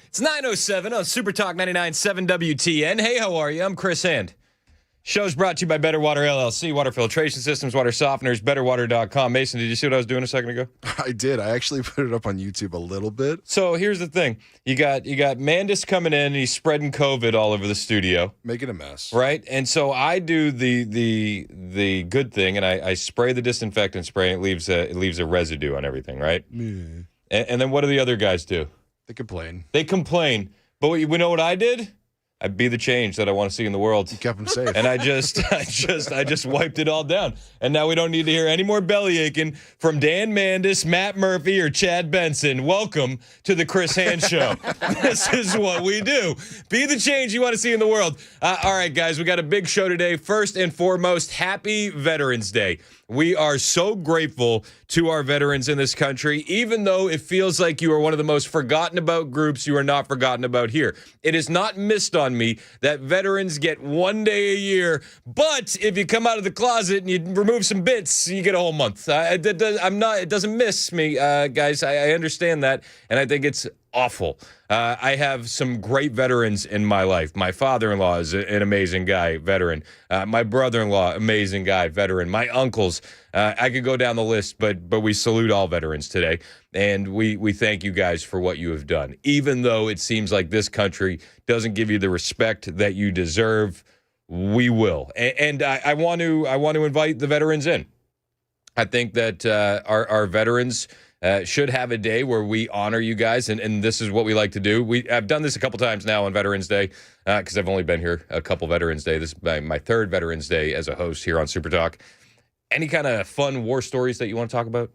It's 9:07 on Super Talk 99.7 WTN. Hey, how are you? I'm Chris Hand. Show's brought to you by Better Water LLC, water filtration systems, water softeners, betterwater.com. Mason, did you see what I was doing a second ago? I did. I actually put it up on YouTube a little bit. So here's the thing. You got Mandis coming in, and he's spreading COVID all over the studio. Making a mess. Right? And so I do the good thing, and I spray the disinfectant spray, and it leaves a residue on everything, right? Yeah. And then what do the other guys do? They complain. They complain. But we know what I did? I be the change that I want to see in the world. You kept them safe. And I just wiped it all down. And now we don't need to hear any more belly aching from Dan Mandis, Matt Murphy, or Chad Benson. Welcome to the Chris Hand Show. This is what we do. Be the change you want to see in the world. All right, guys, we got a big show today. First and foremost, happy Veterans Day. We are so grateful to our veterans in this country. Even though it feels like you are one of the most forgotten about groups, you are not forgotten about here. It is not missed on me that veterans get one day a year, but if you come out of the closet and you remove some bits, you get a whole month. It doesn't miss me, guys. I understand that, and I think it's awful. I have some great veterans in my life. My father-in-law is an amazing guy, veteran. My brother-in-law, amazing guy, veteran. My uncles, I could go down the list, but we salute all veterans today. And we thank you guys for what you have done. Even though it seems like this country doesn't give you the respect that you deserve, we will. And I want to invite the veterans in. I think that our veterans should have a day where we honor you guys, and this is what we like to do. I've done this a couple times now on Veterans Day because I've only been here a couple Veterans Day. This is my third Veterans Day as a host here on Super Talk. Any kind of fun war stories that you want to talk about?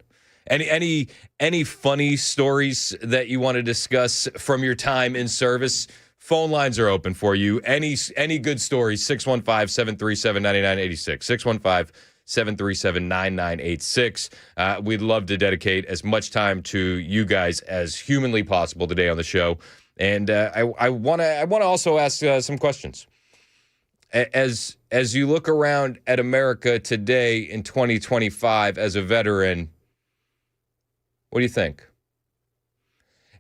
Any funny stories that you want to discuss from your time in service? Phone lines are open for you. Any good stories? 615-737-9986. 615-737-9986. We'd love to dedicate as much time to you guys as humanly possible today on the show. And I want to also ask some questions. As you look around at America today in 2025 as a veteran, what do you think?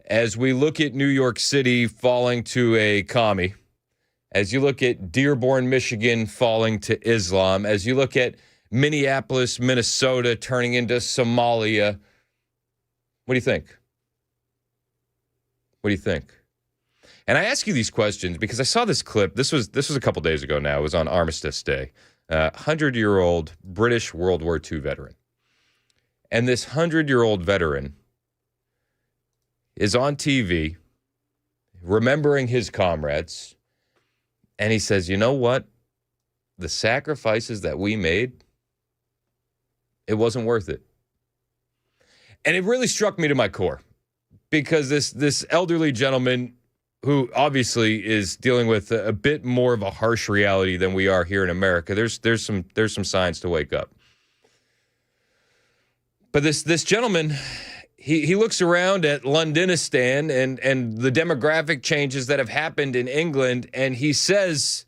As we look at New York City falling to a commie, as you look at Dearborn, Michigan falling to Islam, as you look at Minneapolis, Minnesota turning into Somalia. What do you think? What do you think? And I ask you these questions because I saw this clip. This was a couple days ago now. It was on Armistice Day. 100-year-old British World War II veteran. And this 100-year-old veteran is on TV remembering his comrades. And he says, you know what? The sacrifices that we made, it wasn't worth it. And it really struck me to my core because this elderly gentleman who obviously is dealing with a bit more of a harsh reality than we are here in America, there's some signs to wake up. But this gentleman, he looks around at Londonistan and the demographic changes that have happened in England, and he says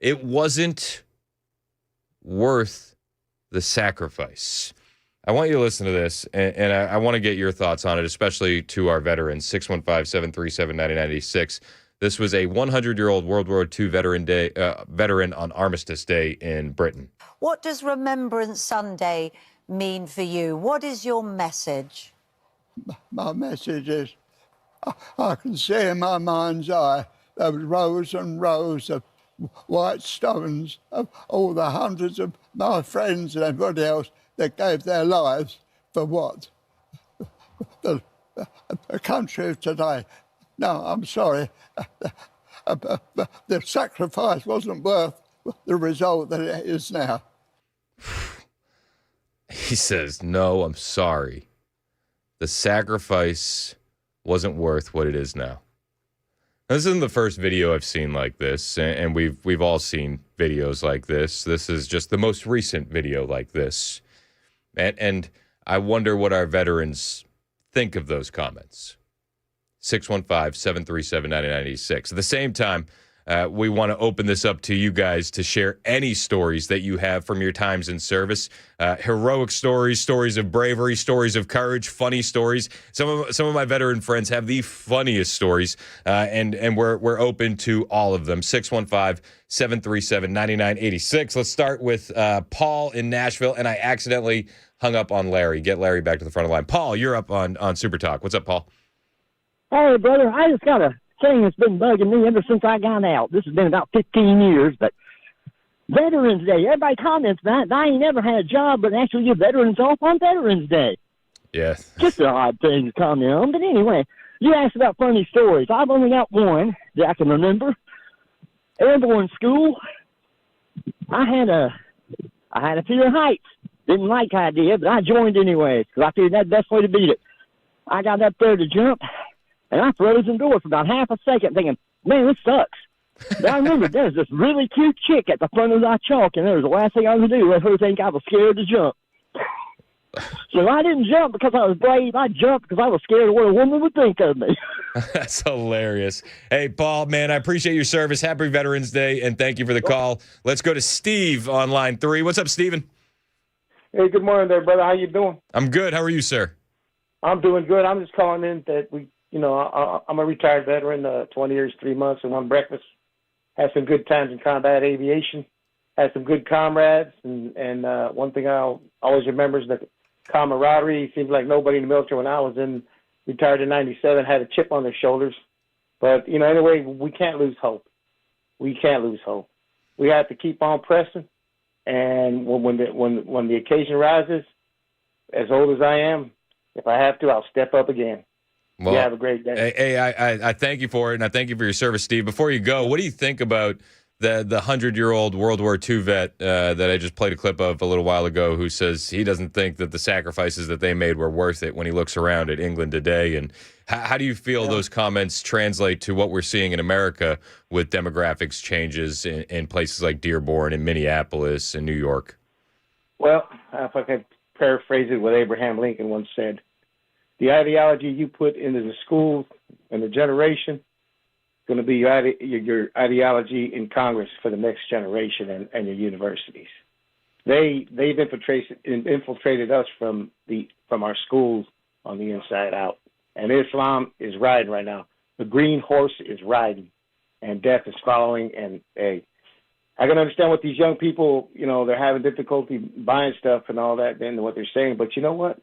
it wasn't worth the sacrifice. I want you to listen to this, and I want to get your thoughts on it, especially to our veterans, 615-737-9986. This was a 100-year-old World War II veteran on Armistice Day in Britain. What does Remembrance Sunday mean for you? What is your message? My message is, I can see in my mind's eye those rows and rows of white stones of all the hundreds of my friends and everybody else that gave their lives for what? The country of today. No, I'm sorry. The sacrifice wasn't worth the result that it is now. He says, no, I'm sorry. The sacrifice wasn't worth what it is now. This isn't the first video I've seen like this, and we've all seen videos like this. This is just the most recent video like this. And I wonder what our veterans think of those comments. 615-737-9986. At the same time, we want to open this up to you guys to share any stories that you have from your times in service. Heroic stories, stories of bravery, stories of courage, funny stories. Some of my veteran friends have the funniest stories, and we're open to all of them. 615-737-9986. Let's start with Paul in Nashville, and I accidentally hung up on Larry. Get Larry back to the front of the line. Paul, you're up on Super Talk. What's up, Paul? Hey, brother, I just got a thing that's been bugging me ever since I got out. This has been about 15 years, but Veterans Day, everybody comments that. I ain't never had a job, but actually give veterans off on Veterans Day. Yes. Just an odd thing to comment on. But anyway, you asked about funny stories. I've only got one that I can remember. Airborne school, I had a fear of heights. Didn't like the idea, but I joined anyways because I figured that's the best way to beat it. I got up there to jump, and I froze indoors for about half a second thinking, man, this sucks. But I remember there was this really cute chick at the front of my chalk, and that was the last thing I was going to do. Let her think I was scared to jump. So I didn't jump because I was brave. I jumped because I was scared of what a woman would think of me. That's hilarious. Hey, Paul, man, I appreciate your service. Happy Veterans Day, and thank you for the call. Let's go to Steve on line 3. What's up, Steven? Hey, good morning there, brother. How you doing? I'm good. How are you, sir? I'm doing good. I'm just calling in that I'm a retired veteran, 20 years, 3 months, and one breakfast. Had some good times in combat aviation. Had some good comrades, and one thing I'll always remember is the camaraderie. It seems like nobody in the military when I was retired in '97 had a chip on their shoulders. But anyway, we can't lose hope. We can't lose hope. We have to keep on pressing. And when the occasion rises, as old as I am, if I have to, I'll step up again. Well, you have a great day. Hey, I thank you for it, and I thank you for your service, Steve. Before you go, what do you think about the 100-year-old World War II vet that I just played a clip of a little while ago, who says he doesn't think that the sacrifices that they made were worth it when he looks around at England today? And how do you feel those comments translate to what we're seeing in America with demographics changes in places like Dearborn and Minneapolis and New York? Well, if I could paraphrase it, what Abraham Lincoln once said, the ideology you put into the schools and the generation is going to be your ideology in Congress for the next generation and your universities. They've infiltrated us from our schools on the inside out. And Islam is riding right now. The green horse is riding, and death is following. And I can understand what these young people, they're having difficulty buying stuff and all that, and what they're saying. But you know what?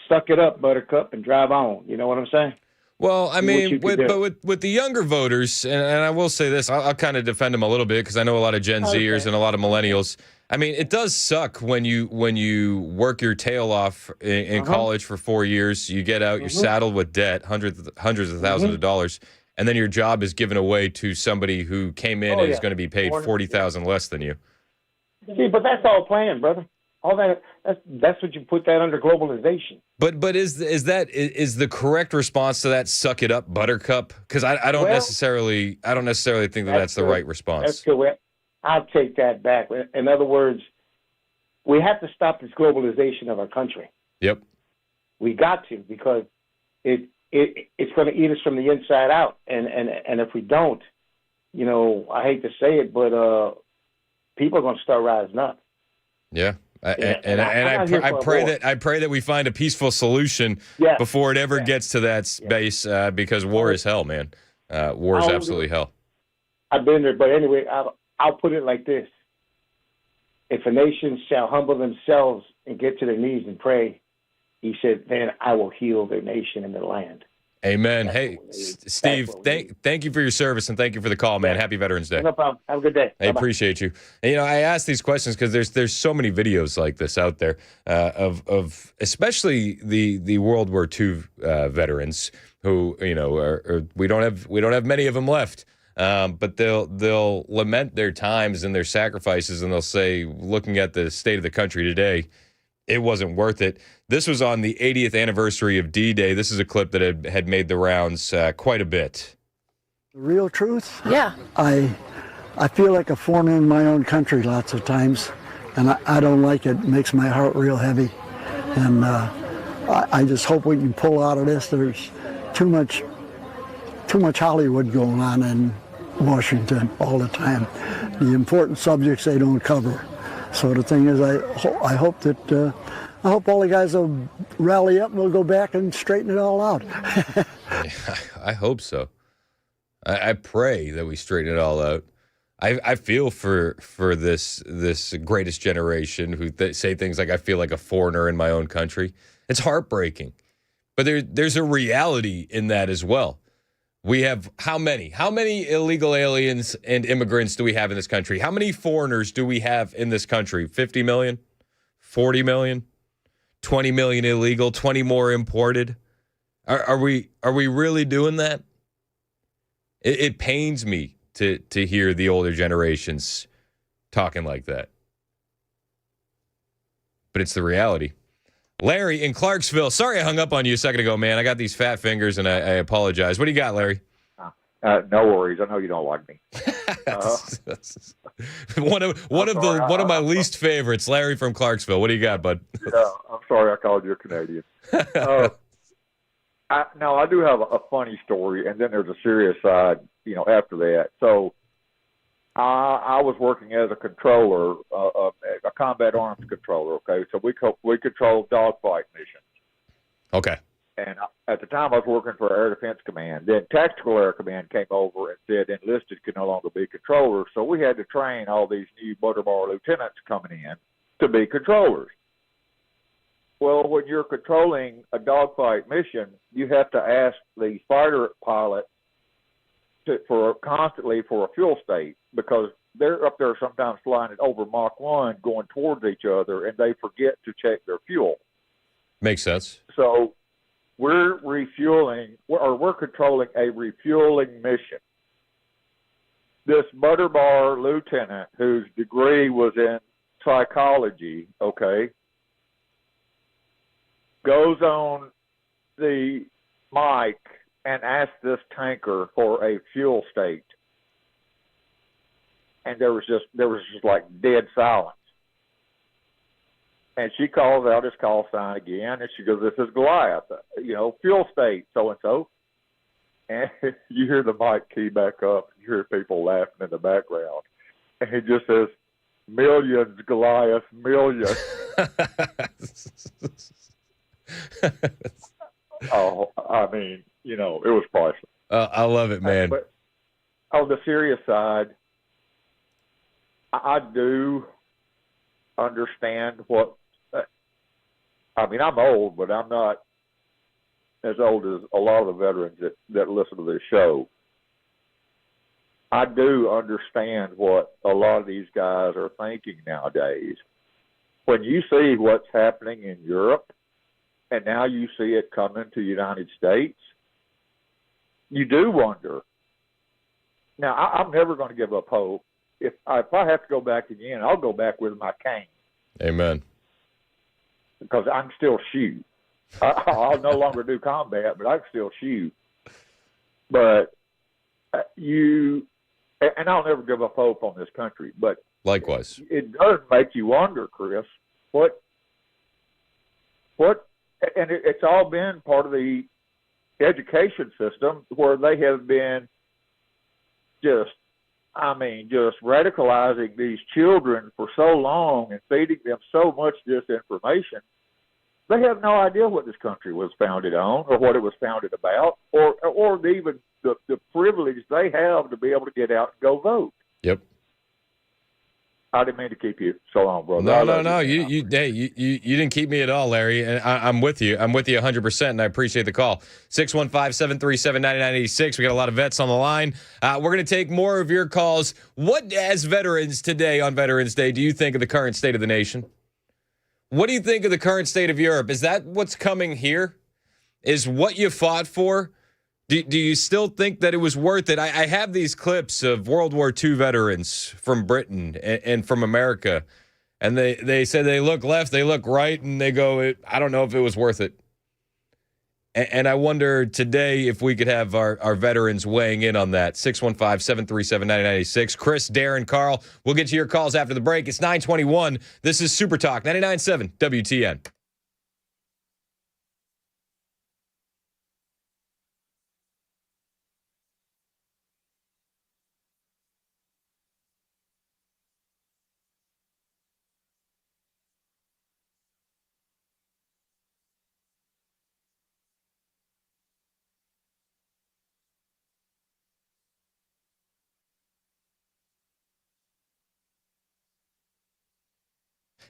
Suck it up, Buttercup, and drive on. You know what I'm saying? Well, I mean, with the younger voters, and I will say this, I'll kind of defend them a little bit because I know a lot of Gen Zers and a lot of millennials. I mean, it does suck when you work your tail off in college for 4 years. You get out, you're saddled with debt, hundreds of thousands of dollars, and then your job is given away to somebody who came in and is going to be paid $40,000 less than you. See, but that's all planned, brother. All that's what you put that under globalization. But is the correct response to that suck it up, Buttercup? Because I don't necessarily think that's the right response. That's correct. I'll take that back. In other words, we have to stop this globalization of our country. Yep. We got to, because it's going to eat us from the inside out. And if we don't, I hate to say it, but people are going to start rising up. Yeah. I pray that we find a peaceful solution before it ever gets to that space, because war is hell, man. War is absolutely hell. I've been there, but anyway, I'll put it like this. If a nation shall humble themselves and get to their knees and pray, he said, then I will heal their nation and their land. Amen. Hey, Steve, thank you for your service, and thank you for the call, man. Happy Veterans Day. No problem. Have a good day. I appreciate you. And, I ask these questions because there's so many videos like this out there of especially the World War II veterans who we don't have many of them left. But they'll lament their times and their sacrifices, and they'll say, looking at the state of the country today, it wasn't worth it. This was on the 80th anniversary of D-Day. This is a clip that had made the rounds quite a bit. The real truth? Yeah. I feel like a foreigner in my own country lots of times, and I don't like it. It makes my heart real heavy. And I just hope we can pull out of this. There's too much Hollywood going on, and Washington all the time. The important subjects they don't cover. So the thing is, I hope that I hope all the guys will rally up and we'll go back and straighten it all out. I hope so. I pray that we straighten it all out. I feel for this greatest generation who say things like, I feel like a foreigner in my own country. It's heartbreaking. But there's a reality in that as well. We have how many illegal aliens and immigrants do we have in this country? How many foreigners do we have in this country? 50 million? 40 million? 20 million illegal? 20 more imported? Are we really doing that? It pains me to hear the older generations talking like that. But it's the reality. Larry in Clarksville. Sorry I hung up on you a second ago, man. I got these fat fingers, and I apologize. What do you got, Larry? No worries. I know you don't like me. One of my least favorites, Larry from Clarksville. What do you got, bud? Yeah, I'm sorry I called you a Canadian. I do have a funny story, and then there's a serious side, after that. So I was working as a controller, a combat arms controller, okay? So we controlled dogfight missions. Okay. And at the time, I was working for Air Defense Command. Then Tactical Air Command came over and said enlisted could no longer be controllers. So we had to train all these new butter bar lieutenants coming in to be controllers. Well, when you're controlling a dogfight mission, you have to ask the fighter pilot constantly for a fuel state, because they're up there sometimes flying it over Mach 1 going towards each other, and they forget to check their fuel. Makes sense. So we're controlling a refueling mission. This butter bar lieutenant, whose degree was in psychology, okay, goes on the mic and asks this tanker for a fuel state. And there was just like dead silence. And she calls out his call sign again, and she goes, "This is Goliath, fuel state, so-and-so." And you hear the mic key back up, and you hear people laughing in the background. And he just says, "Millions, Goliath, millions." Oh, I mean, it was priceless. I love it, man. But on the serious side, I do understand I'm old, but I'm not as old as a lot of the veterans that listen to this show. I do understand what a lot of these guys are thinking nowadays. When you see what's happening in Europe, and now you see it coming to the United States, you do wonder. Now, I'm never going to give up hope. If I have to go back again, I'll go back with my cane. Amen. Because I can still shoot. I'll no longer do combat, but I can still shoot. But and I'll never give up hope on this country. But likewise, it does make you wonder, Chris, what, and it's all been part of the education system where they have been just radicalizing these children for so long and feeding them so much disinformation. They have no idea what this country was founded on, or what it was founded about, or even the privilege they have to be able to get out and go vote. Yep. I didn't mean to keep you so long, brother. No. You didn't keep me at all, Larry. And I'm with you. I'm with you 100%, and I appreciate the call. 615-737-9986. We got a lot of vets on the line. We're going to take more of your calls. What, as veterans today on Veterans Day, do you think of the current state of the nation? What do you think of the current state of Europe? Is that what's coming here? Is what you fought for? Do you still think that it was worth it? I have these clips of World War II veterans from Britain and from America, and they say they look left, they look right, and they go, I don't know if it was worth it. And I wonder today if we could have our veterans weighing in on that. 615-737-9986. Chris, Darren, Carl, we'll get to your calls after the break. It's 9:21. This is Super Talk 99.7 WTN.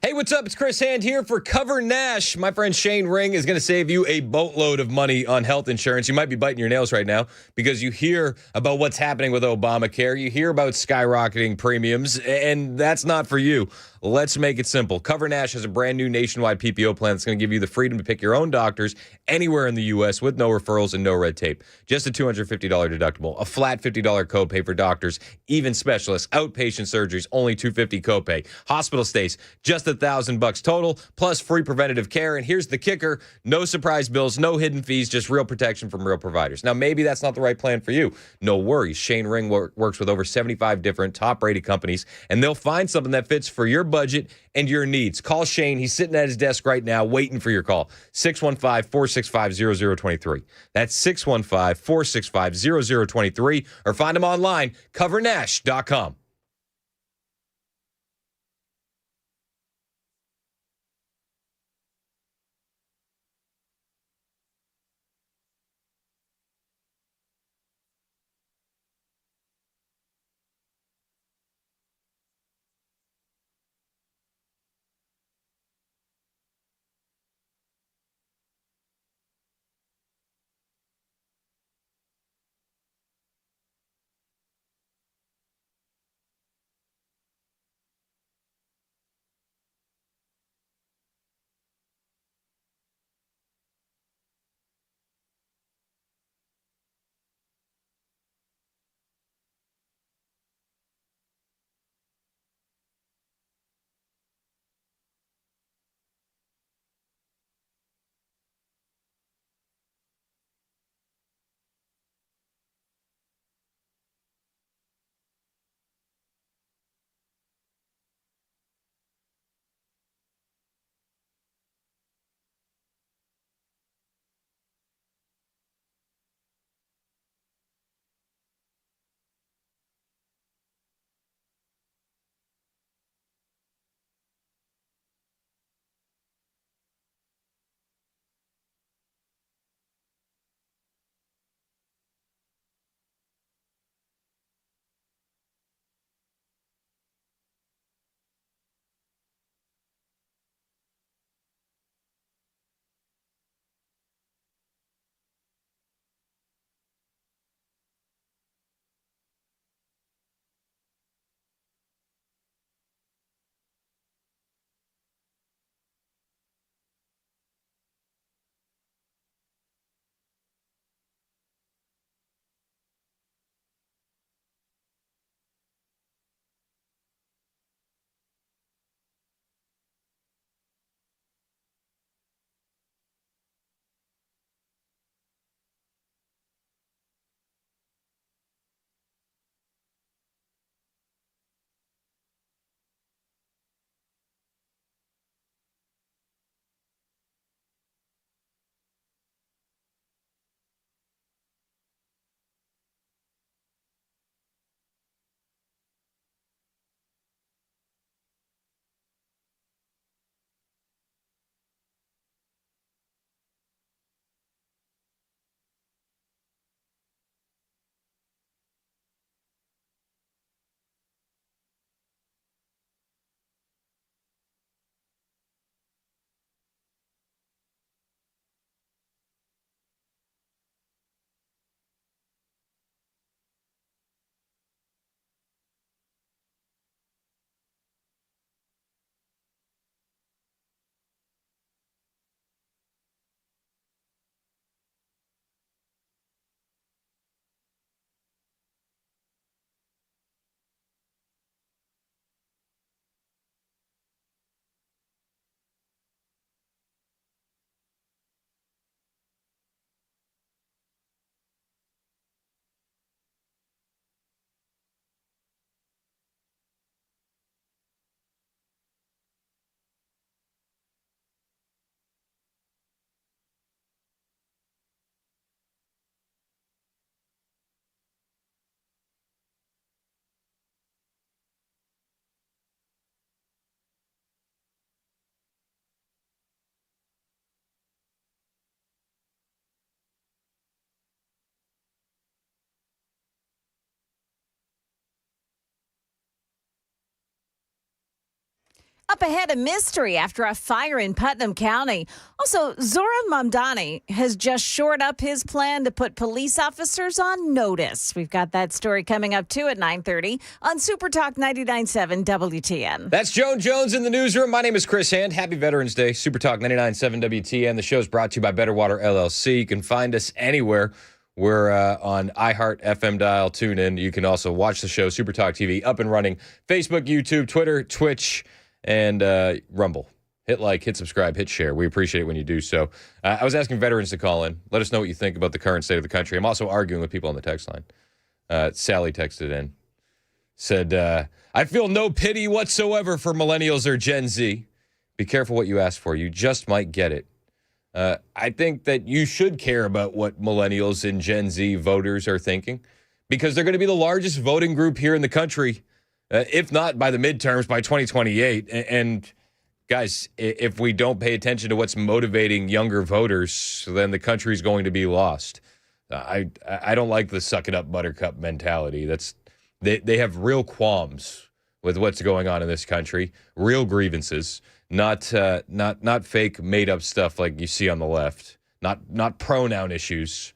Hey, what's up? It's Chris Hand here for Cover Nash. My friend Shane Ring is going to save you a boatload of money on health insurance. You might be biting your nails right now because you hear about what's happening with Obamacare. You hear about skyrocketing premiums, and that's not for you. Let's make it simple. Cover Nash has a brand new nationwide PPO plan that's going to give you the freedom to pick your own doctors anywhere in the U.S. with no referrals and no red tape. Just a $250 deductible, a flat $50 copay for doctors, even specialists, outpatient surgeries, only $250 copay. Hospital stays, just $1,000 total, plus free preventative care. And here's the kicker: no surprise bills, no hidden fees, just real protection from real providers. Now, maybe that's not the right plan for you. No worries. Shane Ring works with over 75 different top-rated companies, and they'll find something that fits for your budget and your needs. Call Shane. He's sitting at his desk right now waiting for your call. 615-465-0023. That's 615-465-0023. Or find him online, covernash.com. Up ahead, a mystery after a fire in Putnam County. Also, Zoran Mamdani has just shored up his plan to put police officers on notice. We've got that story coming up, too, at 9:30 on Super Talk 99.7 WTN. That's Joan Jones in the newsroom. My name is Chris Hand. Happy Veterans Day. Super Talk 99.7 WTN. The show is brought to you by Better Water LLC. You can find us anywhere. We're on iHeart, FM dial, tune in. You can also watch the show, Super Talk TV, up and running. Facebook, YouTube, Twitter, Twitch, and Rumble. Hit like, hit subscribe, hit share. We appreciate it when you do so. I was asking veterans to call in. Let us know what you think about the current state of the country. I'm also arguing with people on the text line. Sally texted in. Said, I feel no pity whatsoever for millennials or Gen Z. Be careful what you ask for. You just might get it. I think that you should care about what millennials and Gen Z voters are thinking because they're going to be the largest voting group here in the country, if not by the midterms, by 2028. And guys, if we don't pay attention to what's motivating younger voters, then the country's going to be lost. I don't like the suck it up buttercup mentality. They have real qualms with what's going on in this country, real grievances. Not fake made up stuff like you see on the left. Not pronoun issues.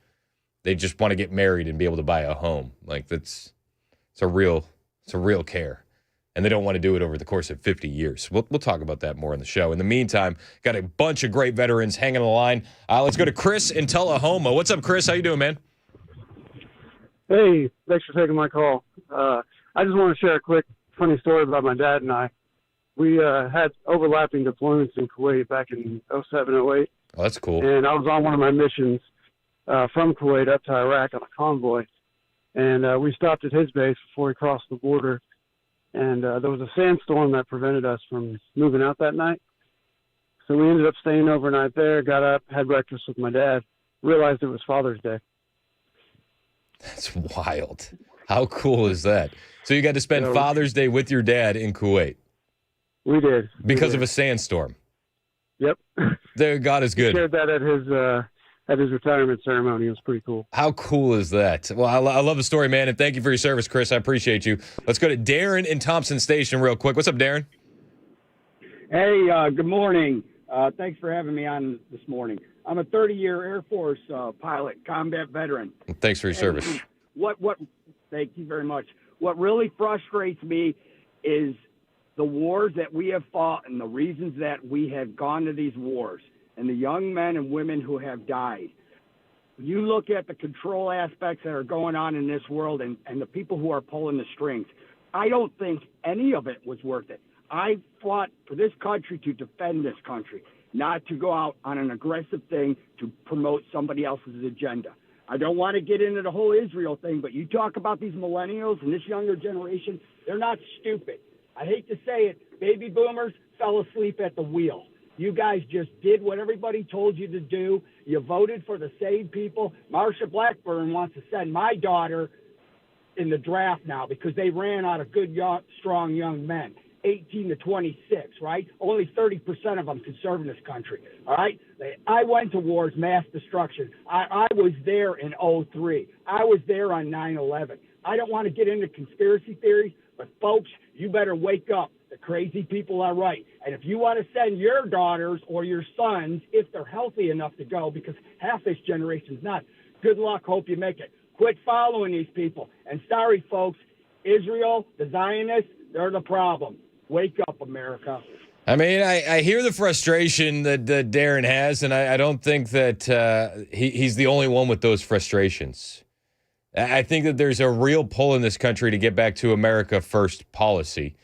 They just want to get married and be able to buy a home. Like it's a real care, and they don't want to do it over the course of 50 years. We'll talk about that more in the show. In the meantime, got a bunch of great veterans hanging on the line. Let's go to Chris in Tullahoma. What's up, Chris? How you doing, man? Hey, thanks for taking my call. I just want to share a quick funny story about my dad and I. We had overlapping deployments in Kuwait back in 07, 08. Oh, that's cool. And I was on one of my missions from Kuwait up to Iraq on a convoy. And we stopped at his base before we crossed the border. And there was a sandstorm that prevented us from moving out that night. So we ended up staying overnight there, got up, had breakfast with my dad, realized it was Father's Day. That's wild. How cool is that? So you got to spend Father's Day with your dad in Kuwait? We did. Because of a sandstorm? Yep. God is good. He shared that at his retirement ceremony. It was pretty cool. How cool is that? Well, I love the story, man, and thank you for your service, Chris. I appreciate you. Let's go to Darren in Thompson Station real quick. What's up, Darren? Hey, good morning. Thanks for having me on this morning. I'm a 30-year Air Force pilot, combat veteran. Thanks for your service. Thank you very much. What really frustrates me is the wars that we have fought and the reasons that we have gone to these wars and the young men and women who have died. You look at the control aspects that are going on in this world and the people who are pulling the strings. I don't think any of it was worth it. I fought for this country to defend this country, not to go out on an aggressive thing to promote somebody else's agenda. I don't want to get into the whole Israel thing, but you talk about these millennials and this younger generation, they're not stupid. I hate to say it, baby boomers fell asleep at the wheel. You guys just did what everybody told you to do. You voted for the same people. Marsha Blackburn wants to send my daughter in the draft now because they ran out of good, young, strong young men, 18 to 26, right? Only 30% of them can serve in this country, all right? I went to wars, mass destruction. I was there in 03. I was there on 9/11. I don't want to get into conspiracy theories, but folks, you better wake up. The crazy people are right. And if you want to send your daughters or your sons, if they're healthy enough to go, because half this generation's not, good luck, hope you make it. Quit following these people. And sorry, folks, Israel, the Zionists, they're the problem. Wake up, America. I mean, I hear the frustration that Darren has, and I don't think that he's the only one with those frustrations. I think that there's a real pull in this country to get back to America first policy.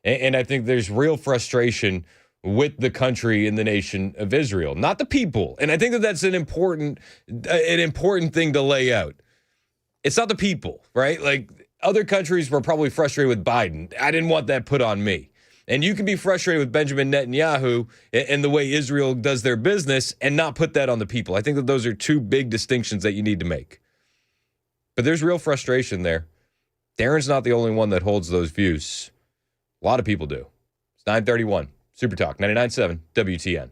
And I think there's real frustration with the country and the nation of Israel, not the people. And I think that that's an important thing to lay out. It's not the people, right? Like other countries were probably frustrated with Biden. I didn't want that put on me. And you can be frustrated with Benjamin Netanyahu and the way Israel does their business and not put that on the people. I think that those are two big distinctions that you need to make. But there's real frustration there. Darren's not the only one that holds those views. A lot of people do. It's 9:31. Super Talk, 99.7 WTN.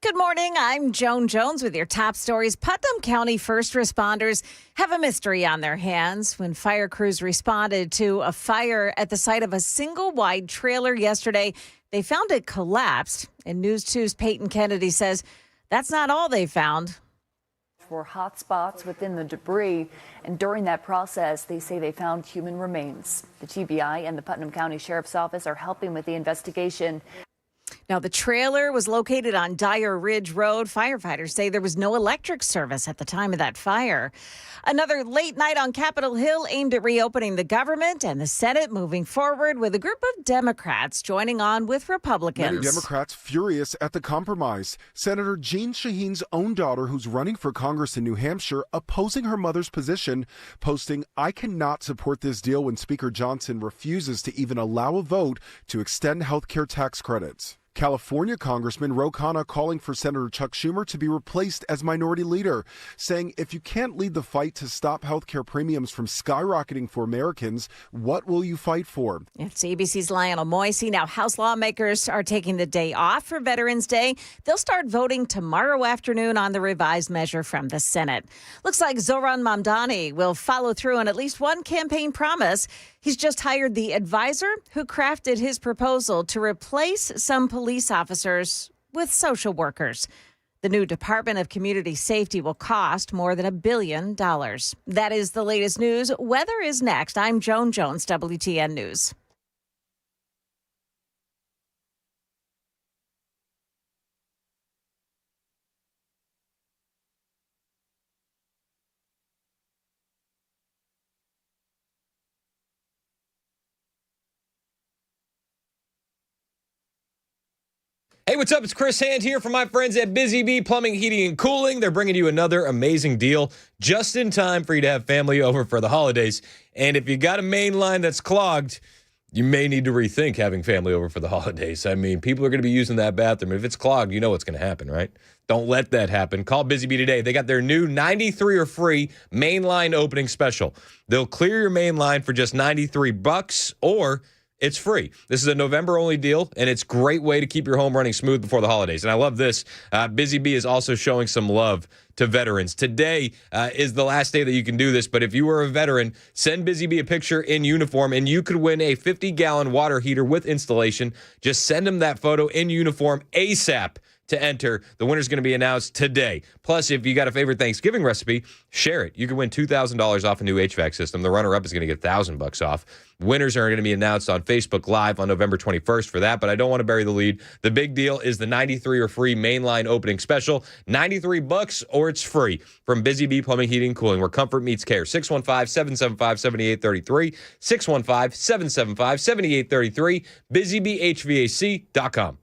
Good morning. I'm Joan Jones with your top stories. Putnam County first responders have a mystery on their hands when fire crews responded to a fire at the site of a single wide trailer yesterday. They found it collapsed, and News 2's Peyton Kennedy says that's not all they found. For hot spots within the debris, and during that process, they say they found human remains. The TBI and the Putnam County Sheriff's Office are helping with the investigation. Now, the trailer was located on Dyer Ridge Road. Firefighters say there was no electric service at the time of that fire. Another late night on Capitol Hill aimed at reopening the government and the Senate moving forward with a group of Democrats joining on with Republicans. Many Democrats furious at the compromise. Senator Jeanne Shaheen's own daughter, who's running for Congress in New Hampshire, opposing her mother's position, posting, "I cannot support this deal when Speaker Johnson refuses to even allow a vote to extend health care tax credits." California Congressman Ro Khanna calling for Senator Chuck Schumer to be replaced as minority leader, saying if you can't lead the fight to stop health care premiums from skyrocketing for Americans, what will you fight for? It's ABC's Lionel Moisey. Now, House lawmakers are taking the day off for Veterans Day. They'll start voting tomorrow afternoon on the revised measure from the Senate. Looks like Zohran Mamdani will follow through on at least one campaign promise. He's just hired the advisor who crafted his proposal to replace some police officers with social workers. The new Department of Community Safety will cost more than $1 billion. That is the latest news. Weather is next. I'm Joan Jones, WTN News. Hey, what's up? It's Chris Hand here from my friends at Busy Bee Plumbing, Heating, and Cooling. They're bringing you another amazing deal just in time for you to have family over for the holidays. And if you got a main line that's clogged, you may need to rethink having family over for the holidays. I mean, people are going to be using that bathroom. If it's clogged, you know what's going to happen, right? Don't let that happen. Call Busy Bee today. They got their new 93 or free main line opening special. They'll clear your main line for just $93 or it's free. This is a November-only deal, and it's a great way to keep your home running smooth before the holidays. And I love this. Busy Bee is also showing some love to veterans. Today is the last day that you can do this, but if you were a veteran, send Busy Bee a picture in uniform, and you could win a 50-gallon water heater with installation. Just send them that photo in uniform ASAP to enter. The winner's going to be announced today. Plus, if you got a favorite Thanksgiving recipe, share it. You can win $2,000 off a new HVAC system. The runner-up is going to get $1,000 off. Winners are going to be announced on Facebook Live on November 21st for that, but I don't want to bury the lead. The big deal is the 93 or free mainline opening special. $93 or it's free from Busy Bee Plumbing, Heating, and Cooling, where comfort meets care. 615-775-7833. 615-775-7833. BusyBeeHVAC.com.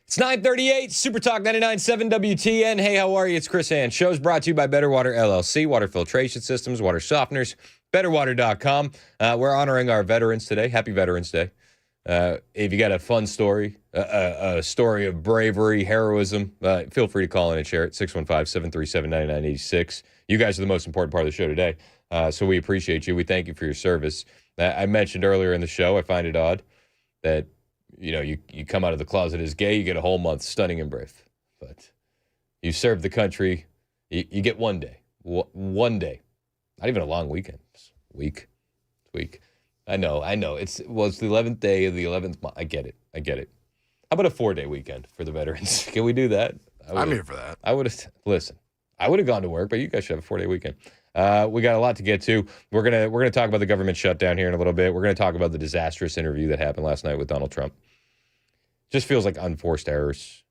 It's 9:38, Super Talk 99.7 WTN. Hey, how are you? It's Chris Hand. Show's brought to you by Better Water LLC, water filtration systems, water softeners, betterwater.com. We're honoring our veterans today. Happy Veterans Day. If you got a fun story, a story of bravery, heroism, feel free to call in and share it, 615-737-9986. You guys are the most important part of the show today, so we appreciate you. We thank you for your service. I mentioned earlier in the show, I find it odd that you come out of the closet as gay, you get a whole month, stunning and brave. But you serve the country, you get one day. One day. Not even a long weekend. It's a week. I know. It's the 11th day of the 11th month. I get it. How about a 4-day weekend for the veterans? Can we do that? I'm here for that. I would have gone to work, but you guys should have a 4-day weekend. We got a lot to get to. We're gonna talk about the government shutdown here in a little bit. We're gonna talk about the disastrous interview that happened last night with Donald Trump. Just feels like unforced errors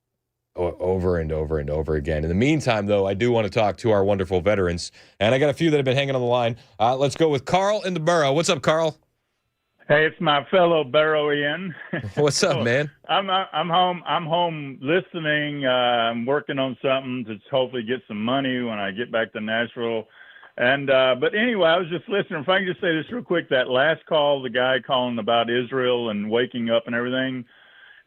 over and over and over again. In the meantime, though, I do want to talk to our wonderful veterans, and I got a few that have been hanging on the line. Let's go with Carl in the borough. What's up, Carl? Hey, it's my fellow Barrowian. What's up, man? I'm home. I'm home listening. I'm working on something to hopefully get some money when I get back to Nashville. And but anyway, I was just listening. If I can just say this real quick, that last call, the guy calling about Israel and waking up and everything,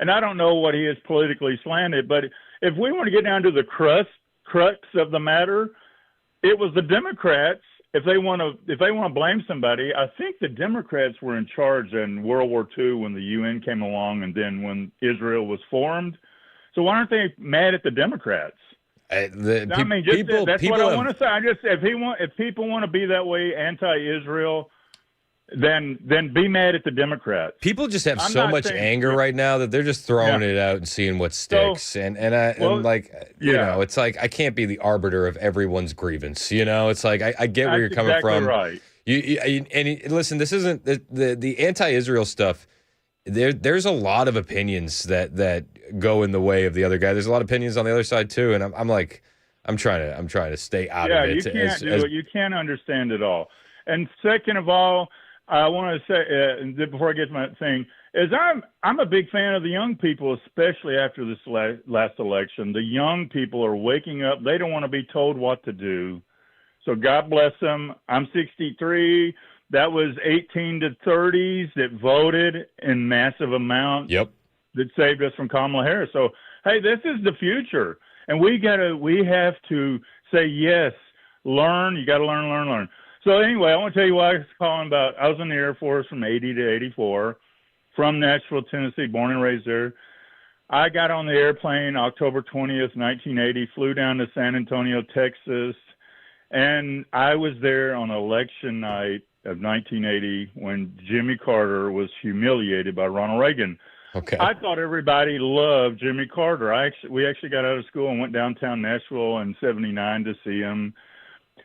and I don't know what he is politically slanted, but if we want to get down to the crux of the matter, it was the Democrats. If they want to blame somebody, I think the Democrats were in charge in World War II when the UN came along, and then when Israel was formed. So why aren't they mad at the Democrats? That's what I want to say. If people want to be that way, anti-Israel, then be mad at the Democrats. People just have so much anger right now that they're just throwing it out and seeing what sticks. So, it's like I can't be the arbiter of everyone's grievance. It's like I get where you're coming from. Right. Listen, this isn't the anti-Israel stuff. There's a lot of opinions that go in the way of the other guy. There's a lot of opinions on the other side too, and I'm trying to stay out of it. You can't do it. You can't understand it all. And second of all, I want to say before I get to my thing is I'm a big fan of the young people, especially after this last election. The young people are waking up. They don't want to be told what to do. So God bless them. I'm 63. That was 18 to 30s that voted in massive amounts. Yep. That saved us from Kamala Harris. So hey, this is the future, and we have to say yes. Learn. You got to learn. So anyway, I want to tell you why I was calling about. I was in the Air Force from 80 to 84, from Nashville, Tennessee, born and raised there. I got on the airplane October 20th, 1980, flew down to San Antonio, Texas, and I was there on election night of 1980 when Jimmy Carter was humiliated by Ronald Reagan. Okay. I thought everybody loved Jimmy Carter. We actually got out of school and went downtown Nashville in 79 to see him.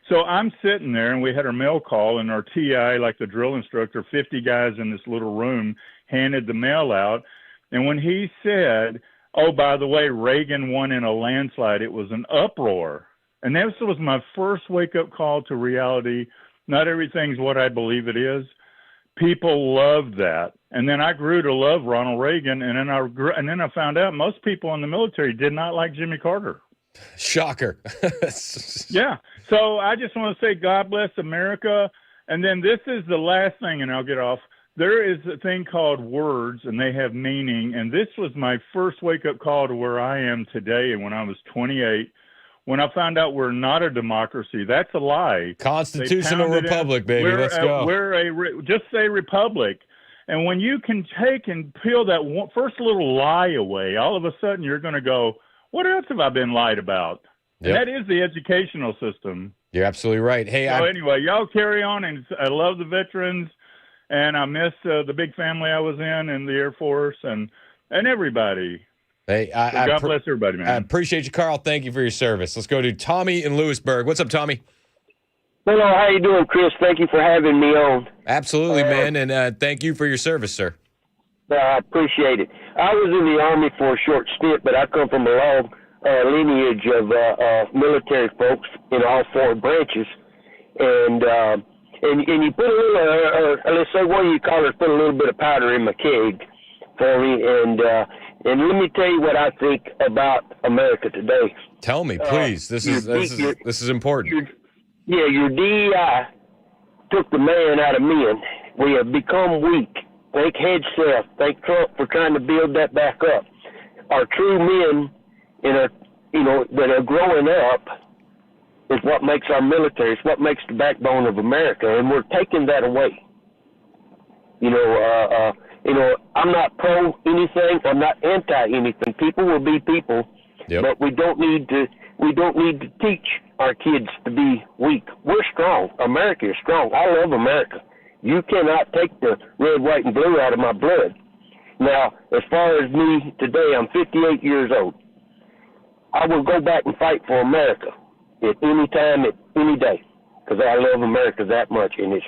So I'm sitting there, and we had our mail call, and our TI, like the drill instructor, 50 guys in this little room, handed the mail out. And when he said, oh, by the way, Reagan won in a landslide, it was an uproar. And that was my first wake-up call to reality. Not everything's what I believe it is. People loved that. And then I grew to love Ronald Reagan, and then I found out most people in the military did not like Jimmy Carter. Shocker. Yeah. So I just want to say God bless America. And then this is the last thing, and I'll get off. There is a thing called words, and they have meaning. And this was my first wake-up call to where I am today. And when I was 28, when I found out we're not a democracy, that's a lie. Constitutional republic, baby. Let's go. Just say republic. And when you can take and peel that first little lie away, all of a sudden you're going to go, what else have I been lied about? And that is the educational system. You're absolutely right. Hey, anyway, y'all carry on, and I love the veterans, and I miss the big family I was in the Air Force, and everybody. Hey, God bless everybody, man. I appreciate you, Carl. Thank you for your service. Let's go to Tommy in Lewisburg. What's up, Tommy? Hello, how you doing, Chris? Thank you for having me on. Absolutely, man, and thank you for your service, sir. I appreciate it. I was in the Army for a short stint, but I come from a long lineage of military folks in all four branches, and you put a little, let's say, what do you call it? Put a little bit of powder in my keg for me, and And let me tell you what I think about America today. Tell me, please. This is important. Your DEI took the man out of men. We have become weak. Thank Hegseth. Thank Trump for trying to build that back up. Our true men that are growing up is what makes our military. It's what makes the backbone of America, and we're taking that away. I'm not pro anything. I'm not anti anything. People will be people, but we don't need to teach our kids to be weak. We're strong. America is strong. I love America. You cannot take the red, white, and blue out of my blood. Now, as far as me today, I'm 58 years old. I will go back and fight for America at any time, at any day, because I love America that much, and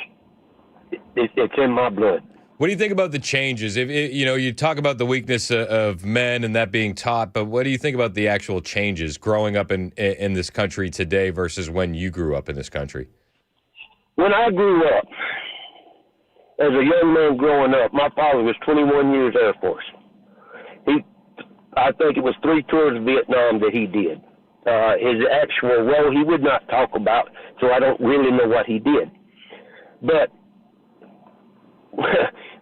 it's in my blood. What do you think about the changes? If you talk about the weakness of men and that being taught, but what do you think about the actual changes growing up in this country today versus when you grew up in this country? When I grew up, as a young man growing up, my father was 21 years Air Force. I think it was 3 tours of Vietnam that he did. His actual role he would not talk about, so I don't really know what he did. But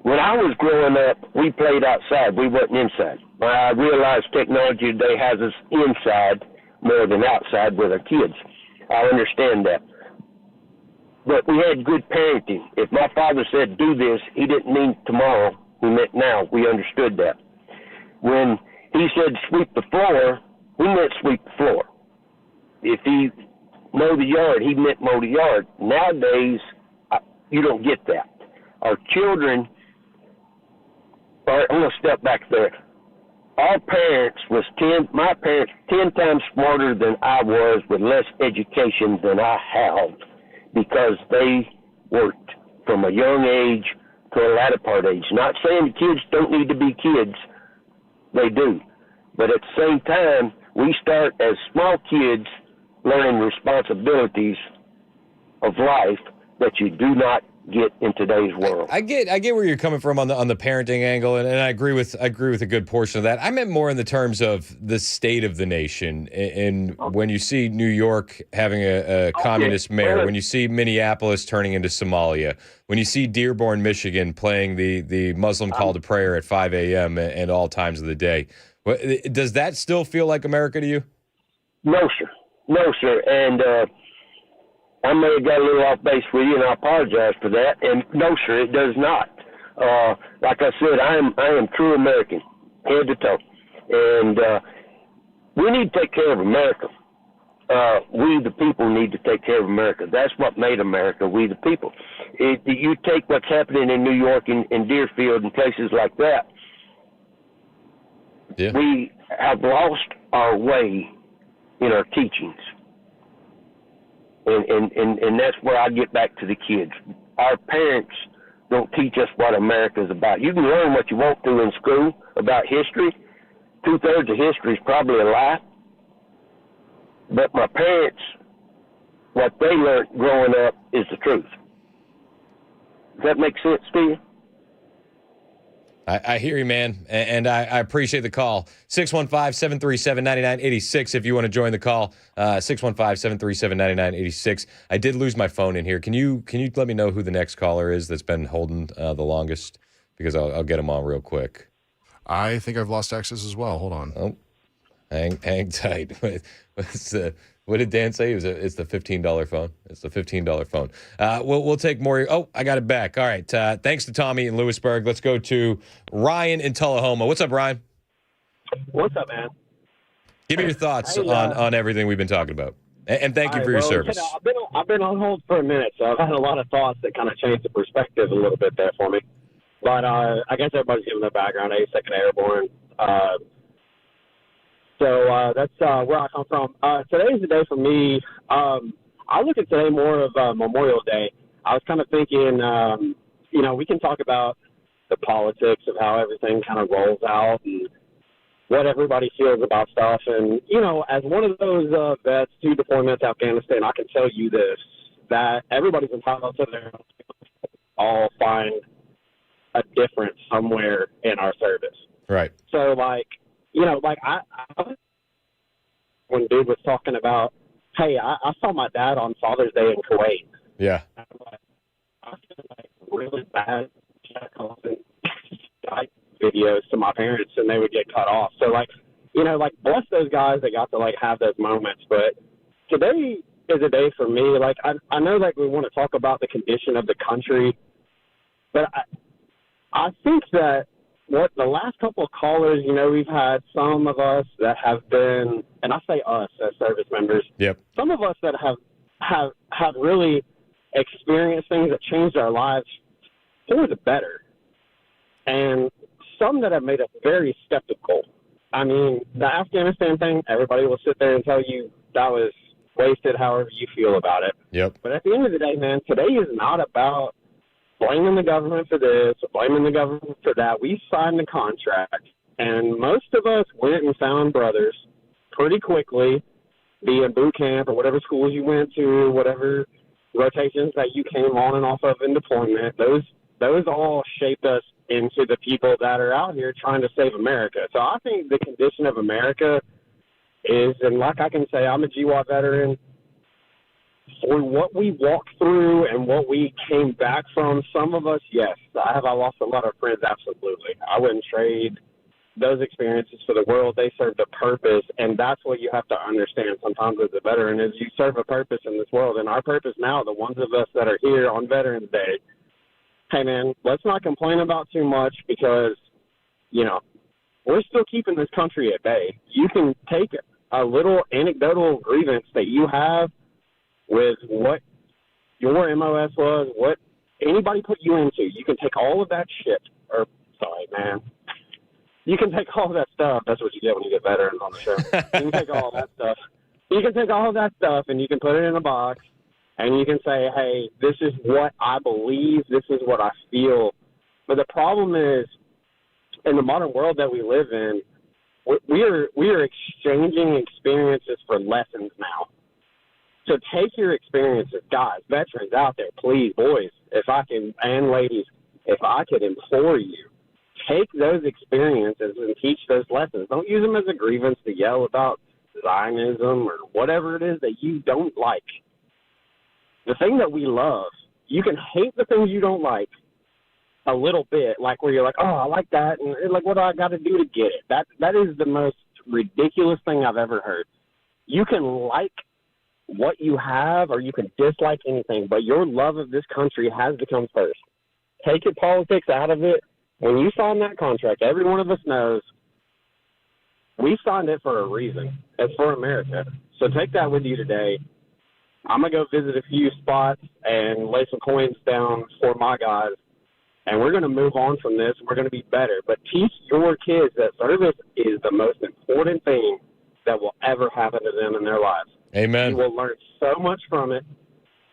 when I was growing up, we played outside. We wasn't inside. I realized technology today has us inside more than outside with our kids. I understand that. But we had good parenting. If my father said, do this, he didn't mean tomorrow. He meant now. We understood that. When he said sweep the floor, he meant sweep the floor. If he mow the yard, he meant mow the yard. Nowadays, you don't get that. Our children, I'm going to step back there. Our parents my parents 10 times smarter than I was with less education than I have because they worked from a young age to a latter part age. Not saying the kids don't need to be kids. They do. But at the same time, we start as small kids learning responsibilities of life that you do not get in today's world. I get where you're coming from on the parenting angle, and I agree with a good portion of that. I meant more in the terms of the state of the nation, and when you see New York having a communist mayor, when you see Minneapolis turning into Somalia, when you see Dearborn, Michigan playing the Muslim call to prayer at 5 a.m. and all times of the day, does that still feel like America to you? No, sir. And I may have got a little off base with you, and I apologize for that. And no, sir, it does not. Like I said, I am true American, head to toe. And we need to take care of America. We, the people, need to take care of America. That's what made America, we, the people. You take what's happening in New York and Deerfield and places like that, we have lost our way in our teachings. And that's where I get back to the kids. Our parents don't teach us what America is about. You can learn what you want to in school about history. 2/3 of history is probably a lie. But my parents, what they learned growing up is the truth. Does that make sense to you? I hear you, man, and I appreciate the call. 615-737-9986 if you want to join the call. 615-737-9986. I did lose my phone in here. Can you let me know who the next caller is that's been holding the longest? Because I'll get them on real quick. I think I've lost access as well. Hold on. Oh, hang tight. What did Dan say? It's the $15 phone. It's the $15 phone. We'll take more. Oh, I got it back. All right. Thanks to Tommy in Lewisburg. Let's go to Ryan in Tullahoma. What's up, Ryan? What's up, man? Give me your thoughts on everything we've been talking about. And thank you for your service. I've been on hold for a minute, so I've had a lot of thoughts that kind of changed the perspective a little bit there for me. But I guess everybody's giving their background. 82nd Airborne. So that's where I come from. Today's the day for me. I look at today more of Memorial Day. I was kind of thinking, we can talk about the politics of how everything kind of rolls out and what everybody feels about stuff. And, as one of those vets, 2 deployments to Afghanistan, I can tell you this, that everybody's entitled to their all find a difference somewhere in our service. Right. So, like when dude was talking about, hey, I saw my dad on Father's Day in Kuwait. Yeah. I feel like really bad videos to my parents, and they would get cut off. So, like, bless those guys that got to, like, have those moments. But today is a day for me. Like, I know that we want to talk about the condition of the country, but I think that what the last couple of callers, we've had some of us that have been, and I say us as service members, yep, some of us that have really experienced things that changed our lives for the better, and some that have made us very skeptical. I mean, the Afghanistan thing, everybody will sit there and tell you that was wasted, however you feel about it. Yep. But at the end of the day, man, today is not about blaming the government for this or blaming the government for that. We signed the contract, and most of us went and found brothers pretty quickly, be in boot camp or whatever schools you went to, whatever rotations that you came on and off of in deployment. Those all shaped us into the people that are out here trying to save America. So I think the condition of America is, and like I can say, I'm a GWOT veteran, for what we walked through and what we came back from, some of us, yes. I lost a lot of friends, absolutely. I wouldn't trade those experiences for the world. They served a purpose, and that's what you have to understand sometimes as a veteran, is you serve a purpose in this world. And our purpose now, the ones of us that are here on Veterans Day, hey, man, let's not complain about too much because, we're still keeping this country at bay. You can take a little anecdotal grievance that you have with what your MOS was, what anybody put you into. You can take all of that shit, you can take all of that stuff. That's what you get when you get veterans on the show. You can take all that stuff. You can take all of that stuff and you can put it in a box and you can say, hey, this is what I believe, this is what I feel. But the problem is, in the modern world that we live in, we are exchanging experiences for lessons now. So take your experiences, guys, veterans out there, please, boys, and ladies, if I could implore you, take those experiences and teach those lessons. Don't use them as a grievance to yell about Zionism or whatever it is that you don't like. The thing that we love, you can hate the things you don't like a little bit, like where you're like, oh, I like that, and like, what do I got to do to get it? That is the most ridiculous thing I've ever heard. You can like what you have or you can dislike anything, but your love of this country has to come first. Take your politics out of it. When you sign that contract, every one of us knows we signed it for a reason. It's for America. So take that with you today. I'm going to go visit a few spots and lay some coins down for my guys, and we're going to move on from this. We're going to be better. But teach your kids that service is the most important thing that will ever happen to them in their lives. Amen. You will learn so much from it,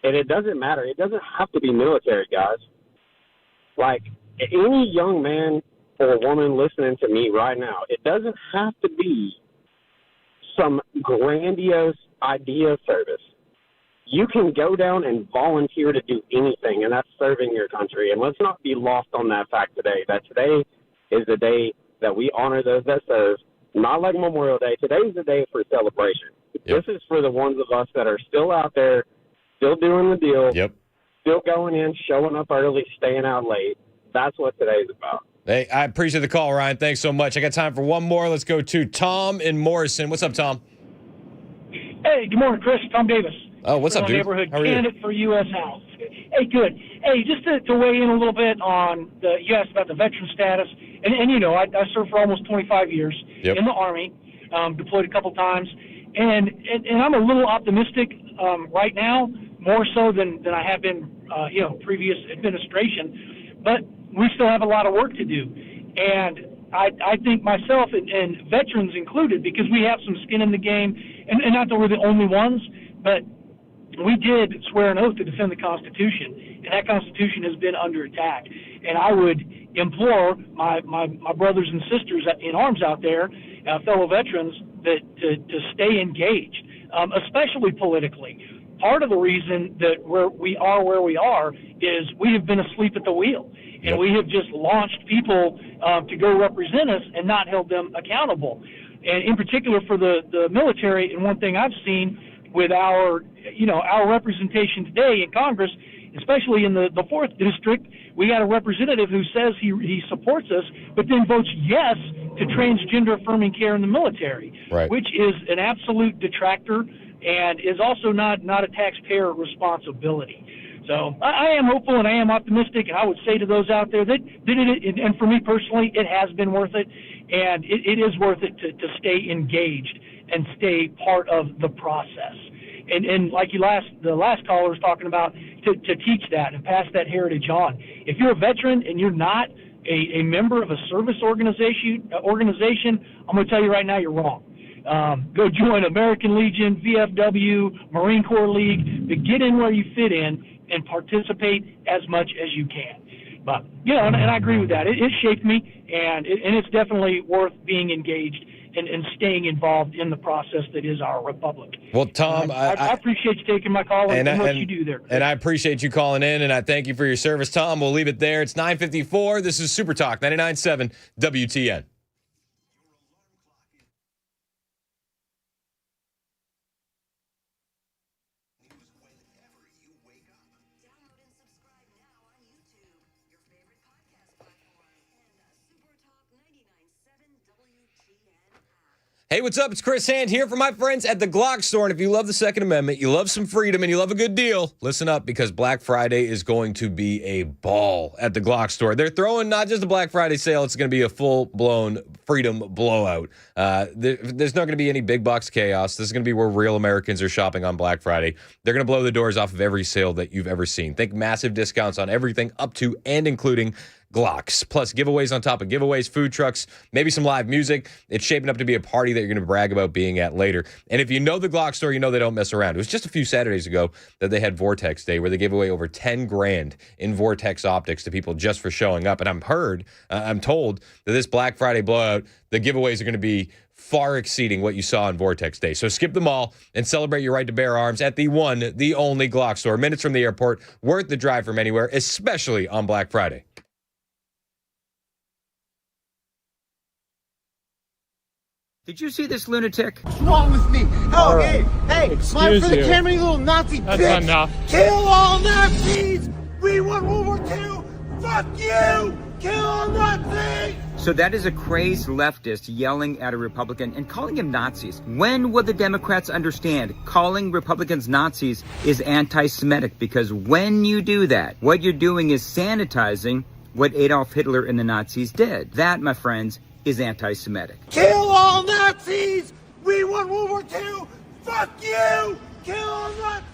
and it doesn't matter. It doesn't have to be military, guys. Like, any young man or woman listening to me right now, it doesn't have to be some grandiose idea of service. You can go down and volunteer to do anything, and that's serving your country. And let's not be lost on that fact today, that today is the day that we honor those that serve. Not like Memorial Day. Today is the day for celebration. Yep. This is for the ones of us that are still out there, still doing the deal, still going in, showing up early, staying out late. That's what today's about. Hey, I appreciate the call, Ryan. Thanks so much. I got time for one more. Let's go to Tom in Morrison. What's up, Tom? Hey, good morning, Chris. Tom Davis. Oh, what's up, dude? Neighborhood How are you? candidate for U.S. House. Hey, good. Hey, just to weigh in a little bit on you asked about the veteran status, and you know, I served for almost 25 years in the Army, deployed a couple times, and I'm a little optimistic right now, more so than I have been, previous administration, but we still have a lot of work to do, and I think myself and veterans included, because we have some skin in the game, and not that we're the only ones, but we did swear an oath to defend the Constitution, and that Constitution has been under attack. And I would implore my brothers and sisters in arms out there, fellow veterans, that to stay engaged, especially politically. part of the reason that we are where we are is we have been asleep at the wheel. And we have just launched people to go represent us and not held them accountable. And in particular for the military, and one thing I've seen with our representation today in Congress, especially in the 4th District, we got a representative who says he supports us, but then votes yes to transgender affirming care in the military, which is an absolute detractor and is also not a taxpayer responsibility. So I am hopeful and I am optimistic, and I would say to those out there that and for me personally, it has been worth it, and it is worth it to stay engaged and stay part of the process. And like the last caller was talking about, to teach that and pass that heritage on. If you're a veteran and you're not a member of a service organization, I'm going to tell you right now, you're wrong. Go join American Legion, VFW, Marine Corps League, but get in where you fit in and participate as much as you can. But, and I agree with that. It shaped me, and it's definitely worth being engaged and staying involved in the process that is our republic. Well, Tom, I appreciate you taking my call and what you do there. And I appreciate you calling in, and I thank you for your service, Tom. We'll leave it there. It's 9:54. This is Super Talk 99.7 WTN. Hey, what's up? It's Chris Hand here for my friends at the Glock Store. And if you love the Second Amendment, you love some freedom, and you love a good deal, listen up, because Black Friday is going to be a ball at the Glock Store. They're throwing not just a Black Friday sale, it's going to be a full-blown freedom blowout. There's not going to be any big box chaos. This is going to be where real Americans are shopping on Black Friday. They're going to blow the doors off of every sale that you've ever seen. Think massive discounts on everything up to and including Glocks, plus giveaways on top of giveaways, food trucks, maybe some live music. It's shaping up to be a party that you're going to brag about being at later. And if you know the Glock Store, you know they don't mess around. It was just a few Saturdays ago that they had Vortex Day, where they gave away over 10 grand in Vortex optics to people just for showing up. And I'm told that this Black Friday blowout, the giveaways are going to be far exceeding what you saw on Vortex Day. So skip them all and celebrate your right to bear arms at the one, the only Glock Store. Minutes from the airport, worth the drive from anywhere, especially on Black Friday. Did you see this lunatic? What's wrong with me? Oh, right. hey, smile for the camera, you little Nazi That's bitch! enough. Kill all Nazis! We won World War II! Fuck you! Kill all Nazis! So that is a crazed leftist yelling at a Republican and calling him Nazis. When will the Democrats understand calling Republicans Nazis is anti-Semitic? Because when you do that, what you're doing is sanitizing what Adolf Hitler and the Nazis did. That, my friends, is anti-Semitic. Kill all Nazis! We won World War II! Fuck you! Kill all Nazis!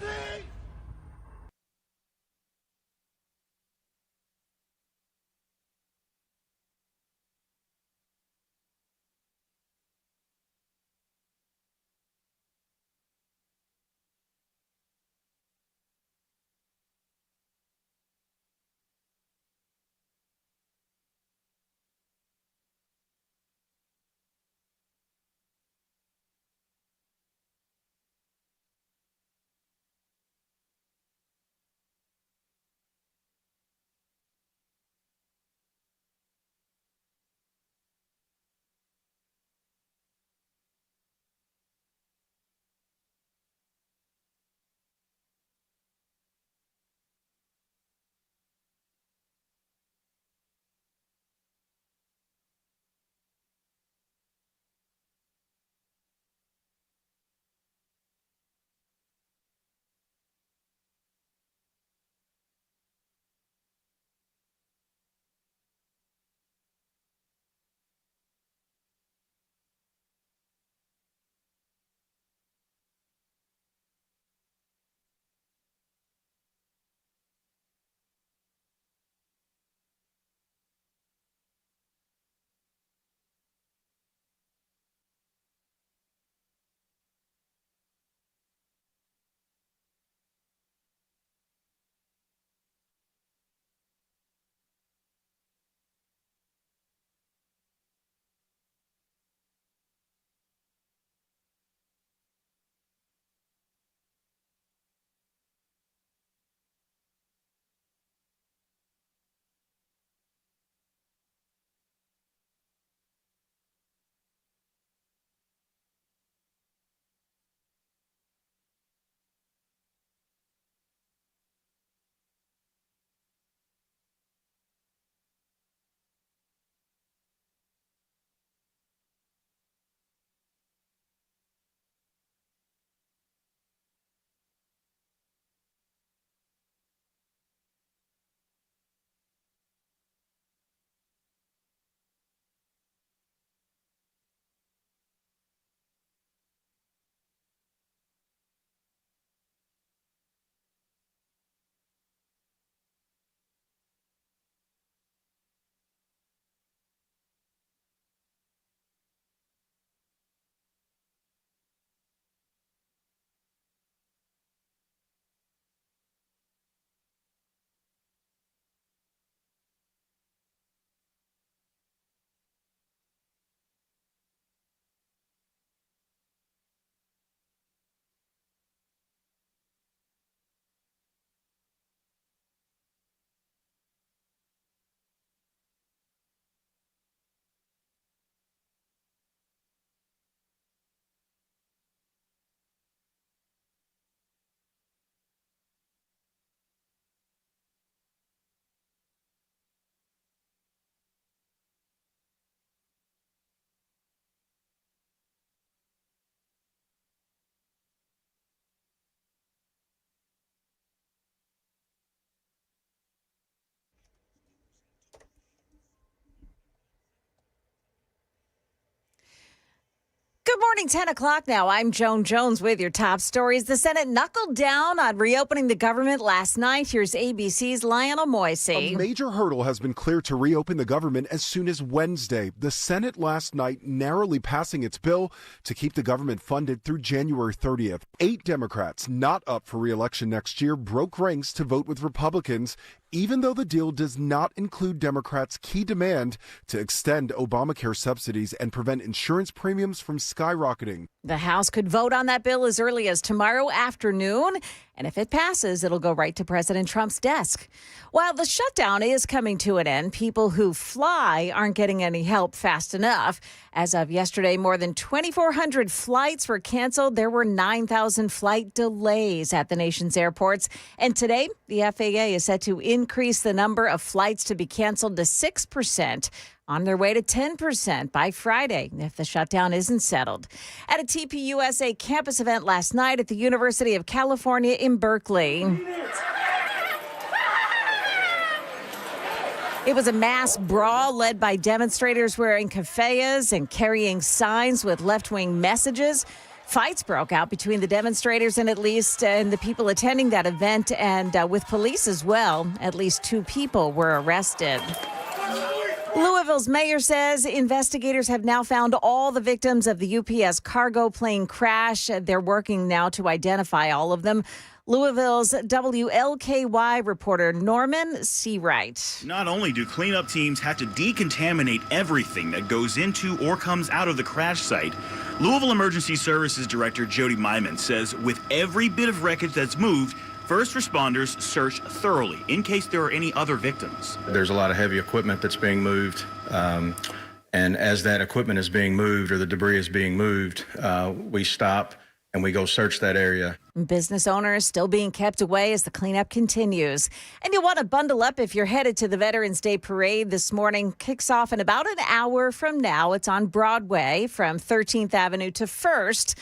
Good morning, 10 o'clock now. I'm Joan Jones with your top stories. The Senate knuckled down on reopening the government last night. Here's ABC's Lionel Moisey. A major hurdle has been cleared to reopen the government as soon as Wednesday. The Senate last night narrowly passing its bill to keep the government funded through January 30th. 8 Democrats not up for re-election next year broke ranks to vote with Republicans, even though the deal does not include Democrats' key demand to extend Obamacare subsidies and prevent insurance premiums from skyrocketing. The House could vote on that bill as early as tomorrow afternoon, and if it passes, it'll go right to President Trump's desk. While the shutdown is coming to an end, people who fly aren't getting any help fast enough. As of yesterday, more than 2,400 flights were canceled. There were 9,000 flight delays at the nation's airports. And today, the FAA is set to increase the number of flights to be canceled to 6%. On their way to 10% by Friday if the shutdown isn't settled. At a TPUSA campus event last night at the University of California in Berkeley. It was a mass brawl led by demonstrators wearing keffiyehs and carrying signs with left-wing messages. Fights broke out between the demonstrators and the people attending that event and with police as well. At least 2 people were arrested. Louisville's mayor says investigators have now found all the victims of the UPS cargo plane crash. They're working now to identify all of them. Louisville's WLKY reporter Norman Seawright. Not only do cleanup teams have to decontaminate everything that goes into or comes out of the crash site, Louisville Emergency Services Director Jody Myman says with every bit of wreckage that's moved, first responders search thoroughly in case there are any other victims. There's a lot of heavy equipment that's being moved. And as that equipment is being moved or the debris is being moved, we stop and we go search that area. Business owners still being kept away as the cleanup continues. And you'll want to bundle up if you're headed to the Veterans Day Parade this morning. Kicks off in about an hour from now. It's on Broadway from 13th Avenue to 1st.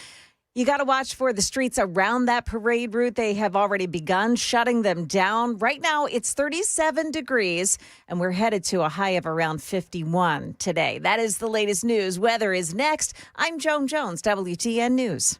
You got to watch for the streets around that parade route. They have already begun shutting them down. Right now, it's 37 degrees, and we're headed to a high of around 51 today. That is the latest news. Weather is next. I'm Joan Jones, WTN News.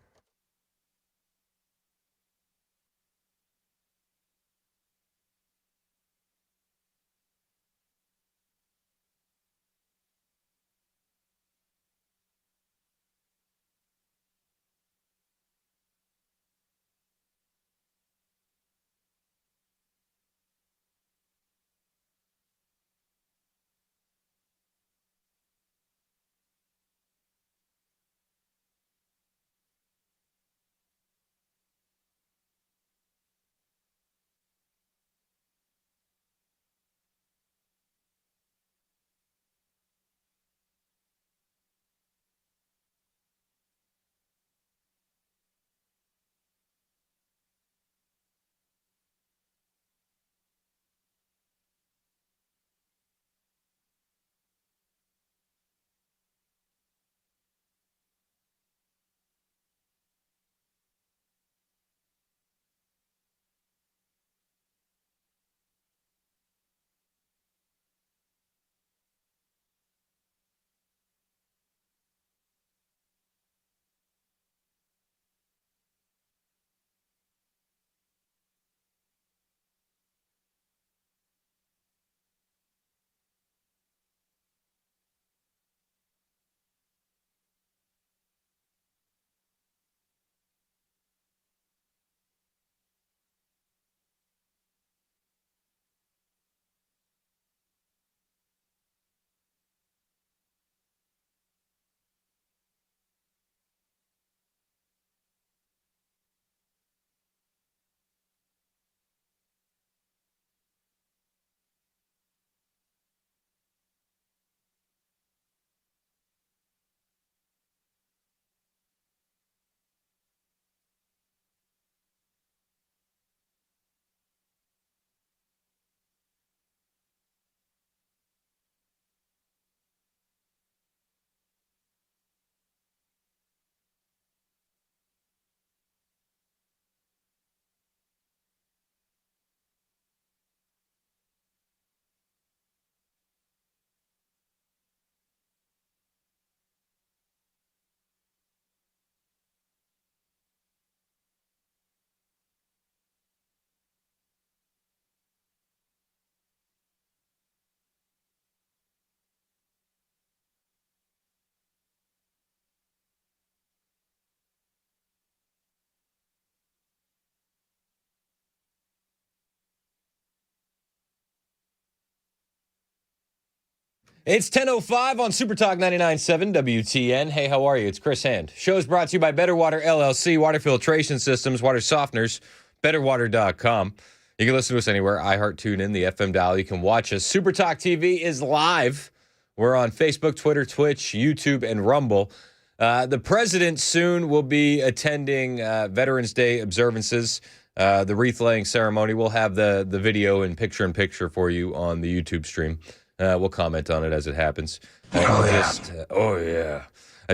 It's 10:05 on Super Talk 99.7 WTN. Hey, how are you? It's Chris Hand. Show is brought to you by Better Water LLC, water filtration systems, water softeners, betterwater.com. You can listen to us anywhere. iHeart, TuneIn, the FM dial. You can watch us. Super Talk TV is live. We're on Facebook, Twitter, Twitch, YouTube, and Rumble. The president soon will be attending Veterans Day observances. The wreath-laying ceremony. We'll have the video in picture-in-picture for you on the YouTube stream. We'll comment on it as it happens. I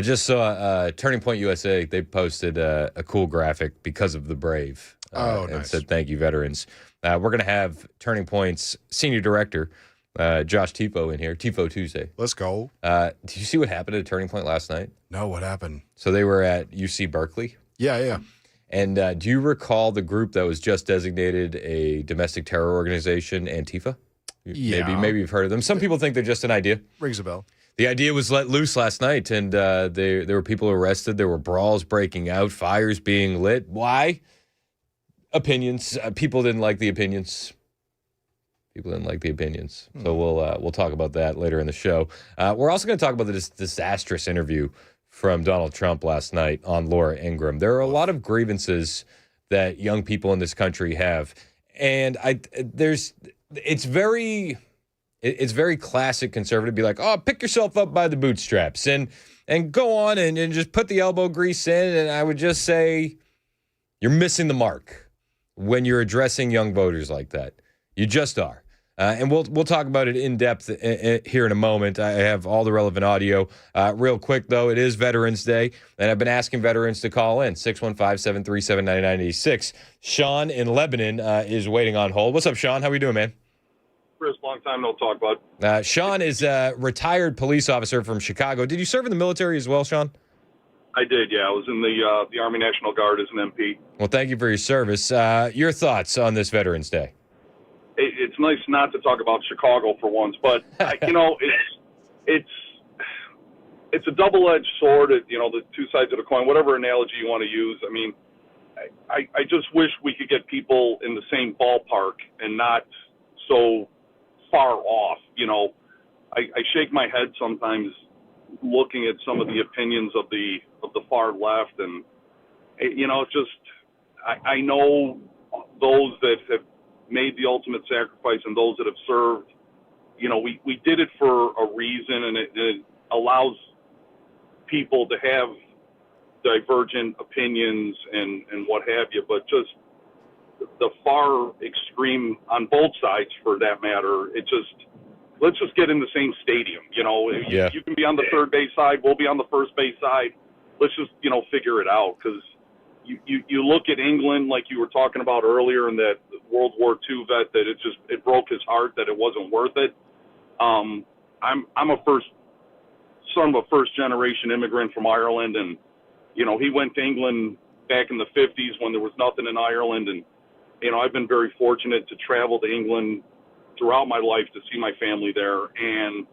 just saw Turning Point USA. They posted a cool graphic because of the brave. Nice. And said, thank you, veterans. We're going to have Turning Point's senior director, Josh Tifo, in here. Tifo Tuesday. Let's go. Did you see what happened at Turning Point last night? No, what happened? So they were at UC Berkeley. Yeah. And do you recall the group that was just designated a domestic terror organization, Antifa? Yeah. Maybe you've heard of them. Some people think they're just an idea. Rings a bell. The idea was let loose last night, and there were people arrested. There were brawls breaking out, fires being lit. Why? Opinions. People didn't like the opinions. So we'll talk about that later in the show. We're also going to talk about this disastrous interview from Donald Trump last night on Laura Ingraham. There are a lot of grievances that young people in this country have, and it's very classic conservative to be like, oh, pick yourself up by the bootstraps and go on and just put the elbow grease in. And I would just say you're missing the mark when you're addressing young voters like that. You just are. And we'll talk about it in depth here in a moment. I have all the relevant audio. Real quick, though, it is Veterans Day, and I've been asking veterans to call in, 615-737-9986. Sean in Lebanon is waiting on hold. What's up, Sean? How we doing, man? Chris, long time no talk, bud. Sean is a retired police officer from Chicago. Did you serve in the military as well, Sean? I did, yeah. I was in the Army National Guard as an MP. Well, thank you for your service. Your thoughts on this Veterans Day? It's nice not to talk about Chicago for once, but it's a double-edged sword. The two sides of the coin, whatever analogy you want to use. I mean, I just wish we could get people in the same ballpark and not so far off. I shake my head sometimes looking at some of the opinions of the far left, and I know those that have made the ultimate sacrifice and those that have served. We did it for a reason, and it allows people to have divergent opinions and what have you, but just the far extreme on both sides, for that matter, let's just get in the same stadium. You can be on the third base side, we'll be on the first base side. Let's just figure it out, because you look at England, like you were talking about earlier, and that World War II vet, that it broke his heart that it wasn't worth it. I'm a son of a first generation immigrant from Ireland, and he went to England back in the 50s when there was nothing in Ireland, and I've been very fortunate to travel to England throughout my life to see my family there, and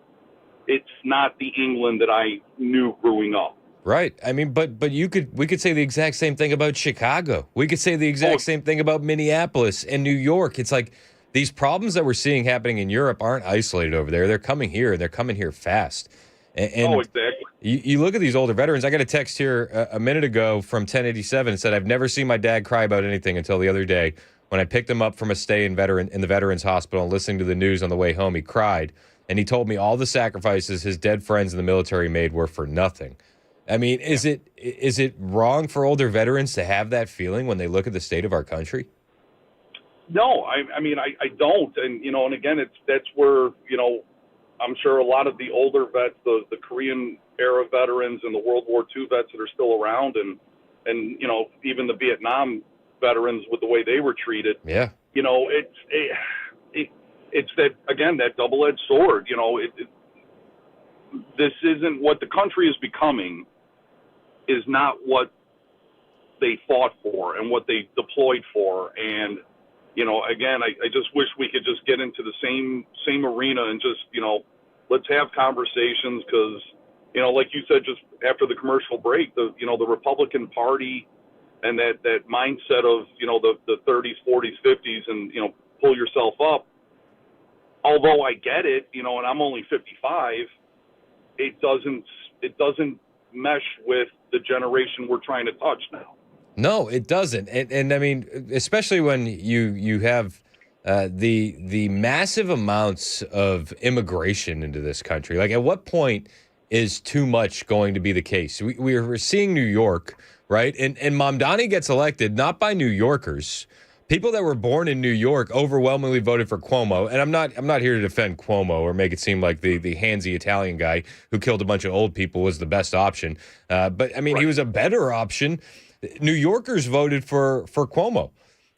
it's not the England that I knew growing up. Right. I mean, but we could say the exact same thing about Chicago. We could say the exact same thing about Minneapolis and New York. It's like these problems that we're seeing happening in Europe aren't isolated over there. They're coming here, and they're coming here fast. And exactly. You look at these older veterans. I got a text here a minute ago from 1087. It said, I've never seen my dad cry about anything until the other day. When I picked him up from a stay in the Veterans Hospital and listening to the news on the way home, he cried. And he told me all the sacrifices his dead friends in the military made were for nothing. I mean, is it wrong for older veterans to have that feeling when they look at the state of our country? No, I mean, I don't. And, and again, that's where, I'm sure a lot of the older vets, the Korean era veterans and the World War II vets that are still around, and even the Vietnam veterans with the way they were treated. Yeah. It's that, again, that double-edged sword. This isn't what the country is becoming, is not what they fought for and what they deployed for. And, again, I just wish we could just get into the same arena and just, let's have conversations, because, like you said, just after the commercial break, the Republican Party and that mindset of, the 30s, 40s, 50s, and, pull yourself up. although I get it, and I'm only 55, it doesn't mesh with the generation we're trying to touch now. No, it doesn't. And I mean, especially when you have the massive amounts of immigration into this country. Like, at what point is too much going to be the case? We're seeing New York, right? And Mamdani gets elected not by New Yorkers. People that were born in New York overwhelmingly voted for Cuomo. And I'm not here to defend Cuomo or make it seem like the handsy Italian guy who killed a bunch of old people was the best option. But I mean, He was a better option. New Yorkers voted for Cuomo.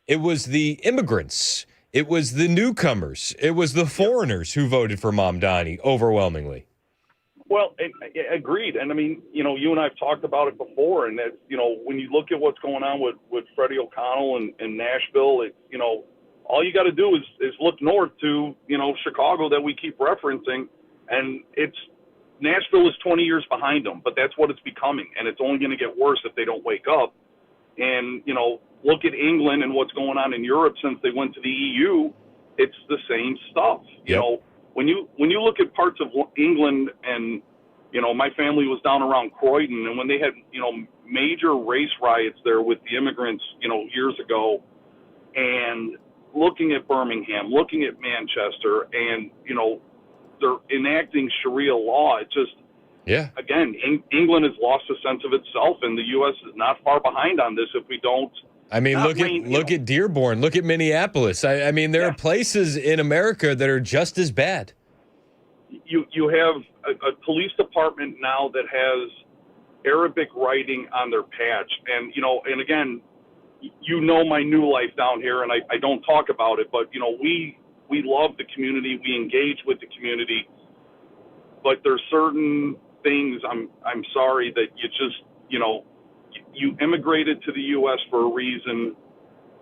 It was the immigrants. It was the newcomers. It was the foreigners who voted for Mamdani overwhelmingly. Well, agreed. And I mean, you and I have talked about it before. And that, when you look at what's going on with Freddie O'Connell and Nashville, all you got to do is look north to, Chicago that we keep referencing. And Nashville is 20 years behind them, but that's what it's becoming. And it's only going to get worse if they don't wake up. And, look at England and what's going on in Europe since they went to the EU. It's the same stuff. Yep. When you look at parts of England and, my family was down around Croydon, and when they had, major race riots there with the immigrants, years ago, and looking at Birmingham, looking at Manchester, and, they're enacting Sharia law. It just, again, England has lost a sense of itself, and the U.S. is not far behind on this if we don't. I mean, look at Dearborn, look at Minneapolis. I mean, there are places in America that are just as bad. You have a police department now that has Arabic writing on their patch, and and again, my new life down here, and I don't talk about it, but we love the community, we engage with the community, but there's certain things. I'm sorry that you just you immigrated to the U.S. for a reason,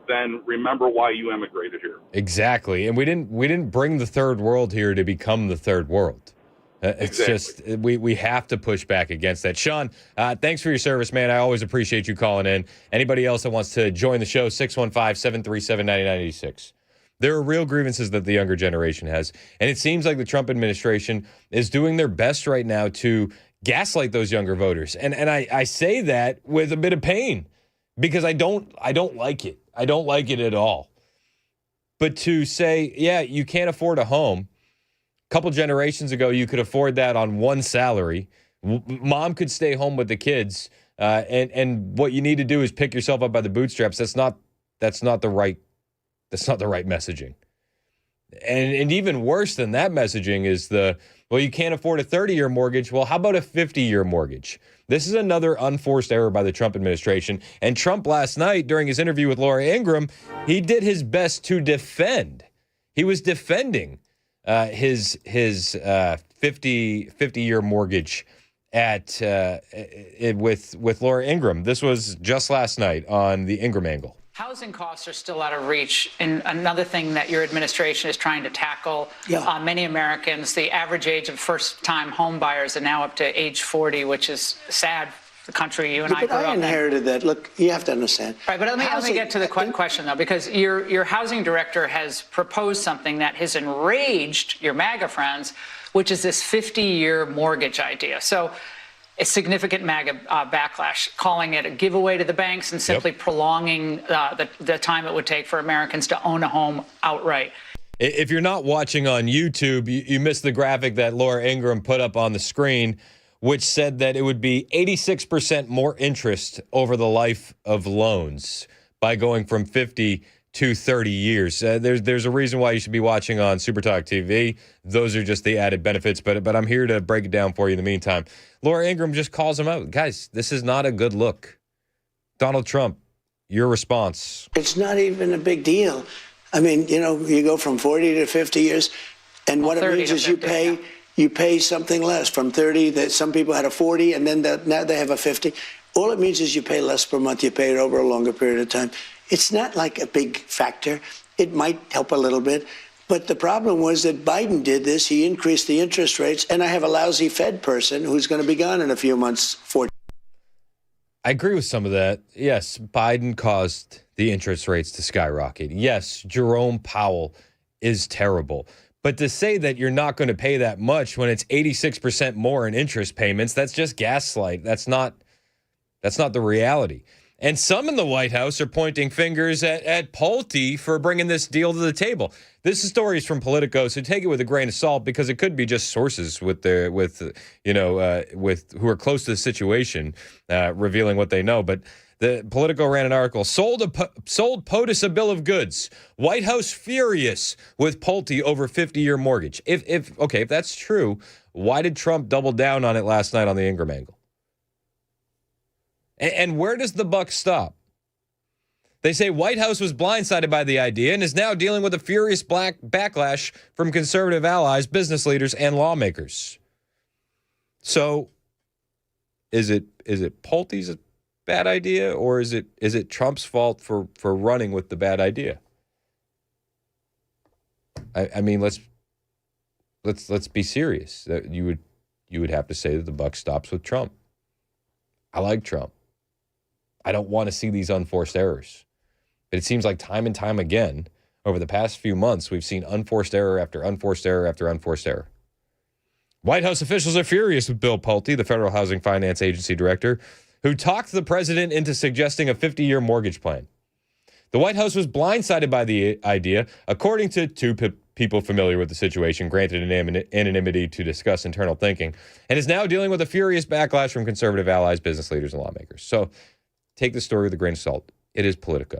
then remember why you immigrated here. Exactly. And we didn't bring the third world here to become the third world. It's just we have to push back against that. Sean, thanks for your service, man. I always appreciate you calling in. Anybody else that wants to join the show, 615-737-9986. There are real grievances that the younger generation has, and it seems like the Trump administration is doing their best right now to gaslight those younger voters. And I say that with a bit of pain because I don't like it. I don't like it at all. But to say, yeah, you can't afford a home. A couple generations ago, you could afford that on one salary. Mom could stay home with the kids. And what you need to do is pick yourself up by the bootstraps. That's not the right messaging. And even worse than that messaging is you can't afford a 30-year mortgage. Well, how about a 50-year mortgage? This is another unforced error by the Trump administration. And Trump last night, during his interview with Laura Ingraham, he did his best to defend. He was defending his 50-year mortgage with Laura Ingraham. This was just last night on the Ingraham Angle. Housing costs are still out of reach, and another thing that your administration is trying to tackle. Many Americans, the average age of first-time home buyers are now up to age 40, which is sad. The country you and I grew up in. I inherited that. Look, you have to understand. Right, but let me get to the question, though, because your housing director has proposed something that has enraged your MAGA friends, which is this 50-year mortgage idea. So a significant MAGA backlash, calling it a giveaway to the banks and simply prolonging the time it would take for Americans to own a home outright. If you're not watching on YouTube, you missed the graphic that Laura Ingraham put up on the screen, which said that it would be 86% more interest over the life of loans by going from 50 to 30 years. There's a reason why you should be watching on SuperTalk TV. Those are just the added benefits, but I'm here to break it down for you in the meantime. Laura Ingraham just calls him out. Guys, this is not a good look. Donald Trump, your response. It's not even a big deal. I mean, you go from 40 to 50 years, and what it means is you pay something less from 30. That some people had a 40, and then now they have a 50. All it means is you pay less per month. You pay it over a longer period of time. It's not like a big factor. It might help a little bit. But the problem was that Biden did this. He increased the interest rates, and I have a lousy Fed person who's going to be gone in a few months. I agree with some of that. Yes, Biden caused the interest rates to skyrocket. Yes, Jerome Powell is terrible. But to say that you're not going to pay that much when it's 86% more in interest payments, that's just gaslight. That's not the reality. And some in the White House are pointing fingers at Pulte for bringing this deal to the table. This is stories from Politico, so take it with a grain of salt because it could be just sources with who are close to the situation revealing what they know. But the Politico ran an article, sold POTUS a bill of goods. White House furious with Pulte over 50-year mortgage. If that's true, why did Trump double down on it last night on the Ingraham angle? And where does the buck stop? They say White House was blindsided by the idea and is now dealing with a furious backlash from conservative allies, business leaders, and lawmakers. So, is it Pulte's bad idea, or is it Trump's fault for running with the bad idea? I mean, let's be serious. You would have to say that the buck stops with Trump. I like Trump. I don't want to see these unforced errors. But it seems like time and time again, over the past few months, we've seen unforced error after unforced error after unforced error. White House officials are furious with Bill Pulte, the Federal Housing Finance Agency director, who talked the president into suggesting a 50-year mortgage plan. The White House was blindsided by the idea, according to two people familiar with the situation, granted anonymity to discuss internal thinking, and is now dealing with a furious backlash from conservative allies, business leaders, and lawmakers. So take the story with a grain of salt. It is Politico.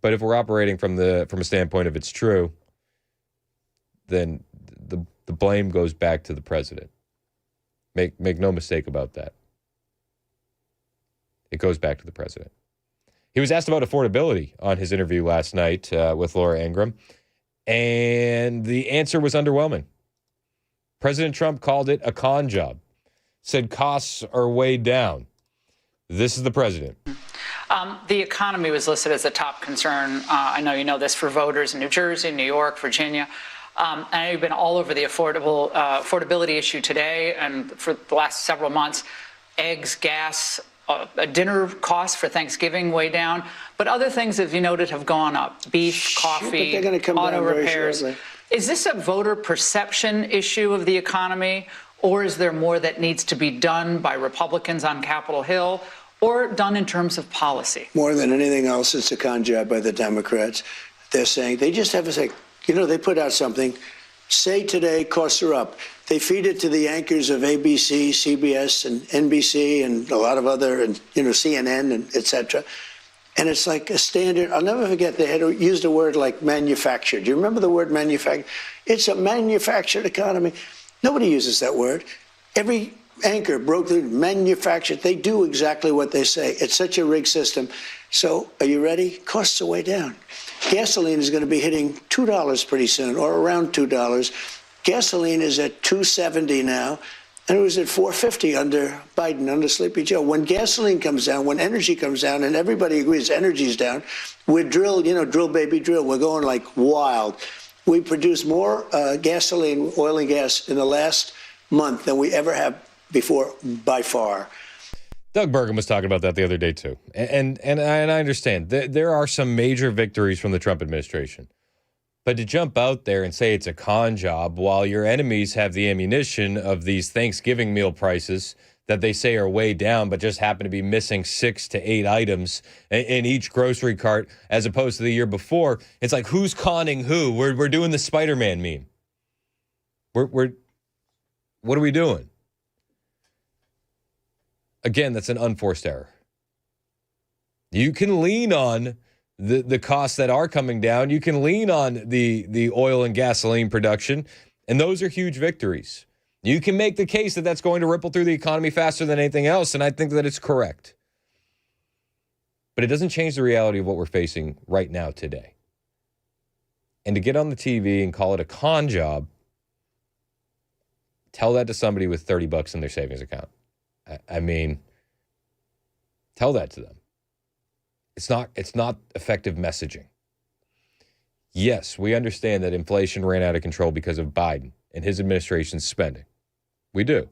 But if we're operating from a standpoint of it's true, then the blame goes back to the president. Make no mistake about that. It goes back to the president. He was asked about affordability on his interview last night with Laura Ingraham, and the answer was underwhelming. President Trump called it a con job, said costs are way down. This is the president. The economy was listed as a top concern. I know you know this for voters in New Jersey, New York, Virginia. I know you've been all over the affordability issue today and for the last several months. Eggs, gas, a dinner cost for Thanksgiving way down. But other things, as you noted, have gone up. Beef, coffee, they're gonna come auto down very repairs. shortly. Is this a voter perception issue of the economy, or is there more that needs to be done by Republicans on Capitol Hill, or done in terms of policy? More than anything else, it's a con job by the Democrats. They're saying, they just have to say, they put out something, say today costs are up. They feed it to the anchors of ABC, CBS, and NBC, and a lot of other, and CNN, and et cetera. And it's like a standard. I'll never forget, they had used a word like manufactured. Do you remember the word manufactured? It's a manufactured economy. Nobody uses that word. Every anchor broke through manufactured. They do exactly what they say. It's such a rigged system. So are you ready? Costs are way down. Gasoline is going to be hitting $2 pretty soon, or around $2. Gasoline is at $2.70 now, and it was at $4.50 under Biden, under Sleepy Joe. When gasoline comes down, when energy comes down, and everybody agrees energy's down, we're drill baby drill. We're going like wild. We produce more gasoline, oil and gas in the last month than we ever have before, by far. Doug Burgum was talking about that the other day, too. And I understand. There are some major victories from the Trump administration. But to jump out there and say it's a con job while your enemies have the ammunition of these Thanksgiving meal prices that they say are way down, but just happen to be missing 6 to 8 items in each grocery cart as opposed to the year before, it's like, who's conning who? We're doing the Spider-Man meme. What are we doing? Again, that's an unforced error. You can lean on the costs that are coming down. You can lean on the oil and gasoline production, and those are huge victories. You can make the case that that's going to ripple through the economy faster than anything else, and I think that it's correct. But it doesn't change the reality of what we're facing right now today. And to get on the TV and call it a con job, tell that to somebody with $30 in their savings account. I mean, tell that to them. It's not effective messaging. Yes, we understand that inflation ran out of control because of Biden and his administration's spending. We do.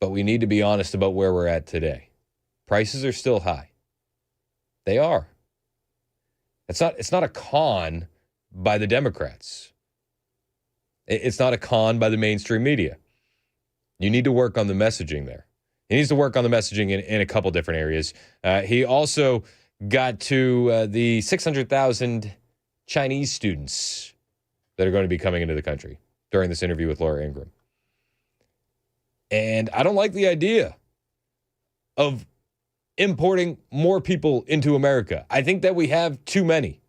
But we need to be honest about where we're at today. Prices are still high. They are. It's not a con by the Democrats. It's not a con by the mainstream media. You need to work on the messaging there. He needs to work on the messaging in a couple different areas. He also got to the 600,000 Chinese students that are going to be coming into the country during this interview with Laura Ingraham. And I don't like the idea of importing more people into America. I think that we have too many.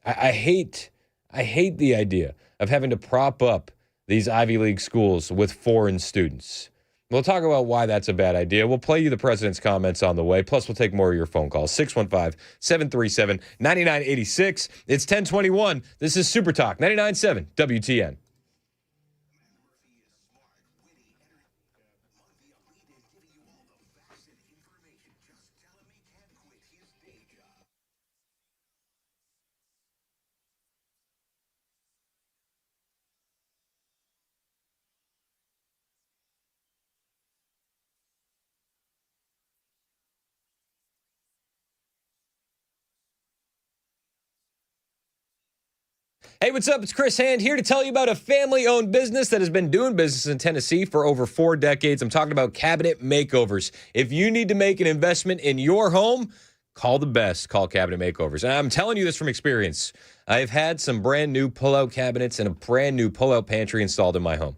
I hate the idea of having to prop up these Ivy League schools with foreign students. We'll talk about why that's a bad idea. We'll play you the president's comments on the way. Plus, we'll take more of your phone calls. 615-737-9986. It's 1021. This is Super Talk 99.7 WTN. Hey, what's up? It's Chris Hand here to tell you about a family-owned business that has been doing business in Tennessee for over 4 decades. I'm talking about Cabinet Makeovers. If you need to make an investment in your home, call the best. Call Cabinet Makeovers. And I'm telling you this from experience. I've had some brand new pull-out cabinets and a brand new pull-out pantry installed in my home.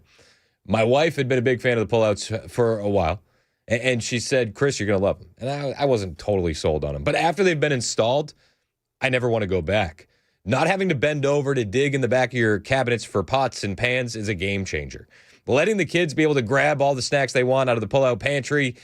My wife had been a big fan of the pull-outs for a while, and she said, Chris, you're going to love them. And I wasn't totally sold on them. But after they've been installed, I never want to go back. Not having to bend over to dig in the back of your cabinets for pots and pans is a game changer. Letting the kids be able to grab all the snacks they want out of the pull-out pantry,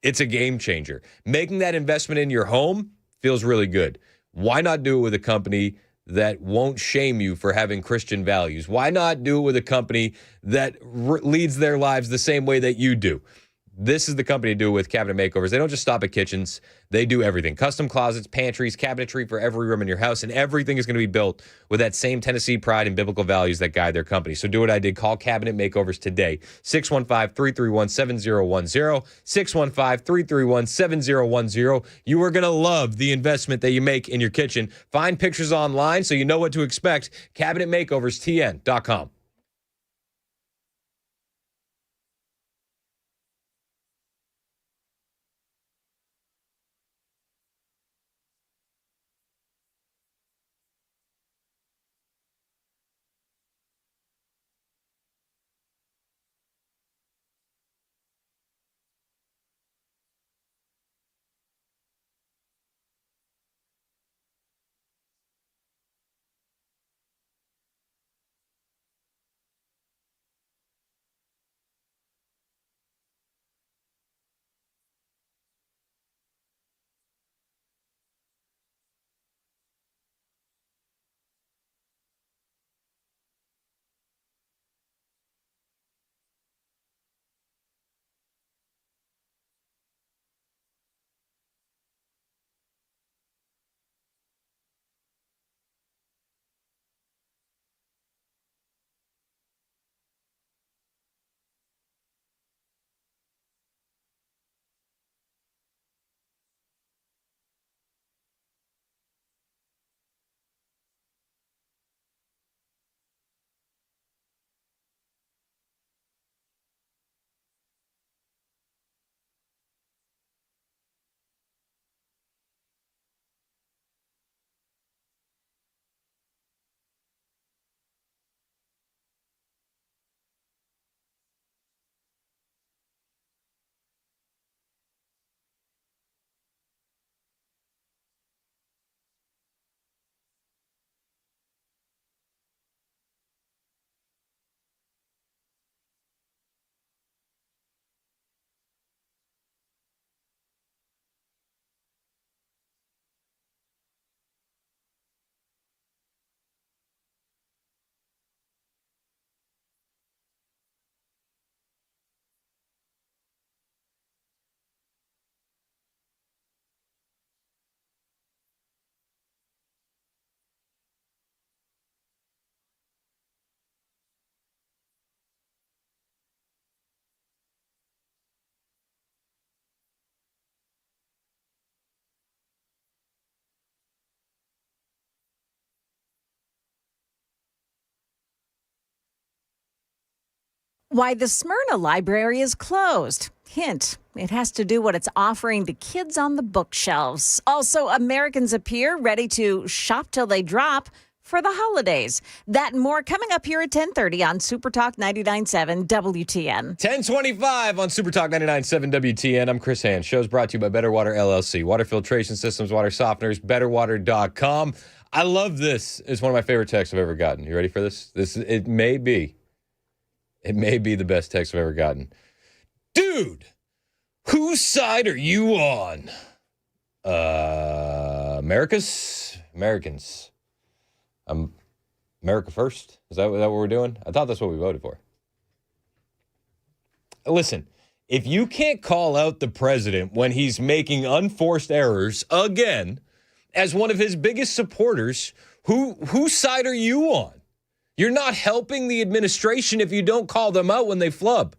it's a game changer. Making that investment in your home feels really good. Why not do it with a company that won't shame you for having Christian values? Why not do it with a company that leads their lives the same way that you do? This is the company to do it with, Cabinet Makeovers. They don't just stop at kitchens. They do everything. Custom closets, pantries, cabinetry for every room in your house, and everything is going to be built with that same Tennessee pride and biblical values that guide their company. So do what I did. Call Cabinet Makeovers today. 615-331-7010. 615-331-7010. You are going to love the investment that you make in your kitchen. Find pictures online so you know what to expect. CabinetMakeoversTN.com. Why the Smyrna Library is closed. Hint, it has to do what it's offering to kids on the bookshelves. Also, Americans appear ready to shop till they drop for the holidays. That and more coming up here at 10:30 on Super Talk 99.7 WTN. 10:25 on Super Talk 99.7 WTN. I'm Chris Hand. Show's brought to you by Better Water LLC. Water filtration systems, water softeners, betterwater.com. I love this. It's one of my favorite texts I've ever gotten. You ready for this? It may be the best text I've ever gotten. Dude, whose side are you on? Americans. America first. Is that what we're doing? I thought that's what we voted for. Listen, if you can't call out the president when he's making unforced errors again, as one of his biggest supporters, whose side are you on? You're not helping the administration if you don't call them out when they flub.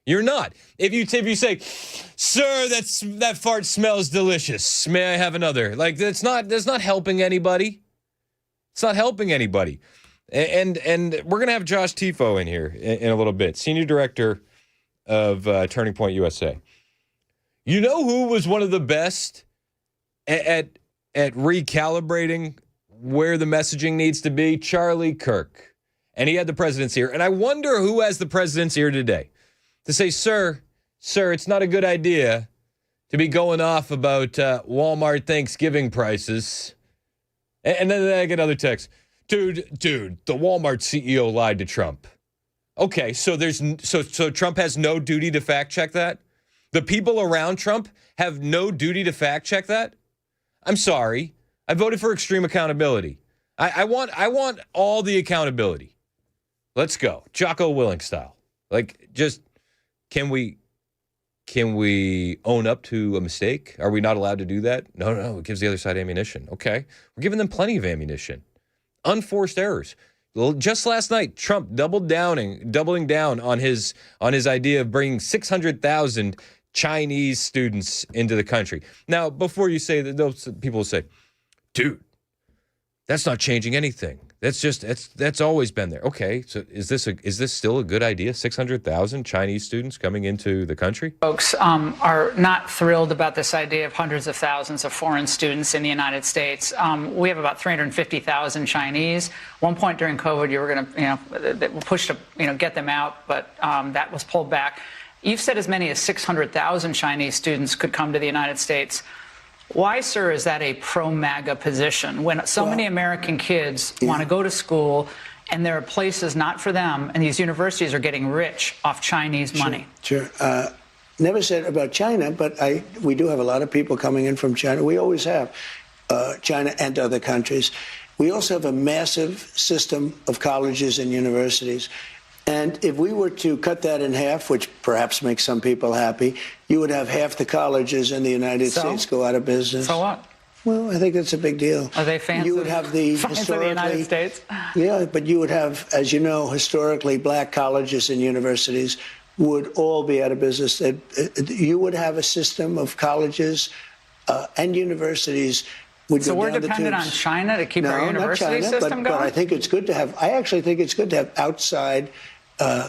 You're not. If you say, "Sir, that fart smells delicious. May I have another?" Like that's not helping anybody. It's not helping anybody. And we're going to have Josh Tifo in here in a little bit, Senior Director of Turning Point USA. You know who was one of the best at recalibrating where the messaging needs to be? Charlie Kirk. And he had the president's ear. And I wonder who has the president's ear today to say, sir, it's not a good idea to be going off about Walmart Thanksgiving prices. And then I get another text. Dude, the Walmart CEO lied to Trump. Okay, so Trump has no duty to fact check that? The people around Trump have no duty to fact check that? I'm sorry. I voted for extreme accountability. I want all the accountability. Let's go. Jocko Willink style. Like, just can we own up to a mistake? Are we not allowed to do that? No, it gives the other side ammunition. Okay. We're giving them plenty of ammunition. Unforced errors. Just last night, Trump doubling down on his idea of bringing 600,000 Chinese students into the country. Now, before you say that, those people will say, dude, that's not changing anything. That's always been there. Okay, so is this still a good idea? 600,000 Chinese students coming into the country? Folks are not thrilled about this idea of hundreds of thousands of foreign students in the United States. We have about 350,000 Chinese. One point during COVID, you were going to, push to, get them out, but that was pulled back. You've said as many as 600,000 Chinese students could come to the United States. Why, sir, is that a pro-MAGA position when so many American kids want to go to school and there are places not for them and these universities are getting rich off Chinese money? Sure. Never said about China, but we do have a lot of people coming in from China. We always have China and other countries. We also have a massive system of colleges and universities. And if we were to cut that in half, which perhaps makes some people happy, you would have half the colleges in the United States go out of business. So what? Well, I think that's a big deal. Are they fans You would have the of the United States? Yeah, but you would have, as you know, historically, black colleges and universities would all be out of business. You would have a system of colleges and universities. So we're dependent on China to keep our university system going? But I think it's good to have. I actually think it's good to have outside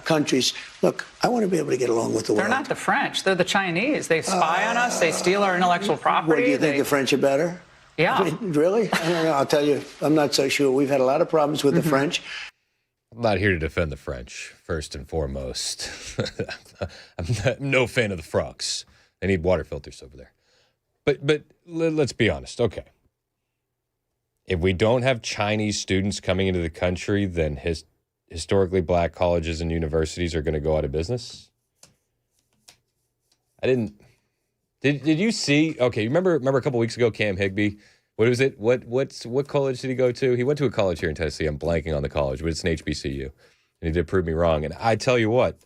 countries. Look, I want to be able to get along with the world. They're not the French. They're the Chinese. They spy on us. They steal our intellectual property. What, do you think the French are better? Yeah. I mean, really? I don't know. I'll tell you, I'm not so sure. We've had a lot of problems with the French. I'm not here to defend the French, first and foremost. I'm no fan of the Francs. They need water filters over there. But let's be honest. Okay. If we don't have Chinese students coming into the country, then historically black colleges and universities are going to go out of business. Did you see? Okay, remember a couple weeks ago, Cam Higbee. What was it? What college did he go to? He went to a college here in Tennessee. I'm blanking on the college, but it's an HBCU, and he did prove me wrong. And I tell you what,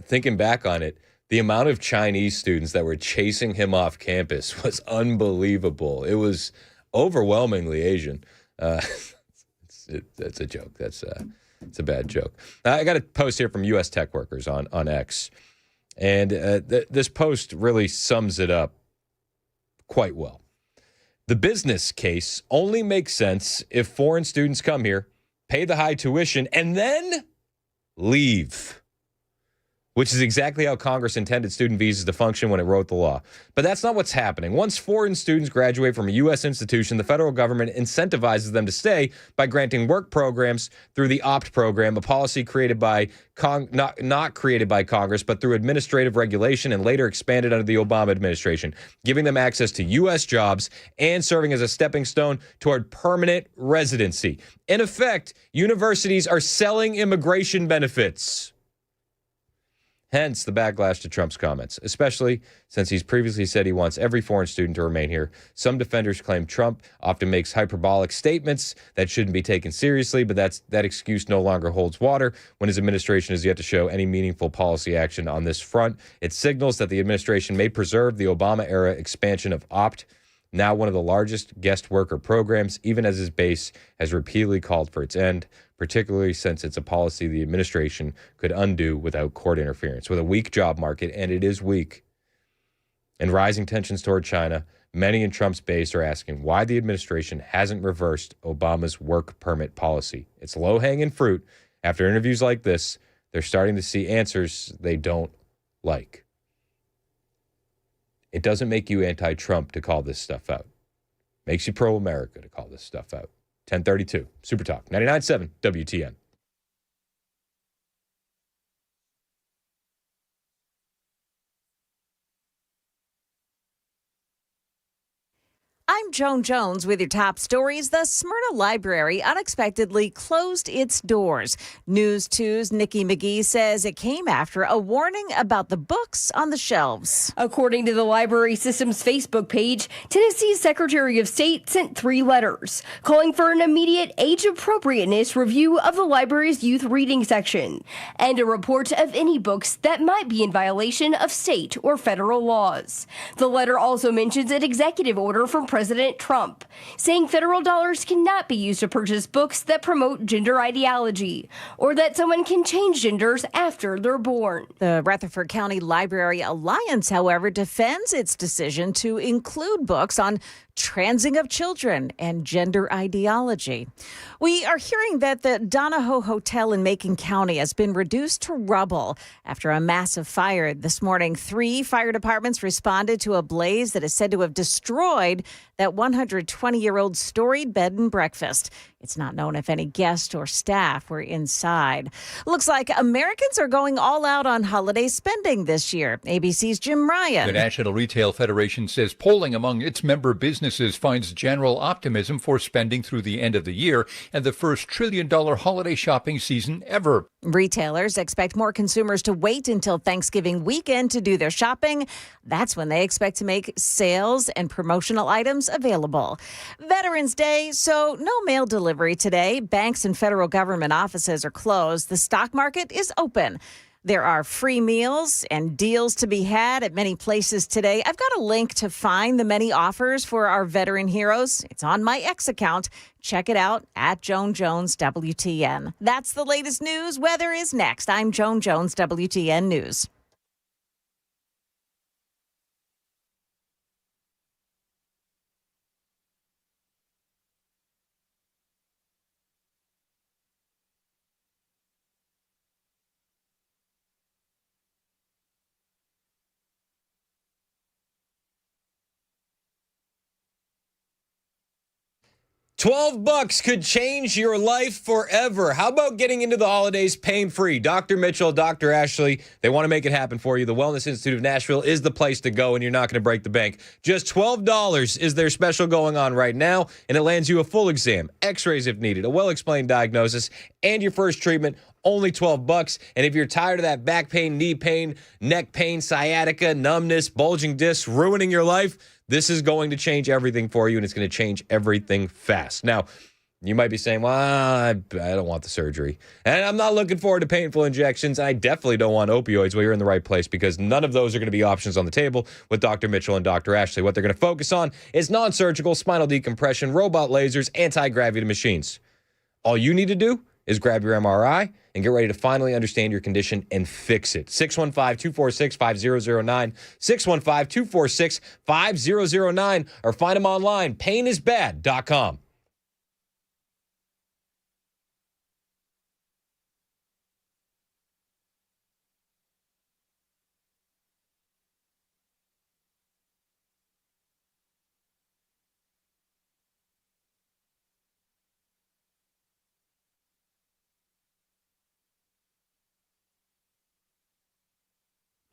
thinking back on it, the amount of Chinese students that were chasing him off campus was unbelievable. It was overwhelmingly Asian. That's a joke. It's a bad joke. I got a post here from U.S. tech workers on X, and this post really sums it up quite well. The business case only makes sense if foreign students come here, pay the high tuition, and then leave. which is exactly how Congress intended student visas to function when it wrote the law. But that's not what's happening. Once foreign students graduate from a U.S. institution, the federal government incentivizes them to stay by granting work programs through the OPT program, a policy created by not created by Congress, but through administrative regulation and later expanded under the Obama administration, giving them access to U.S. jobs and serving as a stepping stone toward permanent residency. In effect, universities are selling immigration benefits. Hence the backlash to Trump's comments, especially since he's previously said he wants every foreign student to remain here. Some defenders claim Trump often makes hyperbolic statements that shouldn't be taken seriously, but that excuse no longer holds water when his administration has yet to show any meaningful policy action on this front. It signals that the administration may preserve the Obama-era expansion of OPT, now one of the largest guest worker programs, even as his base has repeatedly called for its end, particularly since it's a policy the administration could undo without court interference. With a weak job market, and it is weak, and rising tensions toward China, many in Trump's base are asking why the administration hasn't reversed Obama's work permit policy. It's low-hanging fruit. After interviews like this, they're starting to see answers they don't like. It doesn't make you anti-Trump to call this stuff out. It makes you pro-America to call this stuff out. 1032, Super Talk, 99.7 WTN. I'm Joan Jones with your top stories. The Smyrna Library unexpectedly closed its doors. News 2's Nikki McGee says it came after a warning about the books on the shelves. According to the library system's Facebook page, Tennessee's Secretary of State sent 3 letters calling for an immediate age appropriateness review of the library's youth reading section and a report of any books that might be in violation of state or federal laws. The letter also mentions an executive order from President Trump, saying federal dollars cannot be used to purchase books that promote gender ideology or that someone can change genders after they're born. The Rutherford County Library Alliance, however, defends its decision to include books on transing of children and gender ideology. We are hearing that the Donahoe Hotel in Macon County has been reduced to rubble after a massive fire this morning. 3 fire departments responded to a blaze that is said to have destroyed that 120-year-old storied bed and breakfast. It's not known if any guests or staff were inside. Looks like Americans are going all out on holiday spending this year. ABC's Jim Ryan. The National Retail Federation says polling among its member businesses finds general optimism for spending through the end of the year and the first $1 trillion holiday shopping season ever. Retailers expect more consumers to wait until Thanksgiving weekend to do their shopping. That's when they expect to make sales and promotional items available. Veterans Day, so no mail delivery today. Banks and federal government offices are closed. The stock market is open. There are free meals and deals to be had at many places today. I've got a link to find the many offers for our veteran heroes. It's on my X account. Check it out at Joan Jones WTN. That's the latest news. Weather is next. I'm Joan Jones WTN News. $12 could change your life forever. How about getting into the holidays pain-free? Dr. Mitchell, Dr. Ashley, they want to make it happen for you. The Wellness Institute of Nashville is the place to go, and you're not going to break the bank. Just $12 is their special going on right now, and it lands you a full exam, x-rays if needed, a well-explained diagnosis, and your first treatment, only $12. And if you're tired of that back pain, knee pain, neck pain, sciatica, numbness, bulging discs, ruining your life, this is going to change everything for you, and it's going to change everything fast. Now, you might be saying, well, I don't want the surgery. And I'm not looking forward to painful injections. I definitely don't want opioids. Well, you're in the right place because none of those are going to be options on the table with Dr. Mitchell and Dr. Ashley. What they're going to focus on is non-surgical spinal decompression, robot lasers, anti-gravity machines. All you need to do is grab your MRI and get ready to finally understand your condition and fix it. 615-246-5009, 615-246-5009, or find them online, painisbad.com.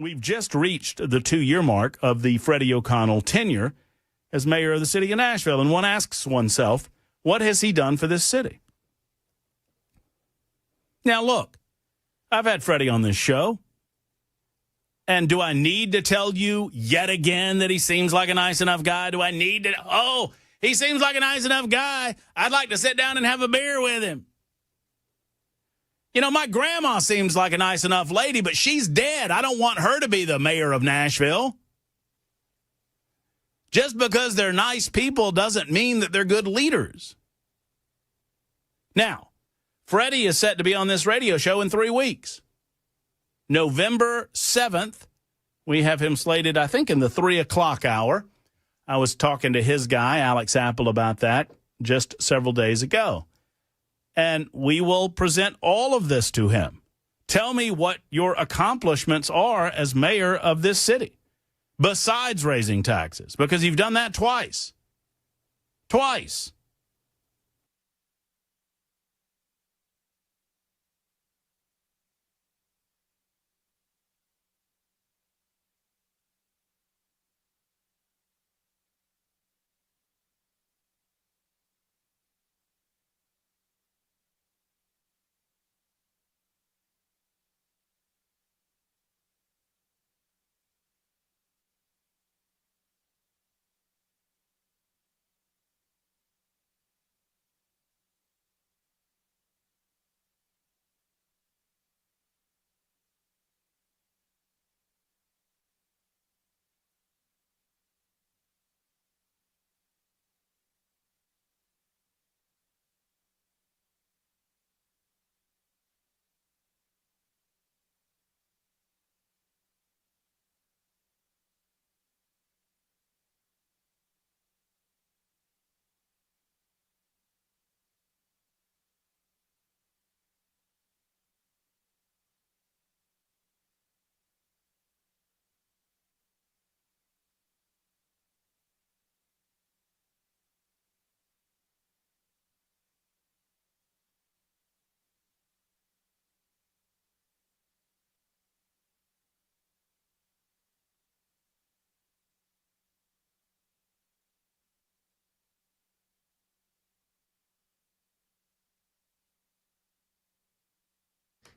We've just reached the 2-year mark of the Freddie O'Connell tenure as mayor of the city of Nashville, and one asks oneself, what has he done for this city? Now, look, I've had Freddie on this show, and do I need to tell you yet again that he seems like a nice enough guy? Do I need to? Oh, he seems like a nice enough guy. I'd like to sit down and have a beer with him. You know, my grandma seems like a nice enough lady, but she's dead. I don't want her to be the mayor of Nashville. Just because they're nice people doesn't mean that they're good leaders. Now, Freddie is set to be on this radio show in 3 weeks. November 7th, we have him slated, I think, in the 3 o'clock hour. I was talking to his guy, Alex Apple, about that just several days ago. And we will present all of this to him. Tell me what your accomplishments are as mayor of this city, besides raising taxes, because you've done that twice. Twice.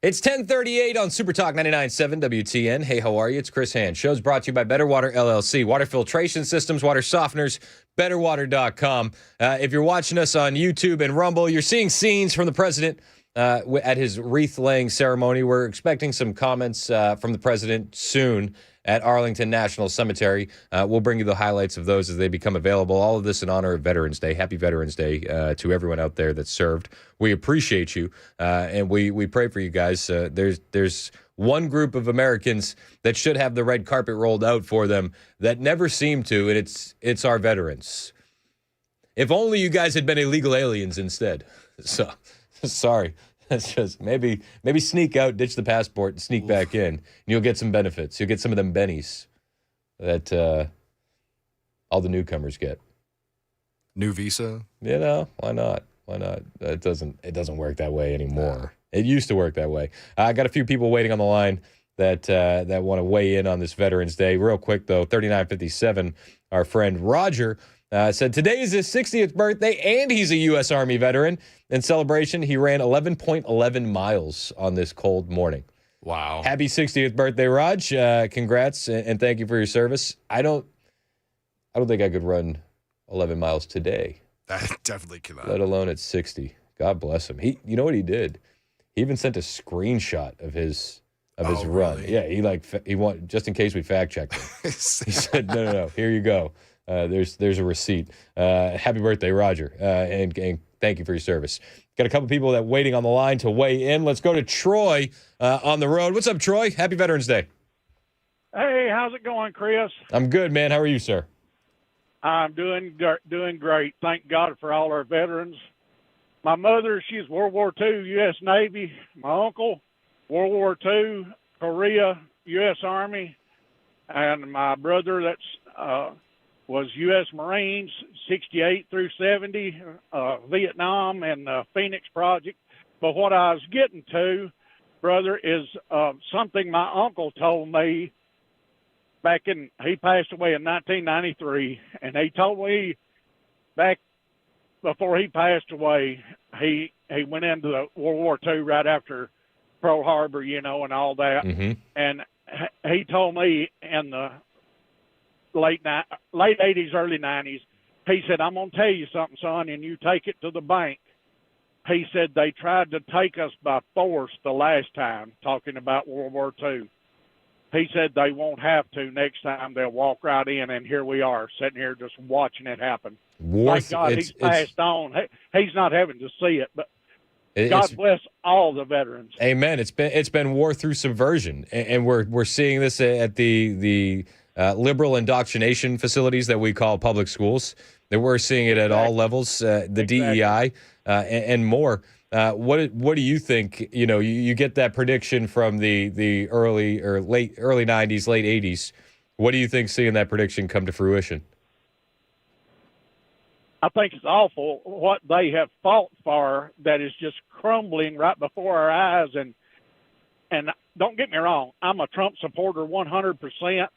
It's 10:38 on Super Talk 99.7 WTN. Hey, how are you? It's Chris Hand. Show's brought to you by Better Water LLC. Water filtration systems, water softeners, betterwater.com. If you're watching us on YouTube and Rumble, you're seeing scenes from the president at his wreath-laying ceremony. We're expecting some comments from the president soon at Arlington National Cemetery. We'll bring you the highlights of those as they become available. All of this in honor of Veterans Day. Happy Veterans Day to everyone out there that served. We appreciate you, and we pray for you guys. There's one group of Americans that should have the red carpet rolled out for them that never seem to, and it's our veterans. If only you guys had been illegal aliens instead. So, sorry. That's just maybe sneak out, ditch the passport, and sneak back in. And you'll get some benefits. You'll get some of them bennies that all the newcomers get. New visa? You know, why not? Why not? It doesn't work that way anymore. It used to work that way. I got a few people waiting on the line that want to weigh in on this Veterans Day. Real quick, though, 3957, our friend Roger said today is his 60th birthday, and he's a U.S. Army veteran. In celebration, he ran 11.11 miles on this cold morning. Wow. Happy 60th birthday, Raj. Congrats, and thank you for your service. I don't think I could run 11 miles today. I definitely cannot. Let alone at 60. God bless him. You know what he did? He even sent a screenshot of his run. Really? Yeah, he want just in case we fact checked him. He said, no, here you go. There's a receipt. Happy birthday, Roger, and thank you for your service. Got a couple people that waiting on the line to weigh in. Let's go to Troy on the road. What's up, Troy? Happy Veterans Day. Hey, how's it going, Chris? I'm good, man. How are you, sir? I'm doing great. Thank God for all our veterans. My mother, she's World War II, U.S. Navy. My uncle, World War II, Korea, U.S. Army. And my brother, that's was U.S. Marines, 68 through 70, Vietnam, and the Phoenix Project. But what I was getting to, brother, is something my uncle told me he passed away in 1993, and he told me back before he passed away, he went into the World War II right after Pearl Harbor, and all that. Mm-hmm. And he told me in the late 80s, early 90s, he said, I'm going to tell you something, son, and you take it to the bank. He said they tried to take us by force the last time, talking about World War II. He said they won't have to next time. They'll walk right in, and here we are, sitting here just watching it happen. Thank God he's passed on. He's not having to see it, but God bless all the veterans. Amen. It's been war through subversion, and we're seeing this at the liberal indoctrination facilities that we call public schools. That we're seeing it at all levels, the DEI and more. What do you think? You get that prediction from the early 90s, late 80s. What do you think seeing that prediction come to fruition? I think it's awful what they have fought for that is just crumbling right before our eyes. And don't get me wrong, I'm a Trump supporter 100%.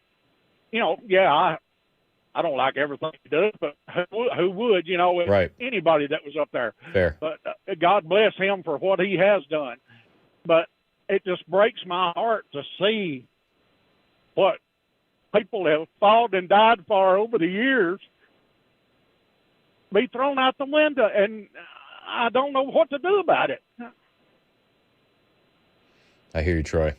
I don't like everything he does, but who would, right. Anybody that was up there. Fair. But God bless him for what he has done. But it just breaks my heart to see what people have fought and died for over the years be thrown out the window, and I don't know what to do about it. I hear you, Troy.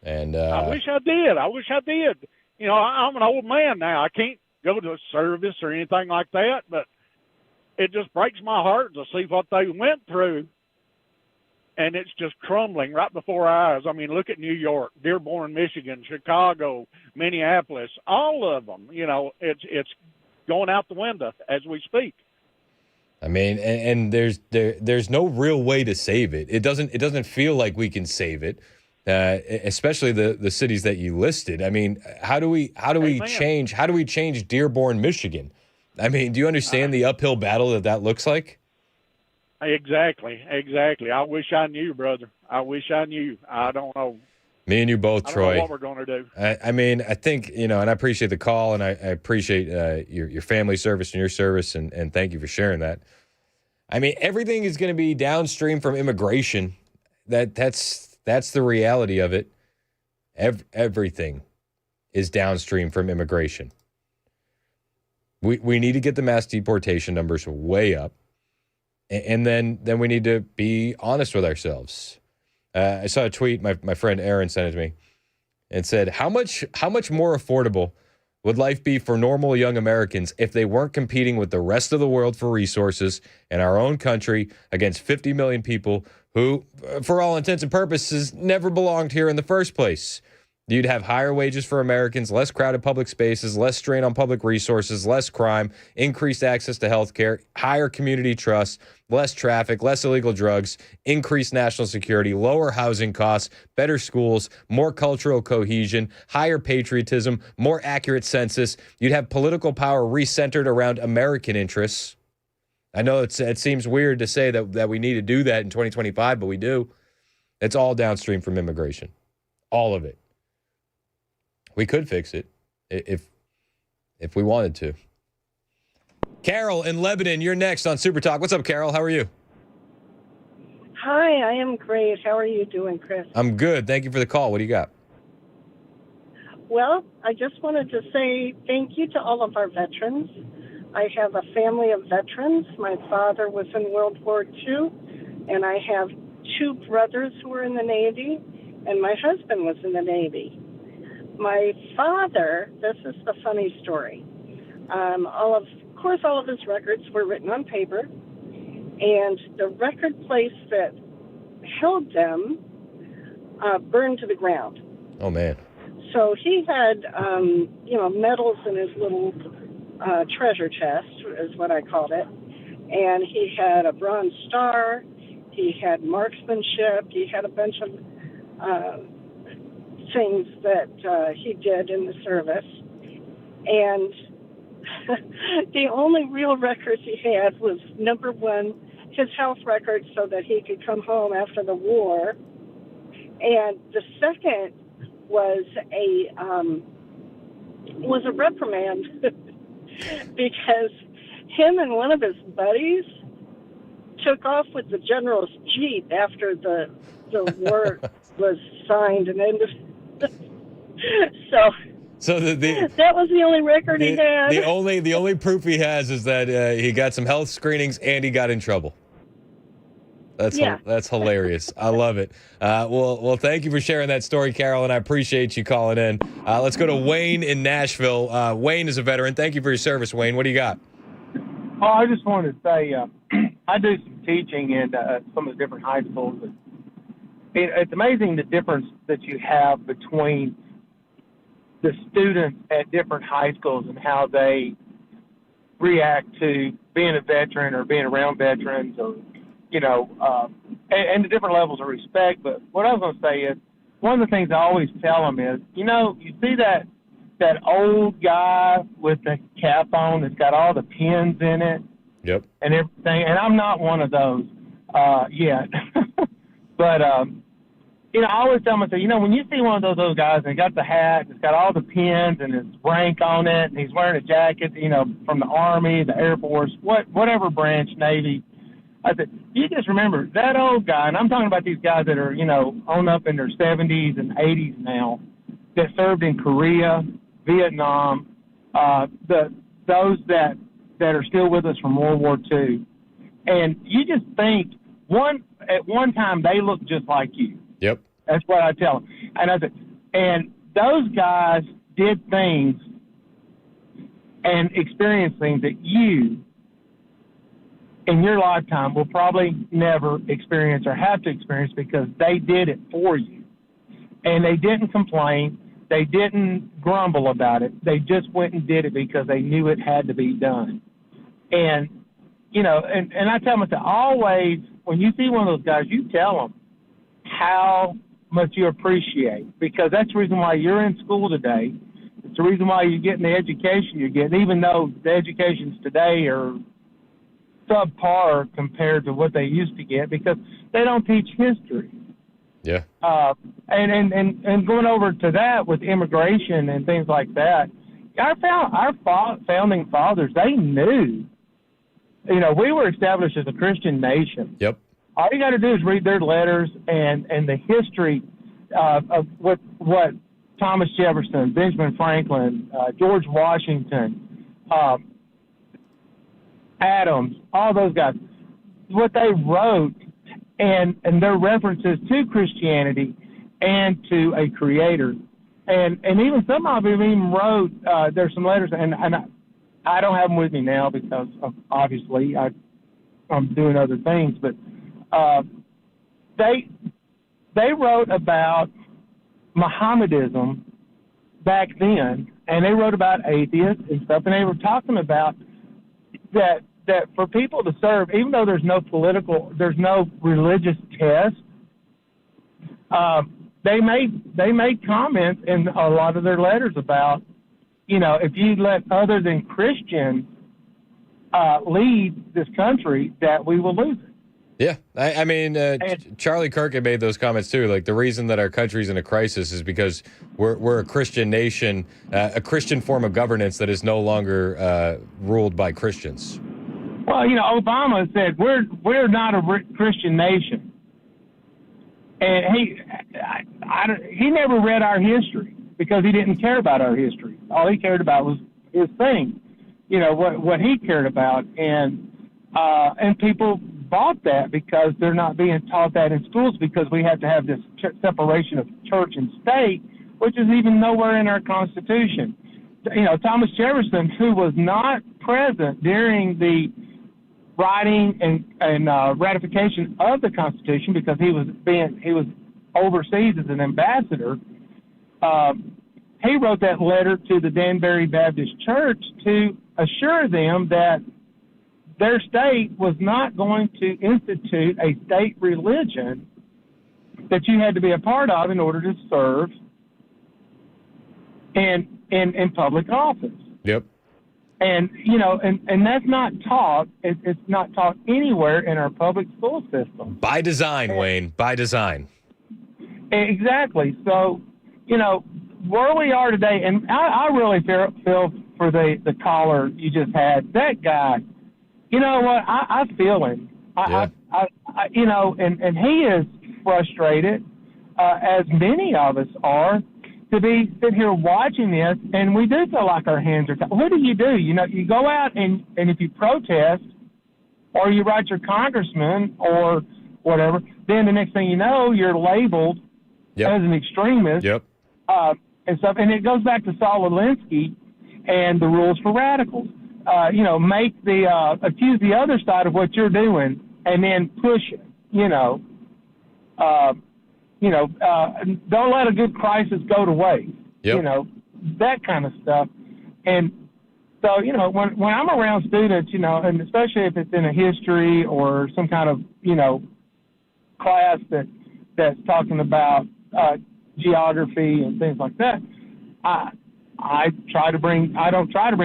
And I wish I did. I'm an old man now. I can't go to a service or anything like that, but it just breaks my heart to see what they went through, and it's just crumbling right before our eyes. I mean, look at New York, Dearborn, Michigan, Chicago, Minneapolis, all of them. It's going out the window as we speak. I mean, and there's no real way to save it. It doesn't feel like we can save it, especially the cities that you listed. I mean, how do we change Dearborn, Michigan? I mean, do you understand the uphill battle that looks like? Exactly. I wish I knew, brother. I wish I knew. I don't know. Me and you both, Troy. I don't know what we're going to do. I mean, I think, and I appreciate the call, and I appreciate your family service and your service, and thank you for sharing that. I mean, everything is going to be downstream from immigration. That's the reality of it. Everything is downstream from immigration. We need to get the mass deportation numbers way up, and then we need to be honest with ourselves. I saw a tweet my friend Aaron sent it to me and said, how much more affordable would life be for normal young Americans if they weren't competing with the rest of the world for resources in our own country against 50 million people who, for all intents and purposes, never belonged here in the first place? You'd have higher wages for Americans, less crowded public spaces, less strain on public resources, less crime, increased access to health care, higher community trust, less traffic, less illegal drugs, increased national security, lower housing costs, better schools, more cultural cohesion, higher patriotism, more accurate census. You'd have political power recentered around American interests. I know it seems weird to say that we need to do that in 2025, but we do. It's all downstream from immigration. All of it. We could fix it if we wanted to. Carol in Lebanon, you're next on Super Talk. What's up, Carol? How are you? Hi, I am great. How are you doing, Chris? I'm good. Thank you for the call. What do you got? Well, I just wanted to say thank you to all of our veterans. I have a family of veterans. My father was in World War II, and I have two brothers who were in the Navy, and my husband was in the Navy. My father, this is the funny story. All of his records were written on paper, and the record place that held them burned to the ground. Oh, man. So he had, medals in his little treasure chest, is what I called it. And he had a Bronze Star. He had marksmanship. He had a bunch of things that he did in the service. And the only real record he had was, number one, his health record so that he could come home after the war. And the second was a was a reprimand because him and one of his buddies took off with the general's Jeep after the war was signed and ended. So that was the only record he had. The only proof he has is that he got some health screenings and he got in trouble. That's hilarious. I love it. Well, thank you for sharing that story, Carol, and I appreciate you calling in. Let's go to Wayne in Nashville. Wayne is a veteran. Thank you for your service, Wayne. What do you got? Oh, I just wanted to say I do some teaching in some of the different high schools. It's amazing the difference that you have between the students at different high schools and how they react to being a veteran or being around veterans, or and the different levels of respect. But what I was going to say is, one of the things I always tell them is, you see that old guy with the cap on that's got all the pins in it, yep, and everything. And I'm not one of those yet, but I always tell myself, when you see one of those guys and he got the hat, it's got all the pins and his rank on it, and he's wearing a jacket, from the Army, the Air Force, whatever branch, Navy. I said, you just remember that old guy, and I'm talking about these guys that are, on up in their 70s and 80s now, that served in Korea, Vietnam, those that are still with us from World War II. And you just think, at one time they looked just like you. Yep. That's what I tell them. And I said, and those guys did things and experienced things that you, in your lifetime, will probably never experience or have to experience, because they did it for you. And they didn't complain. They didn't grumble about it. They just went and did it because they knew it had to be done. And, and I tell myself, always, when you see one of those guys, you tell them how much you appreciate, because that's the reason why you're in school today. It's the reason why you're getting the education you're getting, even though the educations today are subpar compared to what they used to get, because they don't teach history. Yeah. And going over to that with immigration and things like that, our founding fathers, they knew, we were established as a Christian nation. Yep. All you got to do is read their letters and the history of what Thomas Jefferson, Benjamin Franklin, George Washington, Adams, all those guys, what they wrote, and their references to Christianity and to a creator. And even some of them even wrote, there's some letters, and I don't have them with me now because obviously I'm doing other things, but they wrote about Mohammedanism back then, and they wrote about atheists and stuff, and they were talking about that for people to serve, even though there's no religious test, they made comments in a lot of their letters about, if you let other than Christians lead this country, that we will lose it. Yeah, I mean, Charlie Kirk had made those comments too. Like, the reason that our country's in a crisis is because we're a Christian nation, a Christian form of governance that is no longer ruled by Christians. Well, Obama said we're not a Christian nation, and he never read our history because he didn't care about our history. All he cared about was his thing, what he cared about, and people bought that because they're not being taught that in schools, because we have to have this separation of church and state, which is even nowhere in our Constitution. Thomas Jefferson, who was not present during the writing and ratification of the Constitution because he was overseas as an ambassador, he wrote that letter to the Danbury Baptist Church to assure them that their state was not going to institute a state religion that you had to be a part of in order to serve in public office. Yep. And, and that's not taught. It's not taught anywhere in our public school system. By design, Wayne, by design. Exactly. So, where we are today, and I really feel for the caller you just had. That guy, you know what? I feel him. I you know, and he is frustrated, as many of us are, to be sitting here watching this, and we do feel like our hands are tied. What do? You know, you go out and if you protest, or you write your congressman or whatever, then the next thing you know, you're labeled as an extremist. And stuff. And it goes back to Saul Alinsky and the rules for radicals. You know, make the accuse the other side of what you're doing, and then push it. Don't let a good crisis go to waste. You know, that kind of stuff. And so, you know, when I'm around students, you know, and especially if it's in a history or some kind of, you know, class that's talking about geography and things like that, I don't try to bring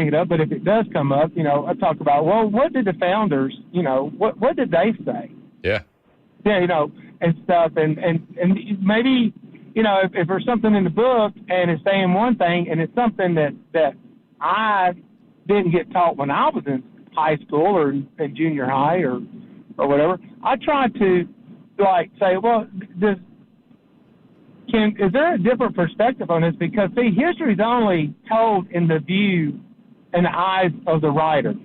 it up, but if it does come up, you know, I talk about, well, what did the founders, you know, what did they say? Yeah, you know, and stuff, and maybe, you know, if there's something in the book and it's saying one thing and it's something that I didn't get taught when I was in high school or in junior high or whatever, I try to like say, well, is there a different perspective on this? Because, see, history is only told in the view and the eyes of the writer.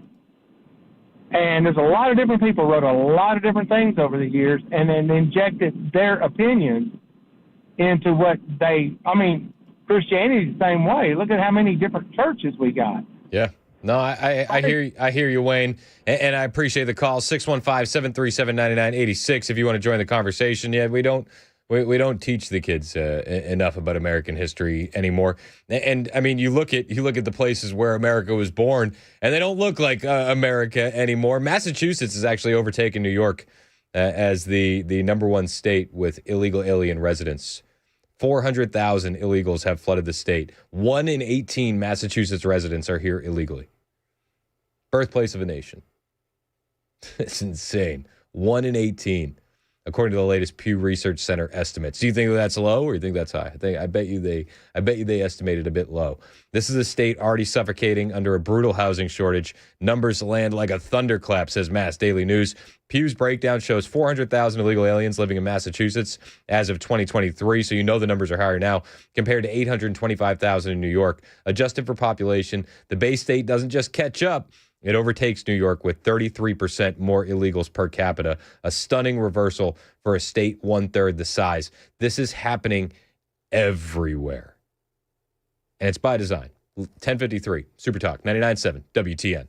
And there's a lot of different people wrote a lot of different things over the years and then injected their opinions into what Christianity is the same way. Look at how many different churches we got. Yeah. No, I hear you, Wayne, and I appreciate the call. 615-737-9986 if you want to join the conversation. Yeah, we don't teach the kids enough about American history anymore. And I mean, you look at the places where America was born, and they don't look like America anymore. Massachusetts has actually overtaken New York as the number one state with illegal alien residents. 400,000 illegals have flooded the state. 1 in 18 Massachusetts residents are here illegally. Birthplace of a nation. It's insane. 1 in 18. According to the latest Pew Research Center estimates. Do you think that's low or you think that's high? I bet you they estimated a bit low. This is a state already suffocating under a brutal housing shortage. Numbers land like a thunderclap, says Mass Daily News. Pew's breakdown shows 400,000 illegal aliens living in Massachusetts as of 2023, so you know the numbers are higher now, compared to 825,000 in New York. Adjusted for population, the Bay State doesn't just catch up. It overtakes New York with 33% more illegals per capita, a stunning reversal for a state one-third the size. This is happening everywhere. And it's by design. 1053, Super Talk, 99.7, WTN.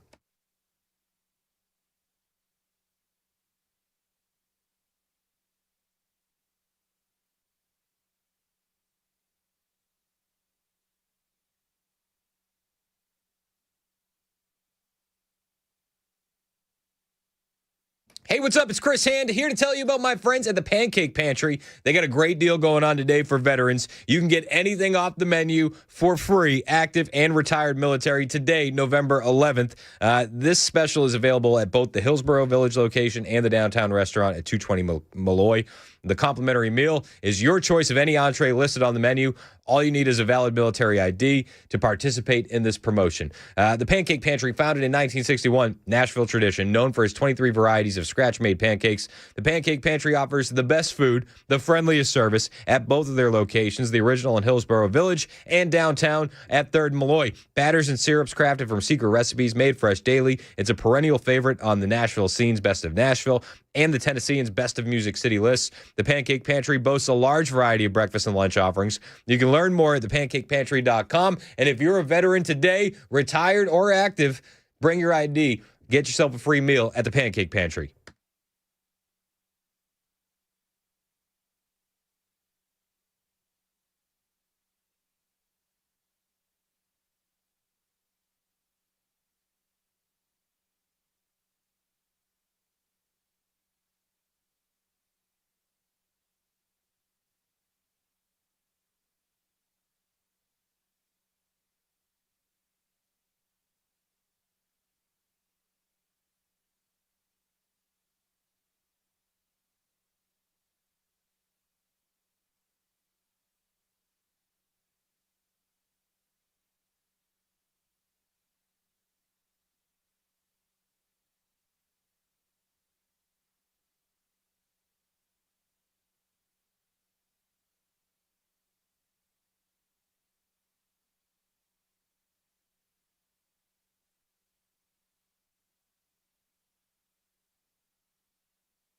Hey, what's up? It's Chris Hand here to tell you about my friends at the Pancake Pantry. They got a great deal going on today for veterans. You can get anything off the menu for free, active and retired military, today, November 11th. This special is available at both the Hillsborough Village location and the downtown restaurant at 220 Malloy. The complimentary meal is your choice of any entree listed on the menu. All you need is a valid military ID to participate in this promotion. The Pancake Pantry, founded in 1961, Nashville tradition, known for its 23 varieties of scratch-made pancakes. The Pancake Pantry offers the best food, the friendliest service at both of their locations, the original in Hillsborough Village and downtown at 3rd and Malloy. Batters and syrups crafted from secret recipes made fresh daily. It's a perennial favorite on the Nashville Scene's Best of Nashville and the Tennessean's Best of Music City lists. The Pancake Pantry boasts a large variety of breakfast and lunch offerings. You can learn more at thepancakepantry.com. And if you're a veteran today, retired or active, bring your ID. Get yourself a free meal at the Pancake Pantry.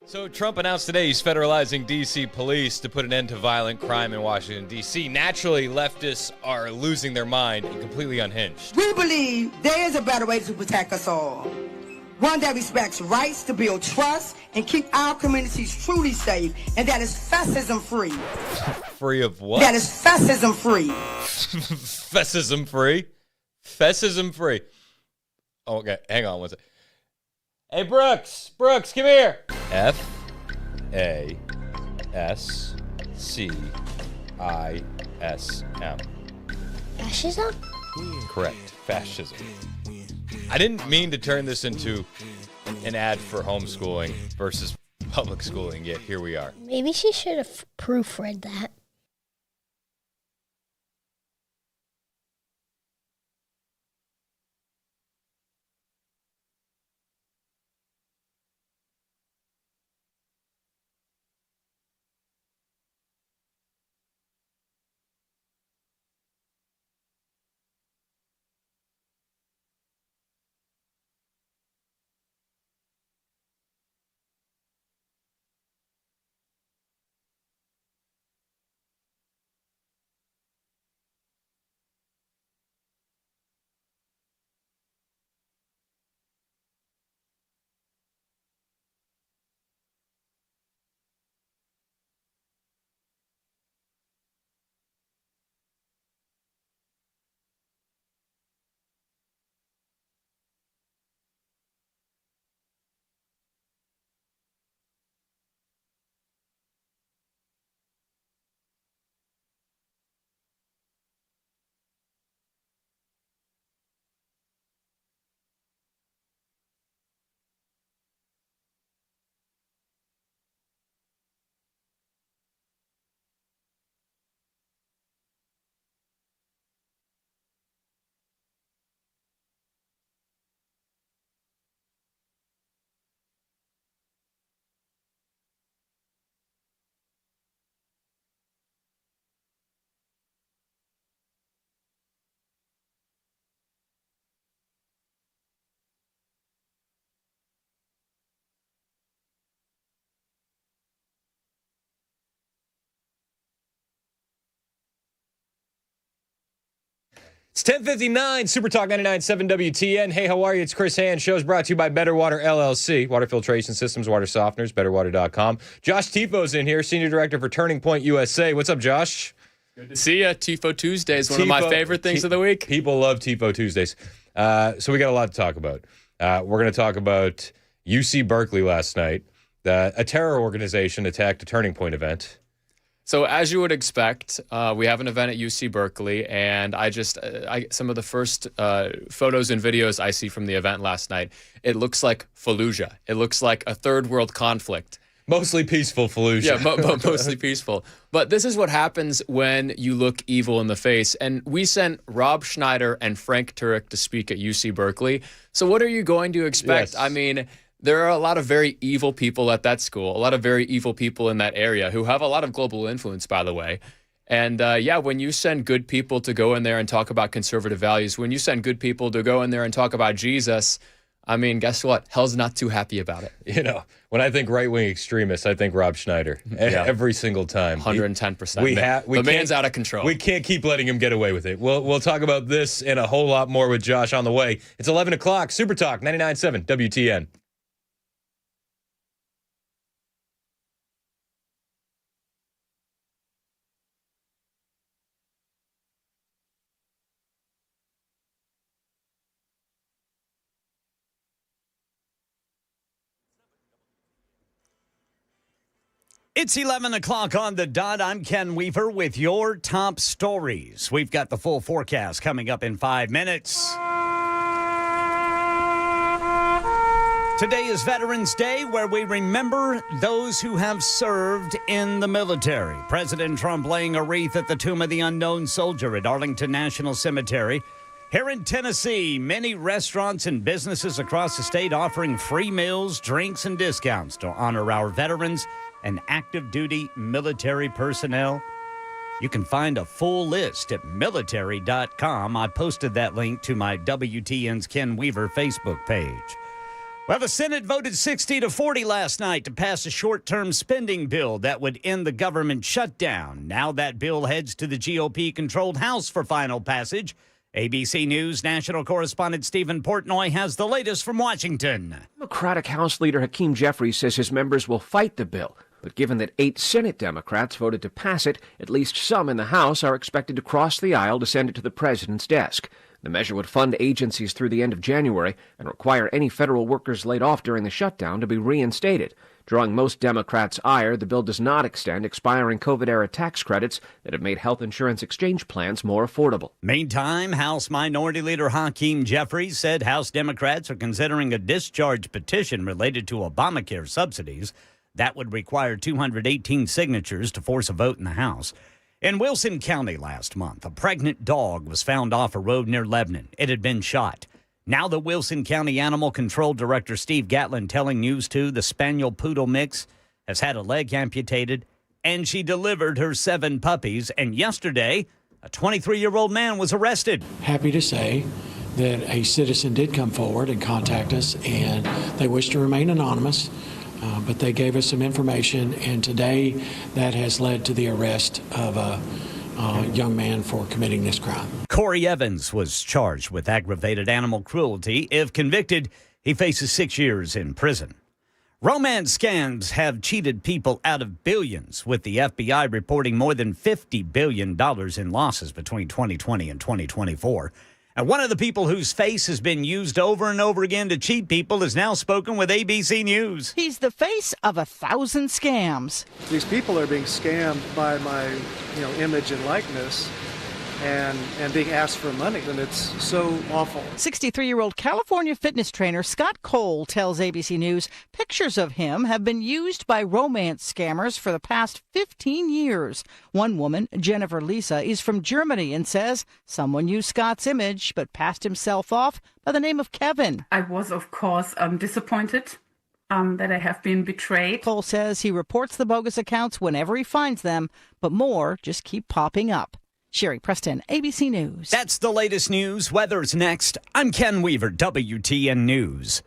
So Trump announced today he's federalizing D.C. police to put an end to violent crime in Washington, D.C. Naturally, leftists are losing their mind and completely unhinged. We believe there is a better way to protect us all. One that respects rights to build trust and keep our communities truly safe, and that is fascism-free. Free of what? That is fascism-free. Fascism-free? Fascism-free. Oh, okay, hang on one second. Hey, Brooks, come here. F-A-S-C-I-S-M. Fascism? Correct, fascism. I didn't mean to turn this into an ad for homeschooling versus public schooling, yet here we are. Maybe she should have proofread that. It's 10:59, Super Talk 99.7 WTN. Hey, how are you? It's Chris Hand. Show's brought to you by Better Water LLC. Water filtration systems, water softeners, betterwater.com. Josh Tifo's in here, Senior Director for Turning Point USA. What's up, Josh? Good to see you. Tifo Tuesdays, one of my favorite things of the week. People love Tifo Tuesdays. So we got a lot to talk about. We're going to talk about UC Berkeley last night. A terror organization attacked a Turning Point event. So as you would expect, we have an event at UC Berkeley, and some of the first photos and videos I see from the event last night, it looks like Fallujah. It looks like a third world conflict. Mostly peaceful Fallujah. Yeah, mostly peaceful. But this is what happens when you look evil in the face. And we sent Rob Schneider and Frank Turek to speak at UC Berkeley. So what are you going to expect? Yes. I mean, there are a lot of very evil people at that school, a lot of very evil people in that area who have a lot of global influence, by the way. And when you send good people to go in there and talk about conservative values, when you send good people to go in there and talk about Jesus, I mean, guess what? Hell's not too happy about it. You know, when I think right-wing extremists, I think Rob Schneider every single time. 110%. The man's out of control. We can't keep letting him get away with it. We'll talk about this and a whole lot more with Josh on the way. It's 11 o'clock. Super Talk 99.7 WTN. It's 11 o'clock on the dot. I'm Ken Weaver with your top stories. We've got the full forecast coming up in 5 minutes. Today is Veterans Day, where we remember those who have served in the military. President Trump laying a wreath at the Tomb of the Unknown Soldier at Arlington National Cemetery. Here in Tennessee, many restaurants and businesses across the state offering free meals, drinks, and discounts to honor our veterans and active duty military personnel. You can find a full list at military.com. I posted that link to my WTN's Ken Weaver Facebook page. Well, the Senate voted 60-40 last night to pass a short-term spending bill that would end the government shutdown. Now that bill heads to the GOP-controlled House for final passage. ABC News national correspondent Stephen Portnoy has the latest from Washington. Democratic House Leader Hakeem Jeffries says his members will fight the bill. But given that 8 Senate Democrats voted to pass it, at least some in the House are expected to cross the aisle to send it to the president's desk. The measure would fund agencies through the end of January and require any federal workers laid off during the shutdown to be reinstated. Drawing most Democrats' ire, the bill does not extend expiring COVID-era tax credits that have made health insurance exchange plans more affordable. Meantime, House Minority Leader Hakeem Jeffries said House Democrats are considering a discharge petition related to Obamacare subsidies. That would require 218 signatures to force a vote in the House. In Wilson County last month, a pregnant dog was found off a road near Lebanon. It had been shot. Now the Wilson County Animal Control Director Steve Gatlin telling News 2 the Spaniel Poodle mix has had a leg amputated, and she delivered her 7 puppies. And yesterday, a 23-year-old man was arrested. Happy to say that a citizen did come forward and contact us, and they wish to remain anonymous. But they gave us some information, and today that has led to the arrest of a young man for committing this crime. Corey Evans was charged with aggravated animal cruelty. If convicted, he faces 6 years in prison. Romance scams have cheated people out of billions, with the FBI reporting more than $50 billion in losses between 2020 and 2024. And one of the people whose face has been used over and over again to cheat people has now spoken with ABC News. He's the face of 1,000 scams. These people are being scammed by my, image and likeness and being asked for money, and it's so awful. 63-year-old California fitness trainer Scott Cole tells ABC News pictures of him have been used by romance scammers for the past 15 years. One woman, Jennifer Lisa, is from Germany and says someone used Scott's image but passed himself off by the name of Kevin. I was, of course, disappointed that I have been betrayed. Cole says he reports the bogus accounts whenever he finds them, but more just keep popping up. Sherry Preston, ABC News. That's the latest news. Weather's next. I'm Ken Weaver, WTN News.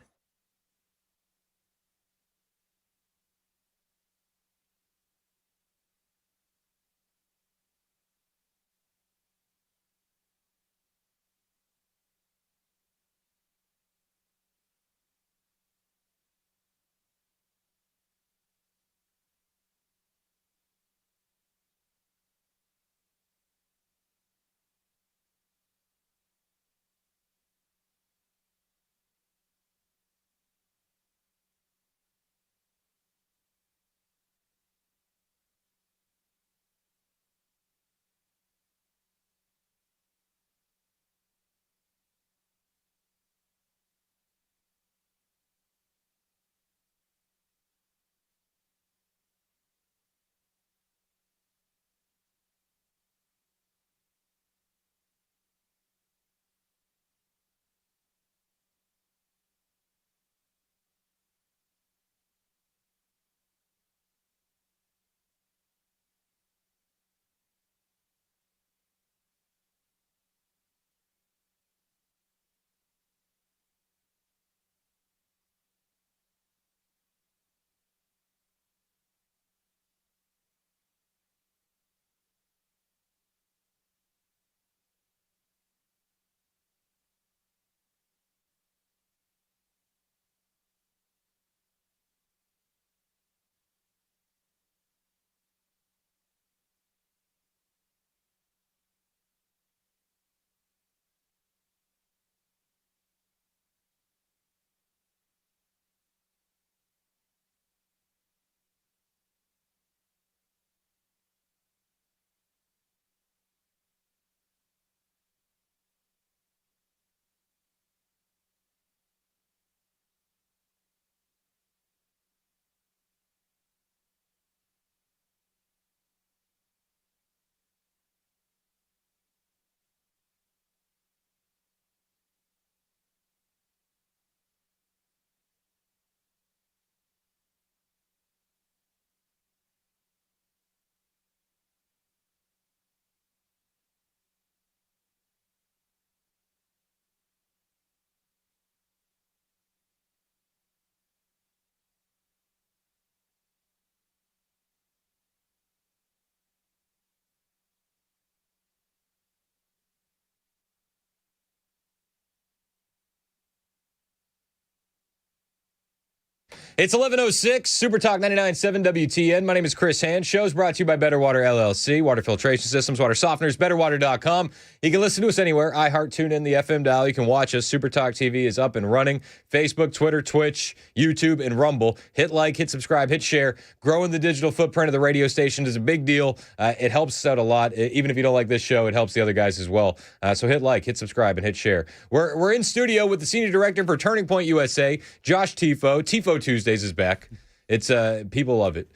It's 11:06, Super Talk 99.7 WTN. My name is Chris Hand. Show's brought to you by Better Water LLC, water filtration systems, water softeners, betterwater.com. You can listen to us anywhere. iHeart, tune in, the FM dial. You can watch us. Super Talk TV is up and running. Facebook, Twitter, Twitch, YouTube, and Rumble. Hit like, hit subscribe, hit share. Growing the digital footprint of the radio station is a big deal. It helps us out a lot. Even if you don't like this show, it helps the other guys as well. So hit like, hit subscribe, and hit share. We're in studio with the Senior Director for Turning Point USA, Josh Tifo. Tifo Tuesdays is back. It's people love it.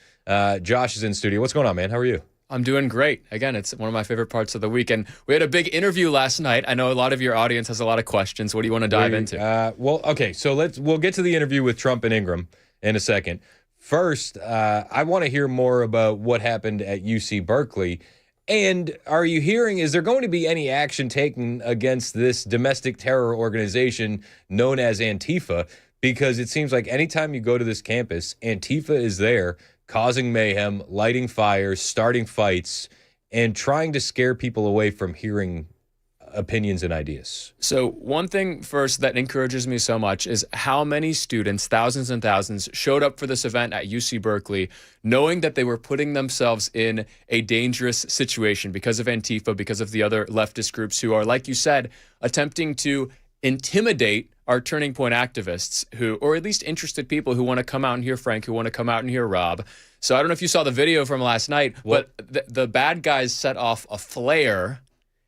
Josh is in studio. What's going on, man? How are you? I'm doing great. Again, it's one of my favorite parts of the week. And we had a big interview last night. I know a lot of your audience has a lot of questions. What do you want to dive into? Well, okay. So we'll get to the interview with Trump and Ingram in a second. First, I want to hear more about what happened at UC Berkeley. And are you hearing, is there going to be any action taken against this domestic terror organization known as Antifa? Because it seems like anytime you go to this campus, Antifa is there causing mayhem, lighting fires, starting fights, and trying to scare people away from hearing opinions and ideas. So one thing first that encourages me so much is how many students, thousands and thousands, showed up for this event at UC Berkeley, knowing that they were putting themselves in a dangerous situation because of Antifa, because of the other leftist groups who are, like you said, attempting to intimidate our Turning Point activists who, or at least interested people who want to come out and hear Frank, who want to come out and hear Rob. So I don't know if you saw the video from last night, but the bad guys set off a flare.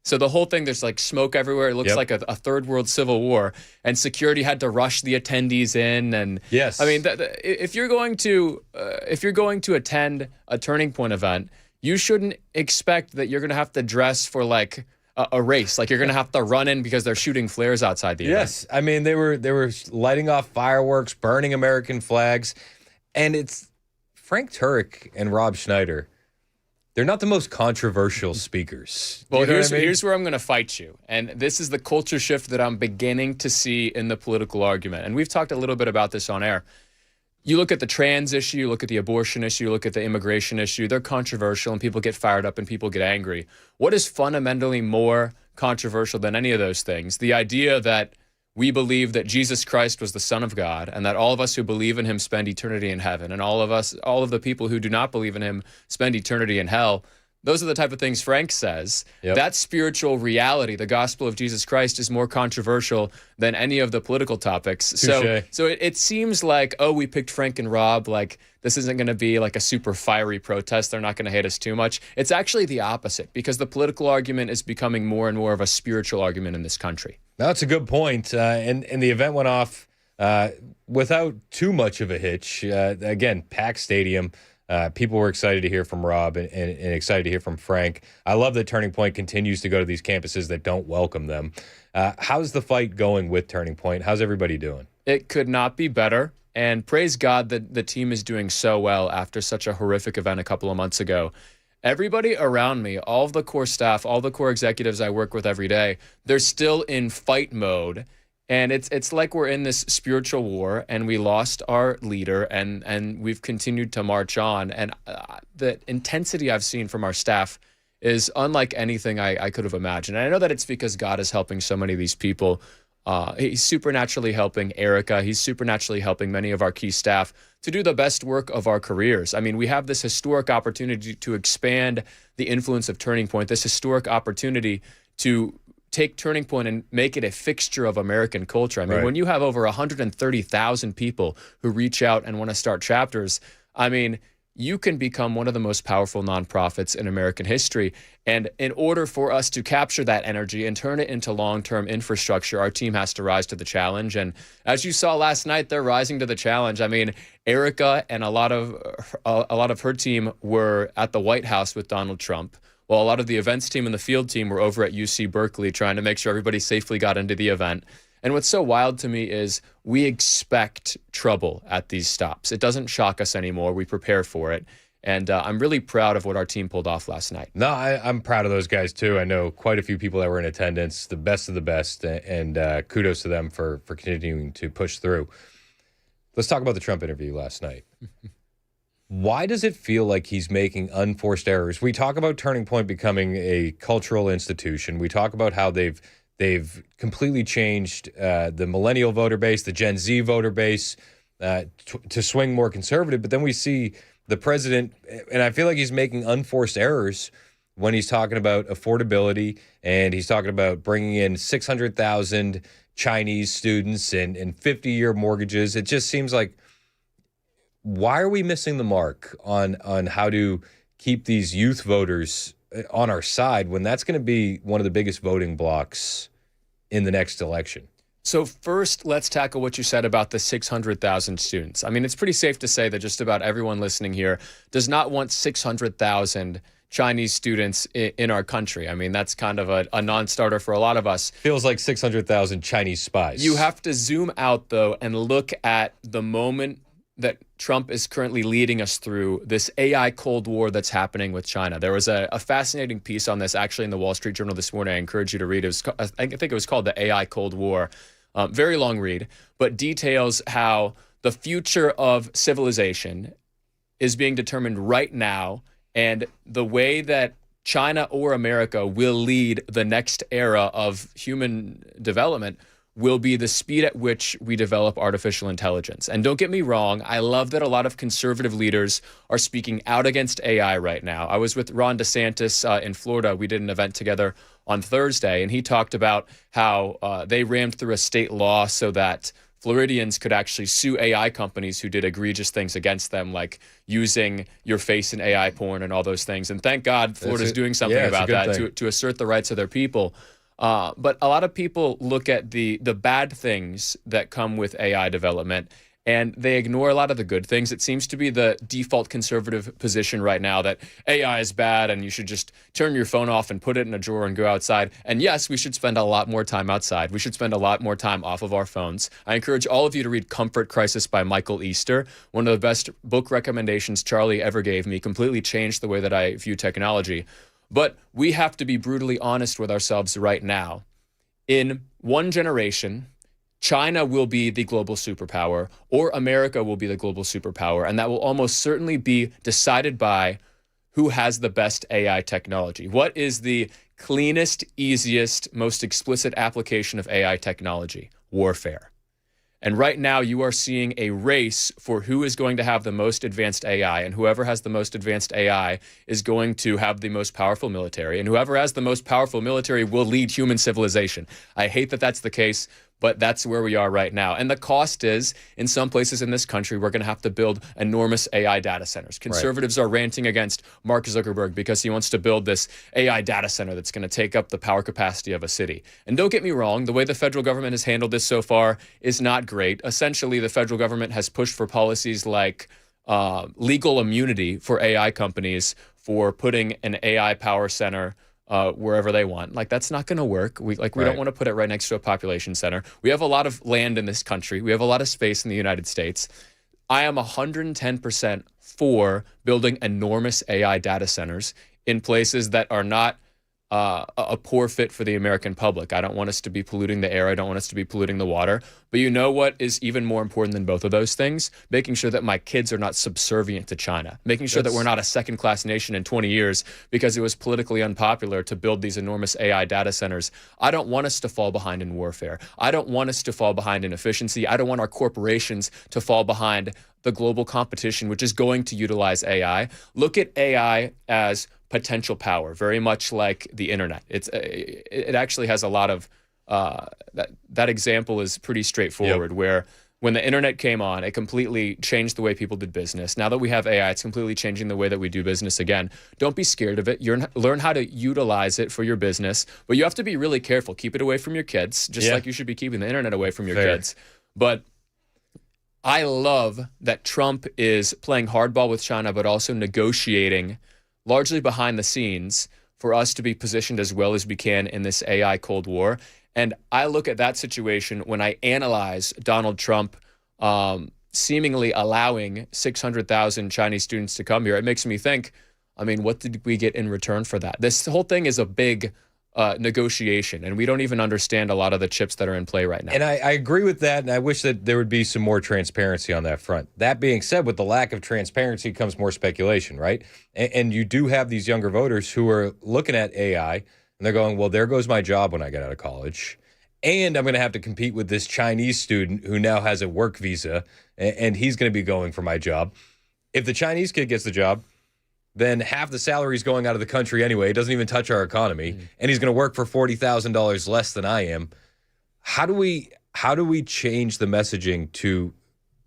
So the whole thing, there's like smoke everywhere. It looks like a third world civil war, and security had to rush the attendees in. And yes, I mean, if you're going to attend a Turning Point event, you shouldn't expect that you're going to have to dress for like a race. Like you're going to have to run in because they're shooting flares outside the event. Yes, I mean they were lighting off fireworks, burning American flags, and it's Frank Turek and Rob Schneider. They're not the most controversial speakers. Well, here's where I'm going to fight you. And this is the culture shift that I'm beginning to see in the political argument. And we've talked a little bit about this on air. You look at the trans issue, you look at the abortion issue, you look at the immigration issue. They're controversial and people get fired up and people get angry. What is fundamentally more controversial than any of those things? The idea that we believe that Jesus Christ was the Son of God and that all of us who believe in him spend eternity in heaven, and all of the people who do not believe in him spend eternity in hell. Those are the type of things Frank says. Yep. That spiritual reality, the gospel of Jesus Christ, is more controversial than any of the political topics. So it seems like, oh, we picked Frank and Rob, like this isn't going to be like a super fiery protest. They're not going to hate us too much. It's actually the opposite, because the political argument is becoming more and more of a spiritual argument in this country. That's a good point. And the event went off without too much of a hitch. Again, packed stadium. People were excited to hear from Rob and excited to hear from Frank. I love that Turning Point continues to go to these campuses that don't welcome them. How's the fight going with Turning Point? How's everybody doing? It could not be better. And praise God that the team is doing so well after such a horrific event a couple of months ago. Everybody around me, all of the core staff, all the core executives I work with every day, they're still in fight mode. And it's like we're in this spiritual war, and we lost our leader, and we've continued to march on. And the intensity I've seen from our staff is unlike anything I could have imagined. And I know that it's because God is helping so many of these people. He's supernaturally helping Erica. He's supernaturally helping many of our key staff to do the best work of our careers. I mean, we have this historic opportunity to expand the influence of Turning Point, this historic opportunity to take Turning Point and make it a fixture of American culture. I mean, when you have over 130,000 people who reach out and want to start chapters, I mean, you can become one of the most powerful nonprofits in American history. And in order for us to capture that energy and turn it into long-term infrastructure, our team has to rise to the challenge. And as you saw last night, they're rising to the challenge. I mean, Erica and a lot of her team were at the White House with Donald Trump, while a lot of the events team and the field team were over at UC Berkeley trying to make sure everybody safely got into the event. And what's so wild to me is we expect trouble at these stops. It doesn't shock us anymore. We prepare for it. And I'm really proud of what our team pulled off last night. No, I'm proud of those guys, too. I know quite a few people that were in attendance, the best of the best, and kudos to them for continuing to push through. Let's talk about the Trump interview last night. Why does it feel like he's making unforced errors? We talk about Turning Point becoming a cultural institution. We talk about how they've completely changed the millennial voter base, the Gen Z voter base. to swing more conservative. But then we see the president, and I feel like he's making unforced errors when he's talking about affordability, and he's talking about bringing in 600,000 Chinese students and 50-year mortgages. It just seems like, why are we missing the mark on how to keep these youth voters on our side when that's going to be one of the biggest voting blocks in the next election? So first, let's tackle what you said about the 600,000 students. I mean, it's pretty safe to say that just about everyone listening here does not want 600,000 Chinese students in our country. I mean, that's kind of a non-starter for a lot of us. Feels like 600,000 Chinese spies. You have to zoom out, though, and look at the moment that Trump is currently leading us through, this AI Cold War that's happening with China. There was a fascinating piece on this actually in the Wall Street Journal this morning. I encourage you to read it. I think it was called The AI Cold War. Very long read, but details how the future of civilization is being determined right now, and the way that China or America will lead the next era of human development will be the speed at which we develop artificial intelligence. And don't get me wrong, I love that a lot of conservative leaders are speaking out against AI right now. I was with Ron DeSantis in Florida. We did an event together on Thursday, and he talked about how they rammed through a state law so that Floridians could actually sue AI companies who did egregious things against them, like using your face in AI porn and all those things. And thank God Florida's doing something about that to assert the rights of their people. But a lot of people look at the bad things that come with AI development, and they ignore a lot of the good things. It seems to be the default conservative position right now that AI is bad and you should just turn your phone off and put it in a drawer and go outside. And yes, we should spend a lot more time outside. We should spend a lot more time off of our phones. I encourage all of you to read Comfort Crisis by Michael Easter. One of the best book recommendations Charlie ever gave me. Completely changed the way that I view technology. But we have to be brutally honest with ourselves right now. In one generation, China will be the global superpower, or America will be the global superpower, and that will almost certainly be decided by who has the best AI technology. What is the cleanest, easiest, most explicit application of AI technology? Warfare. And right now, you are seeing a race for who is going to have the most advanced AI, and whoever has the most advanced AI is going to have the most powerful military, and whoever has the most powerful military will lead human civilization. I hate that that's the case, but that's where we are right now. And the cost is, in some places in this country, we're going to have to build enormous AI data centers. Conservatives are ranting against Mark Zuckerberg because he wants to build this AI data center that's going to take up the power capacity of a city. And don't get me wrong, the way the federal government has handled this so far is not great. Essentially, the federal government has pushed for policies like legal immunity for AI companies for putting an AI power center wherever they want. Like, that's not going to work. We don't want to put it right next to a population center. We have a lot of land in this country. We have a lot of space in the United States. I am 110% for building enormous AI data centers in places that are not a poor fit for the American public. I don't want us to be polluting the air. I don't want us to be polluting the water. But you know what is even more important than both of those things? Making sure that my kids are not subservient to China. Making sure that we're not a second-class nation in 20 years because it was politically unpopular to build these enormous AI data centers. I don't want us to fall behind in warfare. I don't want us to fall behind in efficiency. I don't want our corporations to fall behind the global competition, which is going to utilize AI. Look at AI as potential power, very much like the internet. It actually has a lot of that example is pretty straightforward. Where when the internet came on, it completely changed the way people did business. Now that we have AI, it's completely changing the way that we do business again. Don't be scared of it. Learn how to utilize it for your business, but you have to be really careful. Keep it away from your kids, just like you should be keeping the internet away from your kids. But I love that Trump is playing hardball with China, but also negotiating largely behind the scenes for us to be positioned as well as we can in this AI Cold War. And I look at that situation when I analyze Donald Trump seemingly allowing 600,000 Chinese students to come here. It makes me think, I mean, what did we get in return for that? This whole thing is a big negotiation, and we don't even understand a lot of the chips that are in play right now. And I agree with that, and I wish that there would be some more transparency on that front. That being said, with the lack of transparency comes more speculation, right? And you do have these younger voters who are looking at AI, and they're going, well, there goes my job when I get out of college. and I'm going to have to compete with this Chinese student who now has a work visa, and he's going to be going for my job. If the Chinese kid gets the job, then half the salary is going out of the country anyway. It doesn't even touch our economy, and he's going to work for $40,000 less than I am. How do we change the messaging to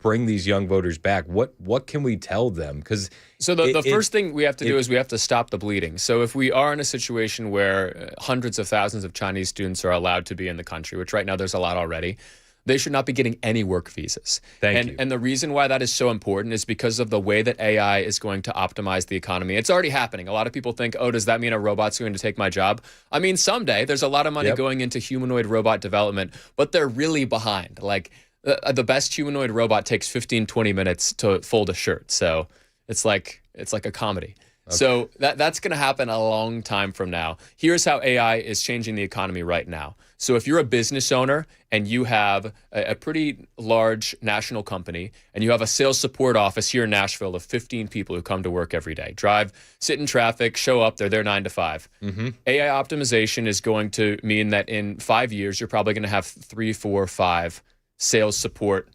bring these young voters back? What can we tell them? Because the first thing we have to do is we have to stop the bleeding. So if we are in a situation where hundreds of thousands of Chinese students are allowed to be in the country, which right now there's a lot already, they should not be getting any work visas. Thank you. And the reason why that is so important is because of the way that AI is going to optimize the economy. It's already happening. A lot of people think, oh, does that mean a robot's going to take my job? I mean, someday there's a lot of money going into humanoid robot development, but they're really behind. Like the best humanoid robot takes 15, 20 minutes to fold a shirt. So it's like a comedy. Okay. So that's going to happen a long time from now. Here's how AI is changing the economy right now. So if you're a business owner and you have a pretty large national company and you have a sales support office here in Nashville of 15 people who come to work every day, drive, sit in traffic, show up, they're there 9 to 5. AI optimization is going to mean that in 5 years, you're probably going to have 3, 4, 5 sales support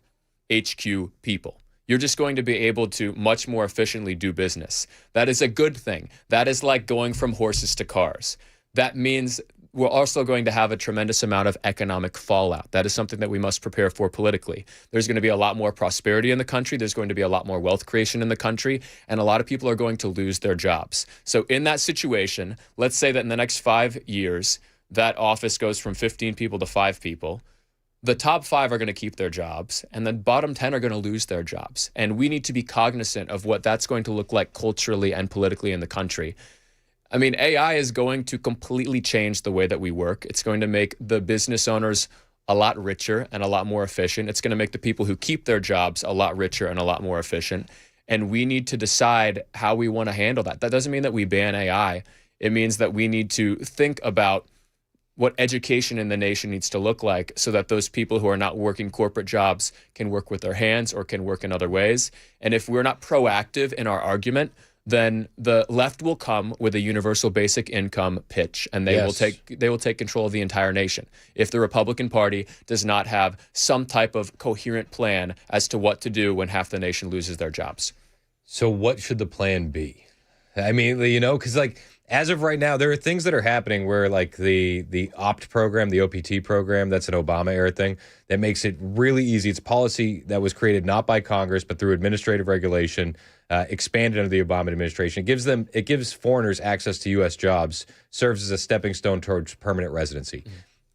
HQ people. You're just going to be able to much more efficiently do business. That is a good thing. That is like going from horses to cars. That means we're also going to have a tremendous amount of economic fallout. That is something that we must prepare for politically. There's going to be a lot more prosperity in the country. There's going to be a lot more wealth creation in the country, and a lot of people are going to lose their jobs. So in that situation, let's say that in the next 5 years, that office goes from 15 people to 5 people. The top 5 are going to keep their jobs, and the bottom 10 are going to lose their jobs. And we need to be cognizant of what that's going to look like culturally and politically in the country. I mean, AI is going to completely change the way that we work. It's going to make the business owners a lot richer and a lot more efficient. It's going to make the people who keep their jobs a lot richer and a lot more efficient. And we need to decide how we want to handle that. That doesn't mean that we ban AI. It means that we need to think about what education in the nation needs to look like so that those people who are not working corporate jobs can work with their hands or can work in other ways. And if we're not proactive in our argument, then the left will come with a universal basic income pitch, and they will take control of the entire nation. If the Republican Party does not have some type of coherent plan as to what to do when half the nation loses their jobs. So what should the plan be? I mean, because as of right now, there are things that are happening where like the OPT program, the OPT program, that's an Obama era thing that makes it really easy. It's policy that was created not by Congress, but through administrative regulation, expanded under the Obama administration. It gives foreigners access to U.S. jobs, serves as a stepping stone towards permanent residency.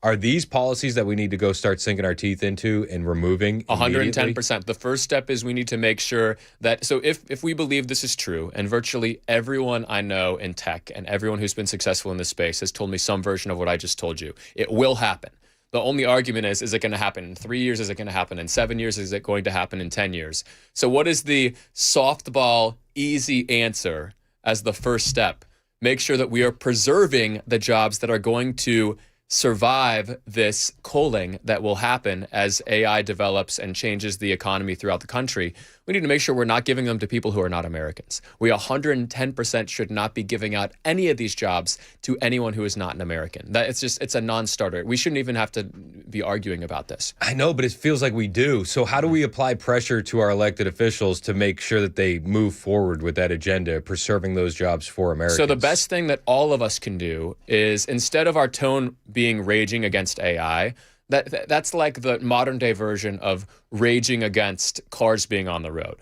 Are these policies that we need to go start sinking our teeth into and removing 110%. The first step is we need to make sure that, so if we believe this is true, and virtually everyone I know in tech and everyone who's been successful in this space has told me some version of what I just told you, it will happen. The only argument is it going to happen in 3 years? Is it going to happen in 7 years? Is it going to happen in 10 years? So what is the softball easy answer as the first step? Make sure that we are preserving the jobs that are going to survive this culling that will happen as AI develops and changes the economy throughout the country. We need to make sure we're not giving them to people who are not Americans. We 110% should not be giving out any of these jobs to anyone who is not an American. It's a non-starter. We shouldn't even have to be arguing about this. I know, but it feels like we do. So how do we apply pressure to our elected officials to make sure that they move forward with that agenda, preserving those jobs for Americans? So the best thing that all of us can do is, instead of our tone being raging against AI, that's like the modern day version of raging against cars being on the road.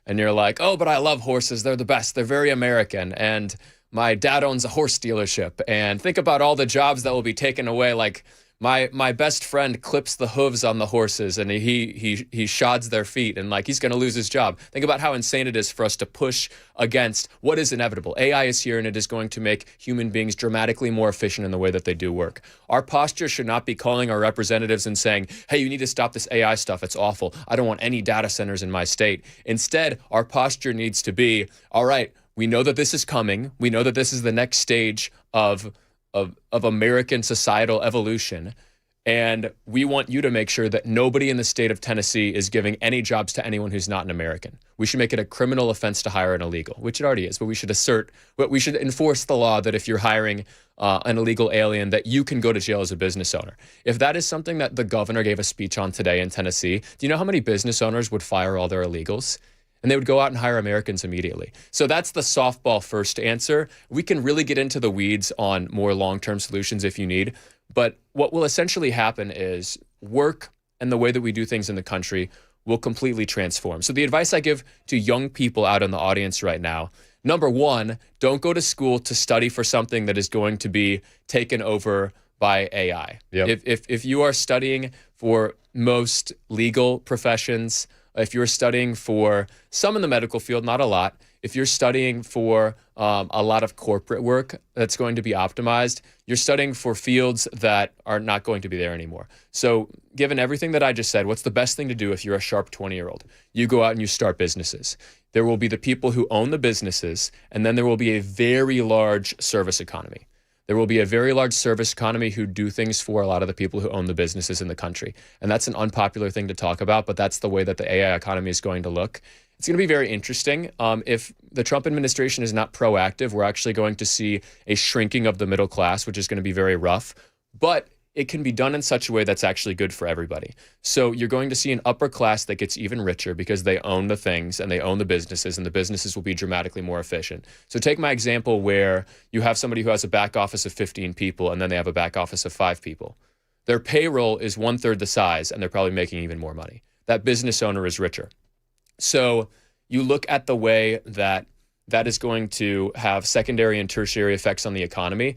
And you're like, oh, but I love horses. They're the best. They're very American. And my dad owns a horse dealership. And think about all the jobs that will be taken away. Like my best friend clips the hooves on the horses and he shods their feet, and like he's going to lose his job. Think about how insane it is for us to push against what is inevitable. AI is here, and it is going to make human beings dramatically more efficient in the way that they do work. Our posture should not be calling our representatives and saying, hey, you need to stop this AI stuff. It's awful. I don't want any data centers in my state. Instead, our posture needs to be, all right, we know that this is coming. We know that this is the next stage of American societal evolution. And we want you to make sure that nobody in the state of Tennessee is giving any jobs to anyone who's not an American. We should make it a criminal offense to hire an illegal, which it already is, but we should enforce the law that if you're hiring an illegal alien, that you can go to jail as a business owner. If that is something that the governor gave a speech on today in Tennessee, do you know how many business owners would fire all their illegals? And they would go out and hire Americans immediately. So that's the softball first answer. We can really get into the weeds on more long-term solutions if you need. But what will essentially happen is work and the way that we do things in the country will completely transform. So the advice I give to young people out in the audience right now, number one, don't go to school to study for something that is going to be taken over by AI. Yep. If you are studying for most legal professions, if you're studying for some in the medical field, not a lot, if you're studying for a lot of corporate work that's going to be optimized, you're studying for fields that are not going to be there anymore. So given everything that I just said, what's the best thing to do if you're a sharp 20-year-old? You go out and you start businesses. There will be the people who own the businesses, and then there will be a very large service economy. There will be a very large service economy who do things for a lot of the people who own the businesses in the country. And that's an unpopular thing to talk about, but that's the way that the AI economy is going to look. It's going to be very interesting. If the Trump administration is not proactive, we're actually going to see a shrinking of the middle class, which is going to be very rough. But it can be done in such a way that's actually good for everybody. So you're going to see an upper class that gets even richer because they own the things and they own the businesses, and the businesses will be dramatically more efficient. So take my example where you have somebody who has a back office of 15 people and then they have a back office of 5 people. Their payroll is 1/3 the size and they're probably making even more money. That business owner is richer. So you look at the way that that is going to have secondary and tertiary effects on the economy.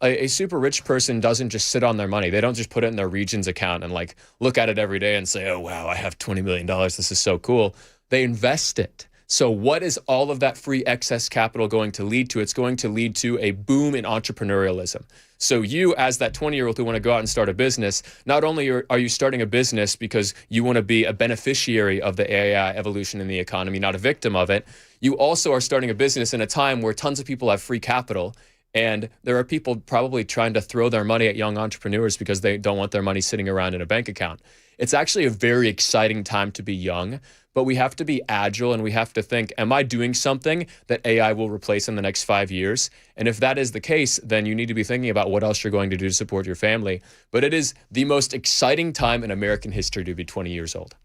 A super rich person doesn't just sit on their money. They don't just put it in their Regions account and like look at it every day and say, oh, wow, I have $20 million. This is so cool. They invest it. So what is all of that free excess capital going to lead to? It's going to lead to a boom in entrepreneurialism. So you, as that 20-year-old who want to go out and start a business, not only are you starting a business because you want to be a beneficiary of the AI evolution in the economy, not a victim of it, you also are starting a business in a time where tons of people have free capital. And there are people probably trying to throw their money at young entrepreneurs because they don't want their money sitting around in a bank account. It's actually a very exciting time to be young, but we have to be agile and we have to think, am I doing something that AI will replace in the next 5 years? And if that is the case, then you need to be thinking about what else you're going to do to support your family. But it is the most exciting time in American history to be 20 years old.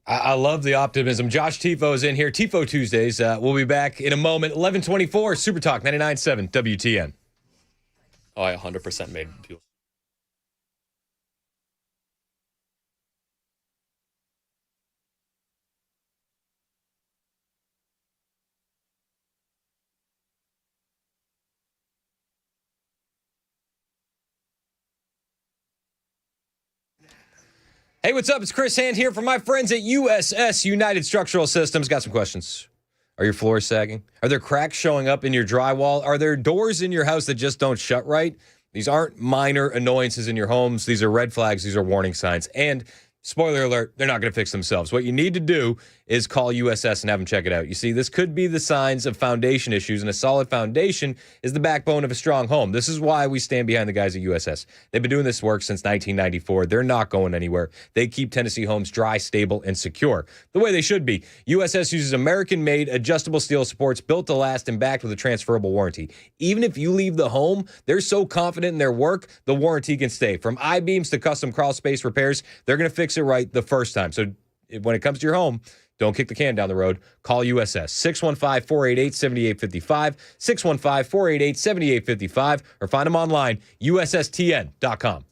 I love the optimism. Josh Tifo is in here. Tifo Tuesdays. We'll be back in a moment. 11:24, Super Talk 99.7 WTN. Oh, I 100% made people. Hey, what's up? It's Chris Hand here from my friends at USS United Structural Systems. Got some questions. Are your floors sagging? Are there cracks showing up in your drywall? Are there doors in your house that just don't shut right? These aren't minor annoyances in your homes. These are red flags. These are warning signs. And spoiler alert, they're not going to fix themselves. What you need to do is call USS and have them check it out. You see, this could be the signs of foundation issues, and a solid foundation is the backbone of a strong home. This is why we stand behind the guys at USS. They've been doing this work since 1994. They're not going anywhere. They keep Tennessee homes dry, stable, and secure, the way they should be. USS uses American-made adjustable steel supports built to last and backed with a transferable warranty. Even if you leave the home, they're so confident in their work, the warranty can stay. From I-beams to custom crawl space repairs, they're going to fix it right the first time. So when it comes to your home, don't kick the can down the road. Call USS 615-488-7855, 615-488-7855, or find them online, USSTN.com.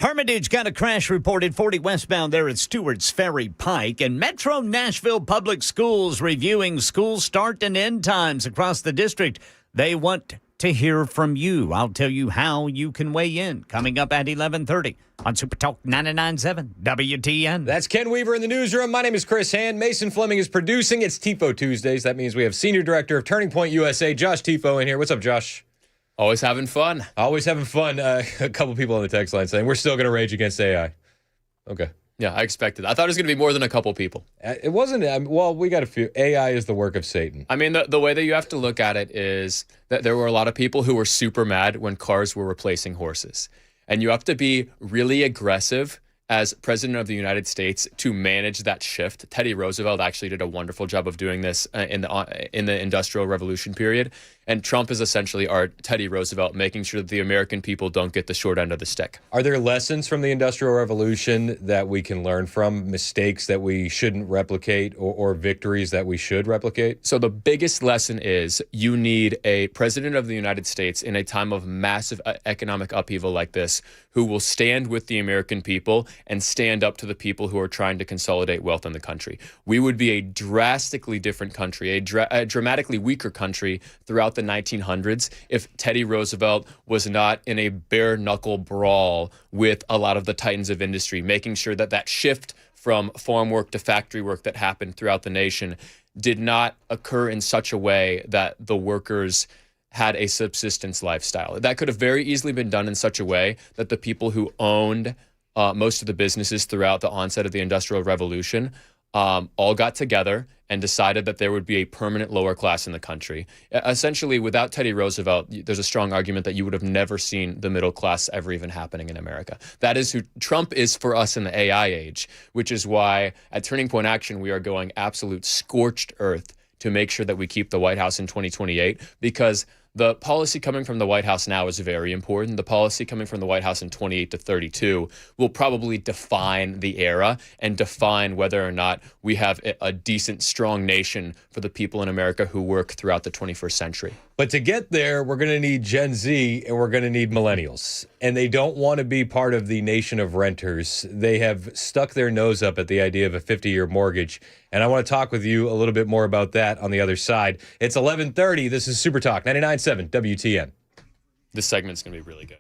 Hermitage got a crash reported 40 westbound there at Stewart's Ferry Pike. And Metro Nashville Public Schools reviewing school start and end times across the district. They want to hear from you. I'll tell you how you can weigh in. Coming up at 11:30 on Super Talk 99.7 WTN. That's Ken Weaver in the newsroom. My name is Chris Hand. Mason Fleming is producing. It's TIFO Tuesdays. That means we have Senior Director of Turning Point USA, Josh TIFO, in here. What's up, Josh? Always having fun. Always having fun. A couple people on the text line saying we're still going to rage against AI. Okay. Yeah, I expected. I thought it was going to be more than a couple people. It wasn't. Well, we got a few. AI is the work of Satan. I mean, the way that you have to look at it is that there were a lot of people who were super mad when cars were replacing horses. And you have to be really aggressive as President of the United States to manage that shift. Teddy Roosevelt actually did a wonderful job of doing this in the Industrial Revolution period. And Trump is essentially our Teddy Roosevelt, making sure that the American people don't get the short end of the stick. Are there lessons from the Industrial Revolution that we can learn from, mistakes that we shouldn't replicate or victories that we should replicate? So the biggest lesson is you need a president of the United States in a time of massive economic upheaval like this who will stand with the American people and stand up to the people who are trying to consolidate wealth in the country. We would be a drastically different country, a dramatically weaker country throughout the 1900s if Teddy Roosevelt was not in a bare knuckle brawl with a lot of the titans of industry, making sure that that shift from farm work to factory work that happened throughout the nation did not occur in such a way that the workers had a subsistence lifestyle. That could have very easily been done in such a way that the people who owned most of the businesses throughout the onset of the Industrial Revolution all got together and decided that there would be a permanent lower class in the country. Essentially, without Teddy Roosevelt, there's a strong argument that you would have never seen the middle class ever even happening in America. That is who Trump is for us in the AI age, which is why at Turning Point Action, we are going absolute scorched earth to make sure that we keep the White House in 2028, because the policy coming from the White House now is very important. The policy coming from the White House in 28 to 32 will probably define the era and define whether or not we have a decent, strong nation for the people in America who work throughout the 21st century. But to get there, we're going to need Gen Z and we're going to need millennials. And they don't want to be part of the nation of renters. They have stuck their nose up at the idea of a 50-year mortgage. And I want to talk with you a little bit more about that on the other side. It's 11:30. This is Super Talk 99.7 WTN. This segment's going to be really good.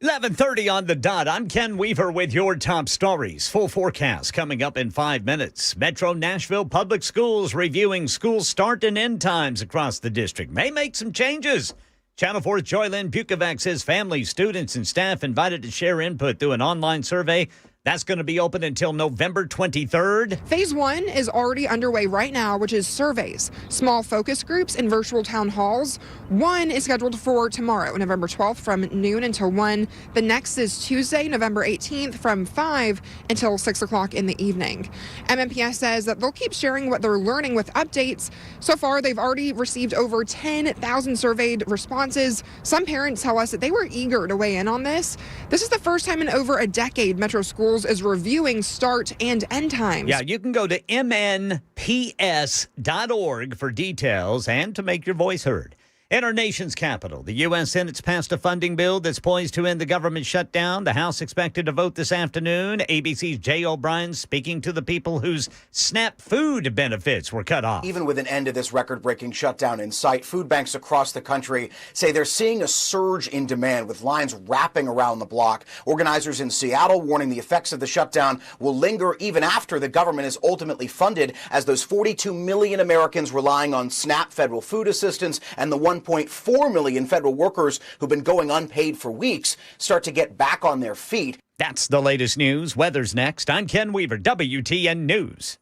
11:30 on the dot. I'm Ken Weaver with your top stories. Full forecast coming up in 5 minutes. Metro Nashville Public Schools reviewing school start and end times across the district. May make some changes. Channel 4's Joylyn Bukovac says families, students, and staff invited to share input through an online survey. That's going to be open until November 23rd. Phase 1 is already underway right now, which is surveys, small focus groups, and virtual town halls. One is scheduled for tomorrow, November 12th from noon until 1. The next is Tuesday, November 18th from 5 until 6 o'clock in the evening. MNPS says that they'll keep sharing what they're learning with updates. So far, they've already received over 10,000 surveyed responses. Some parents tell us that they were eager to weigh in on this. This is the first time in over a decade Metro Schools is reviewing start and end times. Yeah, you can go to mnps.org for details and to make your voice heard. In our nation's capital, the U.S. Senate's passed a funding bill that's poised to end the government shutdown. The House expected to vote this afternoon. ABC's Jay O'Brien speaking to the people whose SNAP food benefits were cut off. Even with an end to this record-breaking shutdown in sight, food banks across the country say they're seeing a surge in demand with lines wrapping around the block. Organizers in Seattle warning the effects of the shutdown will linger even after the government is ultimately funded, as those 42 million Americans relying on SNAP federal food assistance and the 1.4 million federal workers who've been going unpaid for weeks start to get back on their feet. That's the latest news. Weather's next. I'm Ken Weaver, WTN News.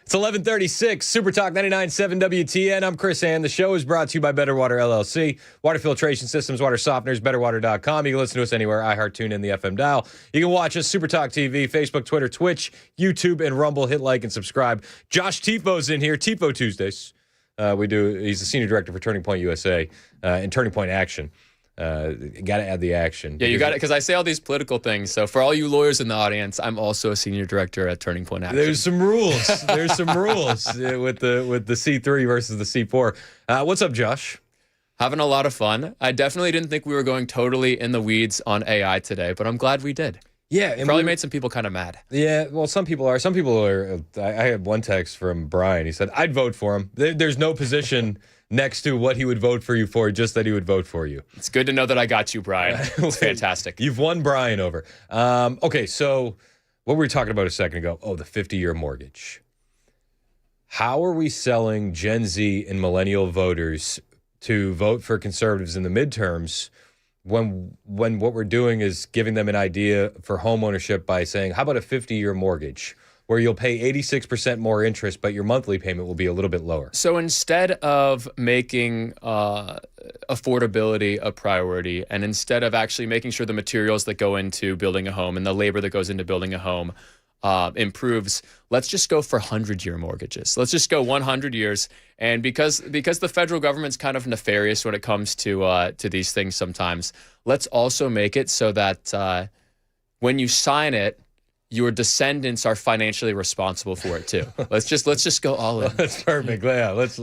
It's 11:36, Super Talk 99.7 WTN. I'm Chris Ann. The show is brought to you by Better Water LLC. Water filtration systems, water softeners, betterwater.com. You can listen to us anywhere, iHeart, TuneIn, the FM dial. You can watch us, Super Talk TV, Facebook, Twitter, Twitch, YouTube, and Rumble. Hit like and subscribe. Josh Tifo's in here, Tifo Tuesdays. He's the senior director for Turning Point USA and Turning Point Action. Got to add the action. Yeah, you got it, because I say all these political things. So for all you lawyers in the audience, I'm also a senior director at Turning Point Action. There's some rules. There's some rules with the C3 versus the C4. What's up, Josh? Having a lot of fun. I definitely didn't think we were going totally in the weeds on AI today, but I'm glad we did. Yeah, and probably made some people kind of mad. Yeah, well, some people are. Some people are. I had one text from Brian. He said, "I'd vote for him." There's no position next to what he would vote for you for, just that he would vote for you. It's good to know that I got you, Brian. It's fantastic. You've won Brian over. Okay, so what were we talking about a second ago? Oh, the 50-year mortgage. How are we selling Gen Z and millennial voters to vote for conservatives in the midterms when what we're doing is giving them an idea for home ownership by saying, how about a 50-year mortgage where you'll pay 86% more interest, but your monthly payment will be a little bit lower? So instead of making affordability a priority, and instead of actually making sure the materials that go into building a home and the labor that goes into building a home improves, let's just go for 100-year mortgages. Let's just go 100 years. And because the federal government's kind of nefarious when it comes to these things sometimes, let's also make it so that when you sign it, your descendants are financially responsible for it too. Let's just go all in. That's perfect. Yeah, let's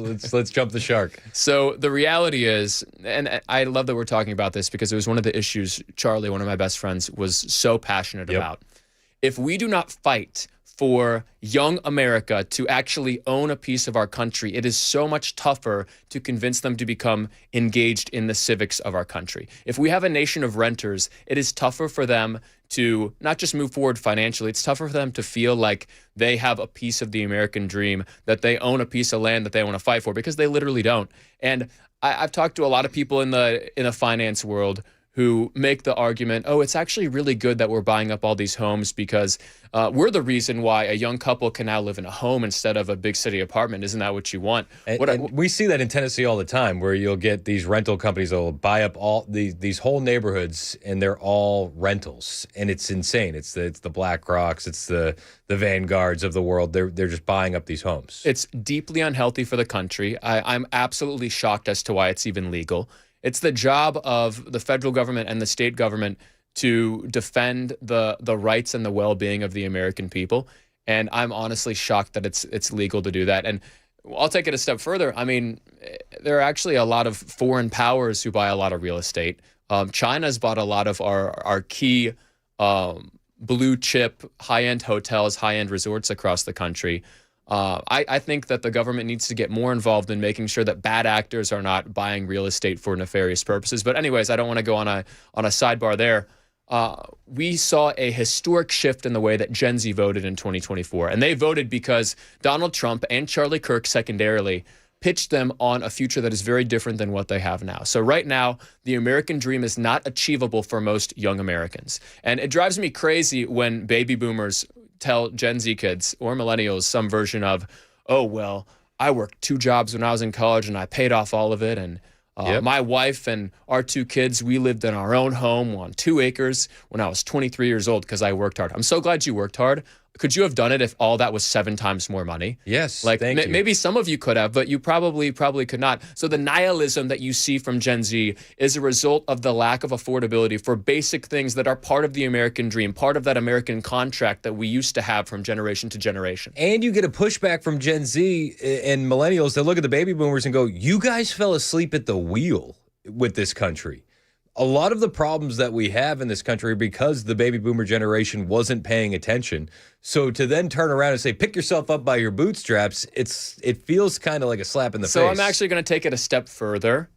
jump the shark. So the reality is, and I love that we're talking about this because it was one of the issues Charlie, one of my best friends, was so passionate about. If we do not fight for young America to actually own a piece of our country, it is so much tougher to convince them to become engaged in the civics of our country. If we have a nation of renters, it is tougher for them to not just move forward financially, it's tougher for them to feel like they have a piece of the American dream, that they own a piece of land that they want to fight for, because they literally don't. And I've talked to a lot of people in the finance world who make the argument, oh, it's actually really good that we're buying up all these homes because we're the reason why a young couple can now live in a home instead of a big city apartment. Isn't that what you want? And we see that in Tennessee all the time, where you'll get these rental companies that will buy up all these whole neighborhoods, and they're all rentals, and it's insane. It's the BlackRocks, it's the Vanguards of the world. They're just buying up these homes. It's deeply unhealthy for the country. I'm absolutely shocked as to why it's even legal. It's the job of the federal government and the state government to defend the rights and the well-being of the American people. And I'm honestly shocked that it's legal to do that. And I'll take it a step further. I mean, there are actually a lot of foreign powers who buy a lot of real estate. China's bought a lot of our key blue chip, high-end hotels, high-end resorts across the country. I think that the government needs to get more involved in making sure that bad actors are not buying real estate for nefarious purposes. But anyways, I don't want to go on a sidebar there. We saw a historic shift in the way that Gen Z voted in 2024. And they voted because Donald Trump and Charlie Kirk secondarily pitched them on a future that is very different than what they have now. So right now, the American dream is not achievable for most young Americans. And it drives me crazy when baby boomers tell Gen Z kids or millennials some version of, oh, well, I worked 2 jobs when I was in college and I paid off all of it. And my wife and our 2 kids, we lived in our own home on 2 acres when I was 23 years old because I worked hard. I'm so glad you worked hard. Could you have done it if all that was 7 times more money? Yes, like thank you. Maybe some of you could have, but you probably could not. So the nihilism that you see from Gen Z is a result of the lack of affordability for basic things that are part of the American dream, part of that American contract that we used to have from generation to generation. And you get a pushback from Gen Z and millennials that look at the baby boomers and go, you guys fell asleep at the wheel with this country. A lot of the problems that we have in this country are because the baby boomer generation wasn't paying attention. So to then turn around and say, pick yourself up by your bootstraps, it feels kind of like a slap in the face. So I'm actually going to take it a step further.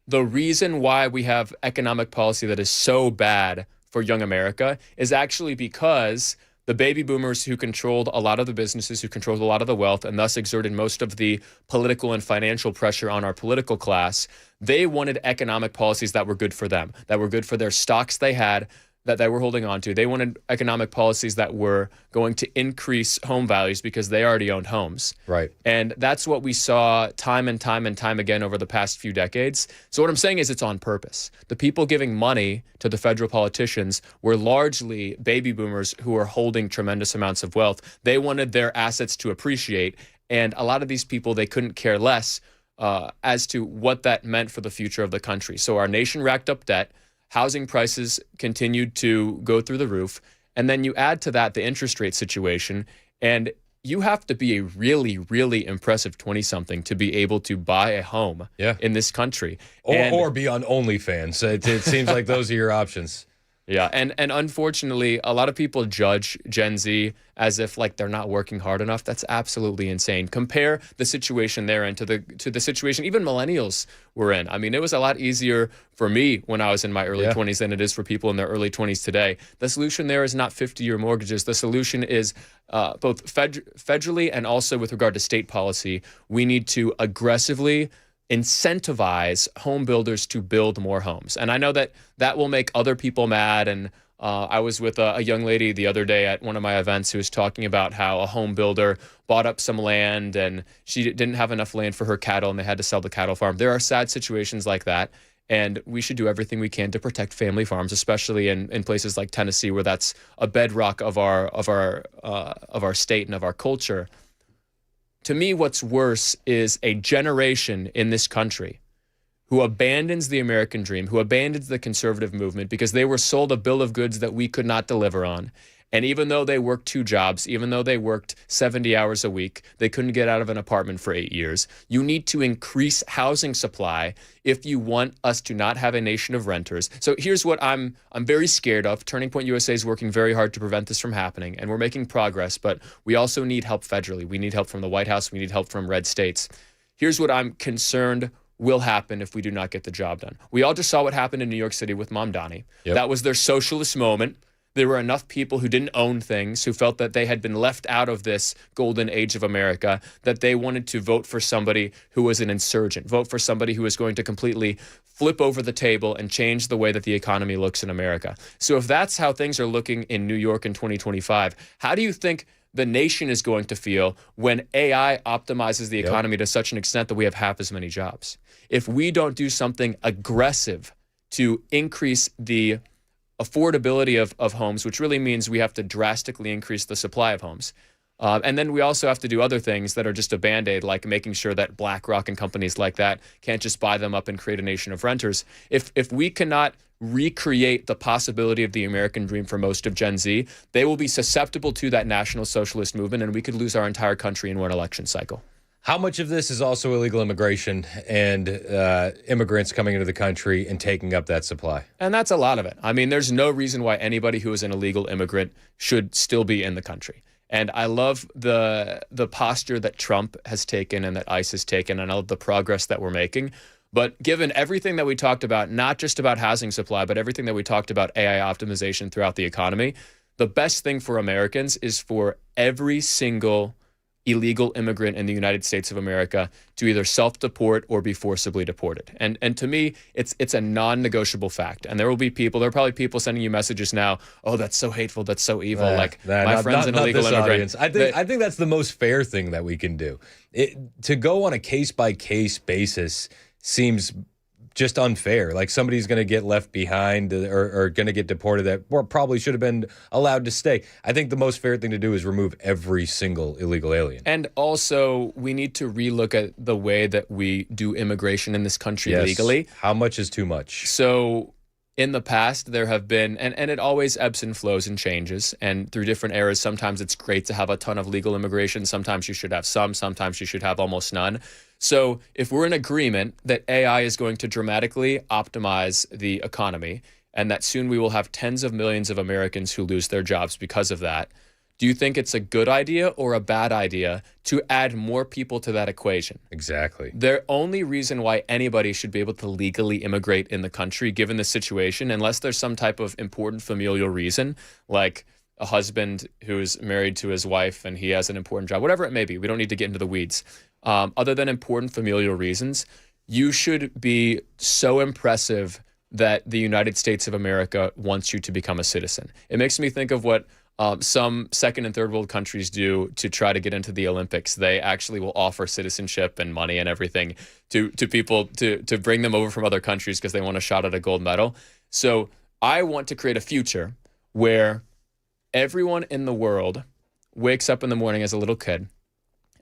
The reason why we have economic policy that is so bad for young America is actually because the baby boomers who controlled a lot of the businesses, who controlled a lot of the wealth, and thus exerted most of the political and financial pressure on our political class, they wanted economic policies that were good for them, that were good for their stocks they had, that they were holding on to. They wanted economic policies that were going to increase home values because they already owned homes. Right. And that's what we saw time and time and time again over the past few decades. So what I'm saying is it's on purpose. The people giving money to the federal politicians were largely baby boomers who were holding tremendous amounts of wealth. They wanted their assets to appreciate. And a lot of these people, they couldn't care less as to what that meant for the future of the country. So our nation racked up debt. Housing prices continued to go through the roof. And then you add to that the interest rate situation. And you have to be a really, really impressive 20-something to be able to buy a home in this country. Or be on OnlyFans. It seems like those are your options. Yeah, and unfortunately, a lot of people judge Gen Z as if like they're not working hard enough. That's absolutely insane. Compare the situation they're in to the situation even millennials were in. I mean, it was a lot easier for me when I was in my early 20s than it is for people in their early 20s today. The solution there is not 50-year mortgages. The solution is both federally and also with regard to state policy. We need to aggressively incentivize home builders to build more homes. And I know that will make other people mad. And I was with a young lady the other day at one of my events who was talking about how a home builder bought up some land and she didn't have enough land for her cattle and they had to sell the cattle farm. There are sad situations like that. And we should do everything we can to protect family farms, especially in places like Tennessee, where that's a bedrock of our state and of our culture. To me, what's worse is a generation in this country who abandons the American dream, who abandons the conservative movement because they were sold a bill of goods that we could not deliver on. And even though they worked 2 jobs, even though they worked 70 hours a week, they couldn't get out of an apartment for 8 years. You need to increase housing supply if you want us to not have a nation of renters. So here's what I'm very scared of. Turning Point USA is working very hard to prevent this from happening, and we're making progress, but we also need help federally. We need help from the White House. We need help from red states. Here's what I'm concerned will happen if we do not get the job done. We all just saw what happened in New York City with Mamdani. That was their socialist moment. There were enough people who didn't own things, who felt that they had been left out of this golden age of America, that they wanted to vote for somebody who was an insurgent, vote for somebody who was going to completely flip over the table and change the way that the economy looks in America. So if that's how things are looking in New York in 2025, how do you think the nation is going to feel when AI optimizes the economy to such an extent that we have half as many jobs? If we don't do something aggressive to increase the affordability of homes, which really means we have to drastically increase the supply of homes. And then we also have to do other things that are just a Band-Aid, like making sure that BlackRock and companies like that can't just buy them up and create a nation of renters. If we cannot recreate the possibility of the American dream for most of Gen Z, they will be susceptible to that National Socialist movement, and we could lose our entire country in one election cycle. How much of this is also illegal immigration and immigrants coming into the country and taking up that supply? And that's a lot of it. I mean, there's no reason why anybody who is an illegal immigrant should still be in the country. And I love the posture that Trump has taken and that ICE has taken, and I love the progress that we're making. But given everything that we talked about, not just about housing supply, but everything that we talked about AI optimization throughout the economy, the best thing for Americans is for every single illegal immigrant in the United States of America to either self-deport or be forcibly deported. And to me, it's a non-negotiable fact. And there are probably people sending you messages now, oh, that's so hateful, that's so evil. My friend's an illegal immigrant. I think that's the most fair thing that we can do. To go on a case-by-case basis seems just unfair. Like somebody's going to get left behind or going to get deported that probably should have been allowed to stay. I think the most fair thing to do is remove every single illegal alien. And also, we need to relook at the way that we do immigration in this country legally. How much is too much? So in the past, there have been, and it always ebbs and flows and changes. And through different eras, sometimes it's great to have a ton of legal immigration. Sometimes you should have some. Sometimes you should have almost none. So if we're in agreement that AI is going to dramatically optimize the economy and that soon we will have tens of millions of Americans who lose their jobs because of that, do you think it's a good idea or a bad idea to add more people to that equation? Exactly. The only reason why anybody should be able to legally immigrate in the country, given the situation, unless there's some type of important familial reason, like a husband who is married to his wife and he has an important job, whatever it may be, we don't need to get into the weeds. Other than important familial reasons, you should be so impressive that the United States of America wants you to become a citizen. It makes me think of what some second and third world countries do to try to get into the Olympics. They actually will offer citizenship and money and everything to people to bring them over from other countries because they want a shot at a gold medal. So I want to create a future where everyone in the world wakes up in the morning as a little kid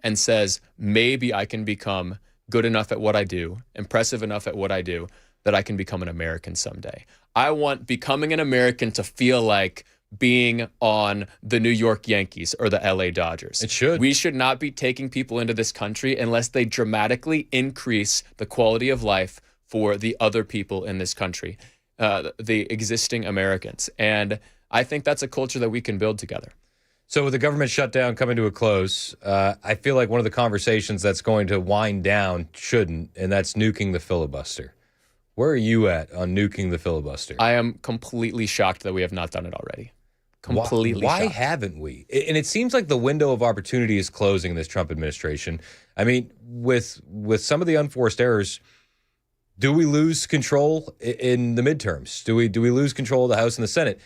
and says, maybe I can become good enough at what I do, impressive enough at what I do, that I can become an American someday. I want becoming an American to feel like being on the New York Yankees or the LA Dodgers. It should. We should not be taking people into this country unless they dramatically increase the quality of life for the other people in this country, the existing Americans. And I think that's a culture that we can build together. So with the government shutdown coming to a close, I feel like one of the conversations that's going to wind down shouldn't, and that's nuking the filibuster. Where are you at on nuking the filibuster? I am completely shocked that we have not done it already. Completely Why shocked. haven't we? And it seems like the window of opportunity is closing in this Trump administration. I mean, with some of the unforced errors, do we lose control in the midterms? Do we lose control of the House and the Senate?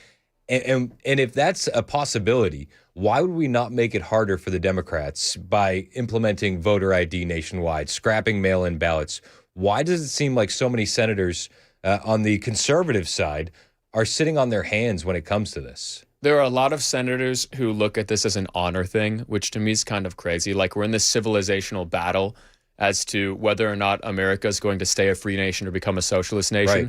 And if that's a possibility, why would we not make it harder for the Democrats by implementing voter ID nationwide, scrapping mail-in ballots? Why does it seem like so many senators on the conservative side are sitting on their hands when it comes to this? There are a lot of senators who look at this as an honor thing, which to me is kind of crazy. Like we're in this civilizational battle as to whether or not America is going to stay a free nation or become a socialist nation.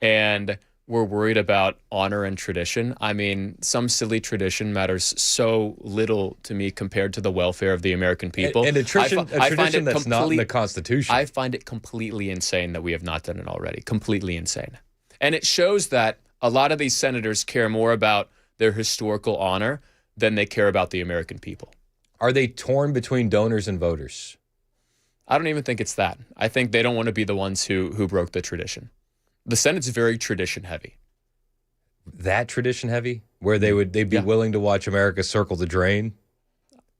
Right. And we're worried about honor and tradition. I mean, some silly tradition matters so little to me compared to the welfare of the American people. And a tradition that's not in the Constitution. I find it completely insane that we have not done it already. Completely insane. And it shows that a lot of these senators care more about their historical honor than they care about the American people. Are they torn between donors and voters? I don't even think it's that. I think they don't want to be the ones who broke the tradition. The Senate's very tradition heavy. That tradition heavy? Where they'd be willing to watch America circle the drain?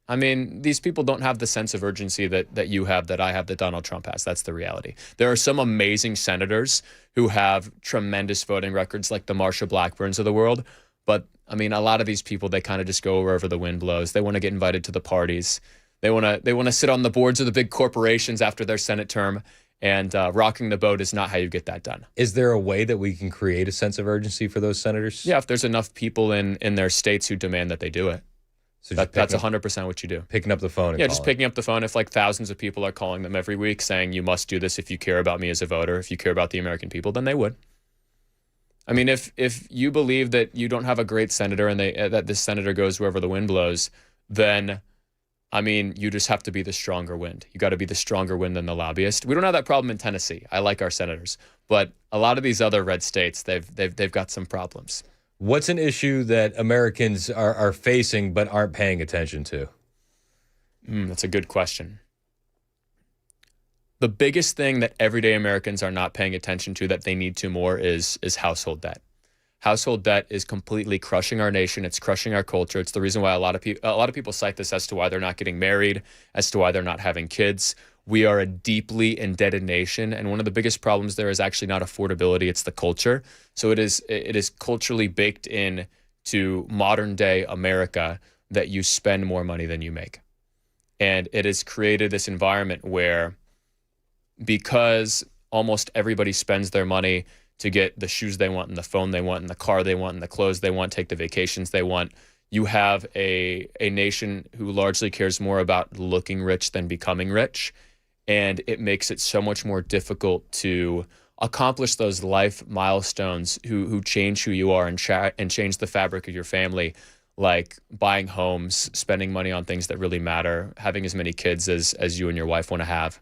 I mean, these people don't have the sense of urgency that you have, that I have, that Donald Trump has. That's the reality. There are some amazing senators who have tremendous voting records like the Marsha Blackburns of the world. But, I mean, a lot of these people, they kind of just go wherever the wind blows. They want to get invited to the parties. They want to sit on the boards of the big corporations after their Senate term. And rocking the boat is not how you get that done. Is there a way that we can create a sense of urgency for those senators? Yeah, if there's enough people in their states who demand that they do it. So that's 100% what you do. Picking up the phone and Yeah, just picking up the phone. If like thousands of people are calling them every week saying, you must do this if you care about me as a voter, if you care about the American people, then they would. I mean, if you believe that you don't have a great senator and that this senator goes wherever the wind blows, then, I mean, you just have to be the stronger wind. You got to be the stronger wind than the lobbyist. We don't have that problem in Tennessee. I like our senators, but a lot of these other red states, they've got some problems. What's an issue that Americans are facing but aren't paying attention to? That's a good question. The biggest thing that everyday Americans are not paying attention to that they need to more is household debt. Household debt is completely crushing our nation. It's crushing our culture. It's the reason why a lot of people cite this as to why they're not getting married, as to why they're not having kids. We are a deeply indebted nation, and one of the biggest problems there is actually not affordability, it's the culture. So it is culturally baked in to modern day America that you spend more money than you make. And it has created this environment where, because almost everybody spends their money to get the shoes they want and the phone they want and the car they want and the clothes they want, take the vacations they want, you have a nation who largely cares more about looking rich than becoming rich. And it makes it so much more difficult to accomplish those life milestones who change who you are and change the fabric of your family, like buying homes, spending money on things that really matter, having as many kids as you and your wife want to have.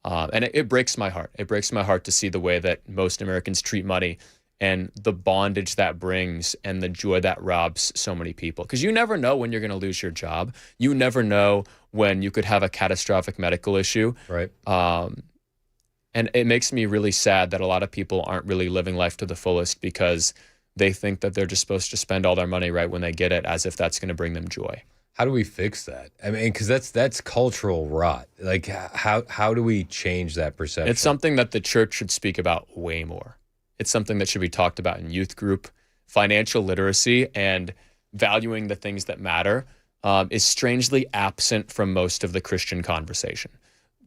And it breaks my heart. It breaks my heart to see the way that most Americans treat money and the bondage that brings and the joy that robs so many people. Because you never know when you're going to lose your job. You never know when you could have a catastrophic medical issue. Right. And it makes me really sad that a lot of people aren't really living life to the fullest because they think that they're just supposed to spend all their money right when they get it, as if that's going to bring them joy. How do we fix that? I mean, because that's cultural rot. Like, how do we change that perception? It's something that the church should speak about way more. It's something that should be talked about in youth group. Financial literacy and valuing the things that matter is strangely absent from most of the Christian conversation.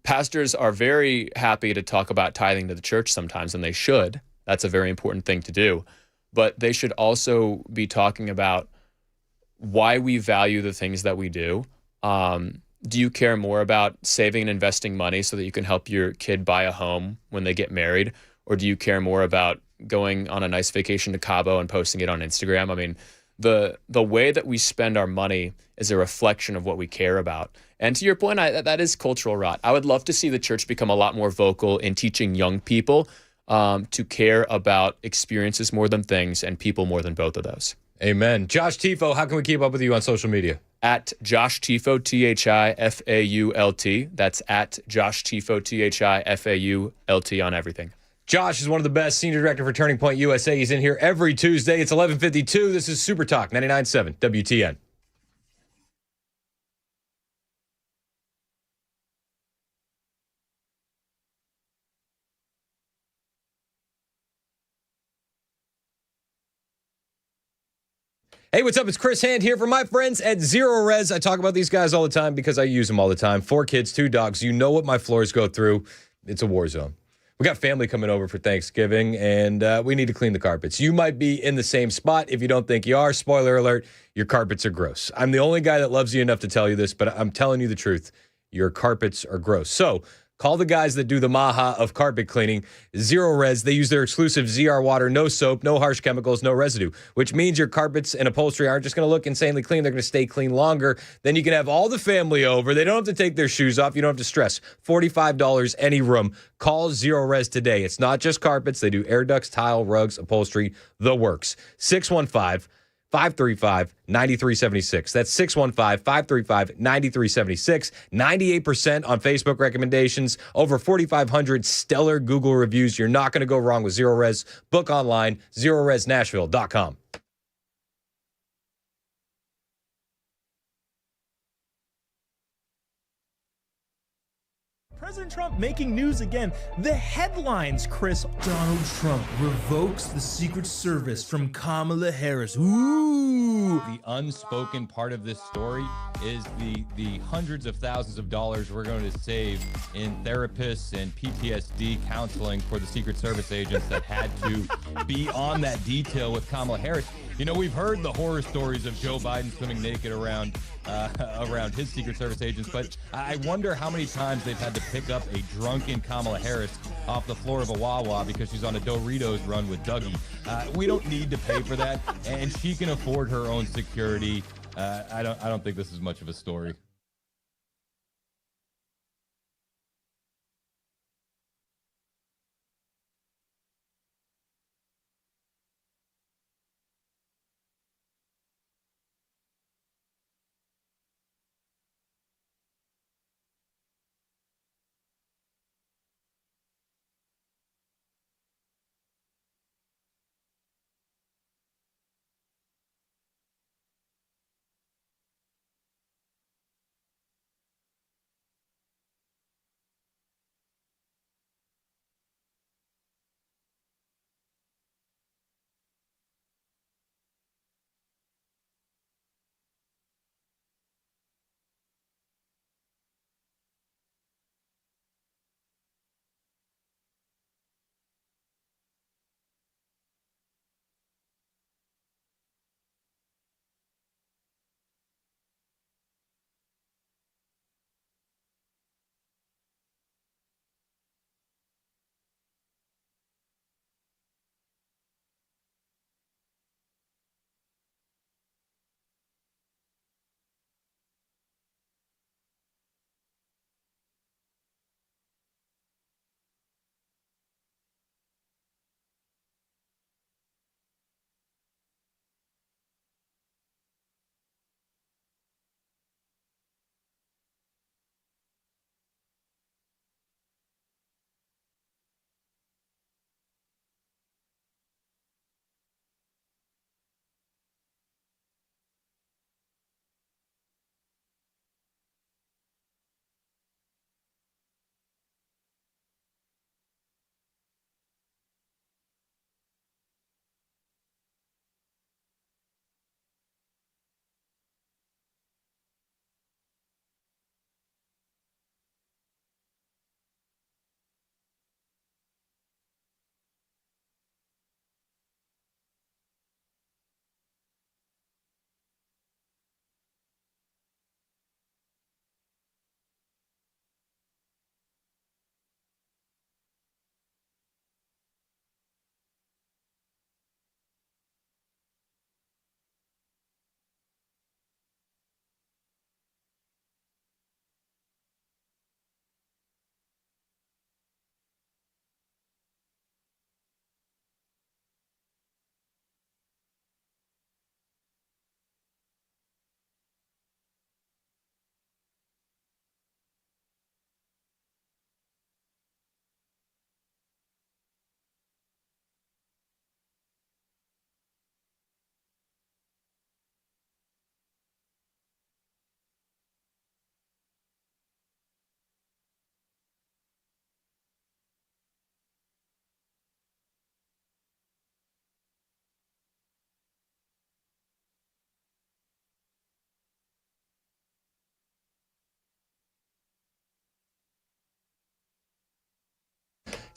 Pastors are very happy to talk about tithing to the church sometimes, and they should. That's a very important thing to do. But they should also be talking about why we value the things that we do. Do you care more about saving and investing money so that you can help your kid buy a home when they get married? Or do you care more about going on a nice vacation to Cabo and posting it on Instagram? I mean, the way that we spend our money is a reflection of what we care about. And to your point, that is cultural rot. I would love to see the church become a lot more vocal in teaching young people to care about experiences more than things and people more than both of those. Amen. Josh Tifo, how can we keep up with you on social media? At Josh Tifo, THIFAULT. That's at Josh Tifo, THIFAULT on everything. Josh is one of the best, senior director for Turning Point USA. He's in here every Tuesday. It's 11:52. This is Super Talk 99.7 WTN. Hey, what's up? It's Chris Hand here for my friends at Zero Res. I talk about these guys all the time because I use them all the time. 4 kids, 2 dogs. You know what my floors go through. It's a war zone. We got family coming over for Thanksgiving, and we need to clean the carpets. You might be in the same spot. If you don't think you are, spoiler alert, your carpets are gross. I'm the only guy that loves you enough to tell you this, but I'm telling you the truth. Your carpets are gross. So call the guys that do the Maha of carpet cleaning, Zero Res. They use their exclusive ZR water, no soap, no harsh chemicals, no residue, which means your carpets and upholstery aren't just going to look insanely clean. They're going to stay clean longer. Then you can have all the family over. They don't have to take their shoes off. You don't have to stress. $45 any room. Call Zero Res today. It's not just carpets. They do air ducts, tile, rugs, upholstery, the works. 615-535-9376. That's 615-535-9376. 98% on Facebook recommendations. Over 4,500 stellar Google reviews. You're not going to go wrong with Zero Res. Book online, ZeroResNashville.com. President Trump making news again. The headlines, Chris. Donald Trump revokes the Secret Service from Kamala Harris. Ooh. The unspoken part of this story is the hundreds of thousands of dollars we're going to save in therapists and PTSD counseling for the Secret Service agents that had to be on that detail with Kamala Harris. You know, we've heard the horror stories of Joe Biden swimming naked around his Secret Service agents, but I wonder how many times they've had to pick up a drunken Kamala Harris off the floor of a Wawa because she's on a Doritos run with Dougie. We don't need to pay for that, and she can afford her own security. I don't think this is much of a story.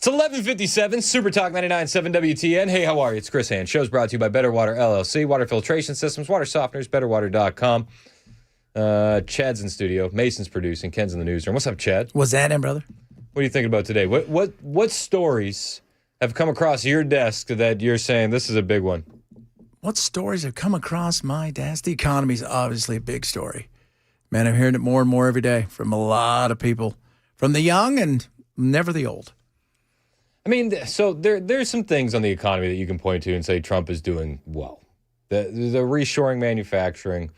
It's 11:57, Super Talk 99.7 WTN. Hey, how are you? It's Chris Hand. Show's brought to you by Better Water LLC, water filtration systems, water softeners, betterwater.com. Chad's in studio. Mason's producing. Ken's in the newsroom. What's up, Chad? What's that in, brother? What are you thinking about today? What stories have come across your desk that you're saying this is a big one? What stories have come across my desk? The economy is obviously a big story. Man, I'm hearing it more and more every day from a lot of people, from the young and never the old. I mean, so there's some things on the economy that you can point to and say Trump is doing well. The reshoring manufacturing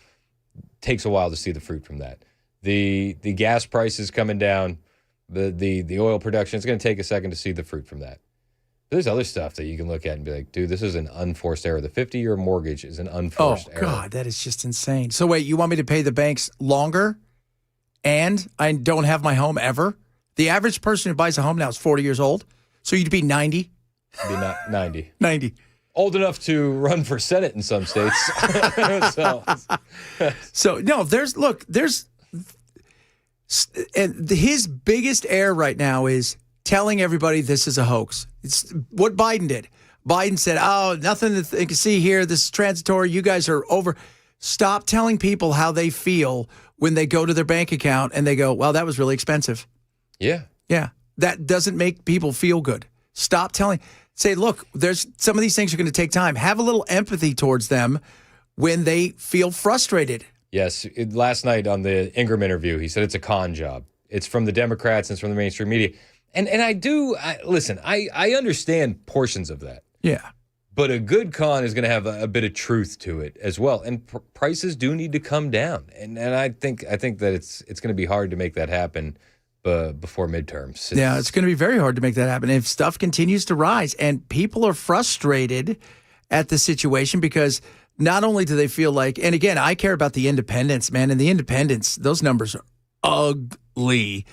takes a while to see the fruit from that. The gas prices coming down, the oil production, it's going to take a second to see the fruit from that. But there's other stuff that you can look at and be like, dude, this is an unforced error. The 50-year mortgage is an unforced error. Oh, God, that is just insane. So wait, you want me to pay the banks longer and I don't have my home ever? The average person who buys a home now is 40 years old. So you'd be 90? Be 90. 90. Old enough to run for Senate in some states. So no, and his biggest error right now is telling everybody this is a hoax. It's what Biden did. Biden said, oh, nothing that they can see here. This is transitory. You guys are over. Stop telling people how they feel when they go to their bank account and they go, well, that was really expensive. Yeah. Yeah. That doesn't make people feel good. Stop telling. Say, look, there's some of these things are going to take time. Have a little empathy towards them when they feel frustrated. Yes. Last night on the Ingram interview, he said it's a con job. It's from the Democrats and it's from the mainstream media. And listen, I understand portions of that. Yeah. But a good con is going to have a bit of truth to it as well. And prices do need to come down. And I think that it's going to be hard to make that happen before midterms. It's going to be very hard to make that happen. If stuff continues to rise and people are frustrated at the situation because not only do they feel like, and again, I care about the independents, man, and the independents, those numbers are ugly.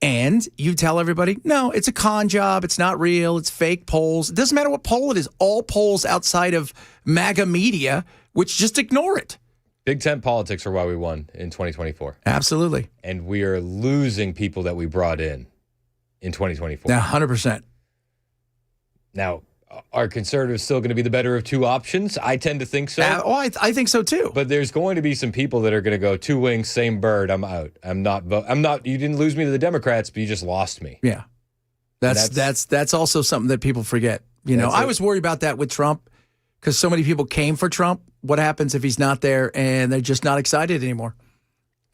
And you tell everybody, no, it's a con job. It's not real. It's fake polls. It doesn't matter what poll it is. All polls outside of MAGA media, which just ignore it. Big tent politics are why we won in 2024. Absolutely. And we are losing people that we brought in 2024. Now, 100%. Now, are conservatives still going to be the better of two options? I tend to think so. I think so too. But there's going to be some people that are going to go two wings, same bird. I'm out. I'm not. You didn't lose me to the Democrats, but you just lost me. Yeah, that's also something that people forget. You know, I was worried about that with Trump because so many people came for Trump. What happens if he's not there and they're just not excited anymore?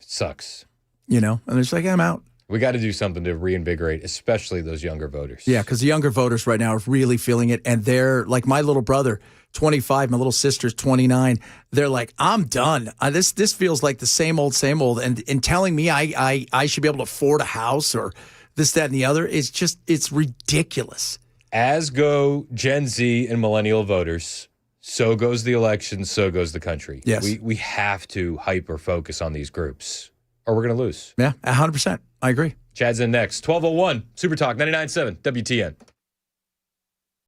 It sucks. You know, and they're just like, I'm out. We got to do something to reinvigorate, especially those younger voters. Yeah, because the younger voters right now are really feeling it. And they're like my little brother, 25, my little sister's 29. They're like, I'm done. This feels like the same old. And telling me I should be able to afford a house or this, that, and the other is just, it's ridiculous. As go Gen Z and millennial voters, so goes the election, so goes the country. Yes. We have to hyper focus on these groups or we're going to lose. Yeah, 100%. I agree. Chad's in next. 12:01, Super Talk 99.7 WTN.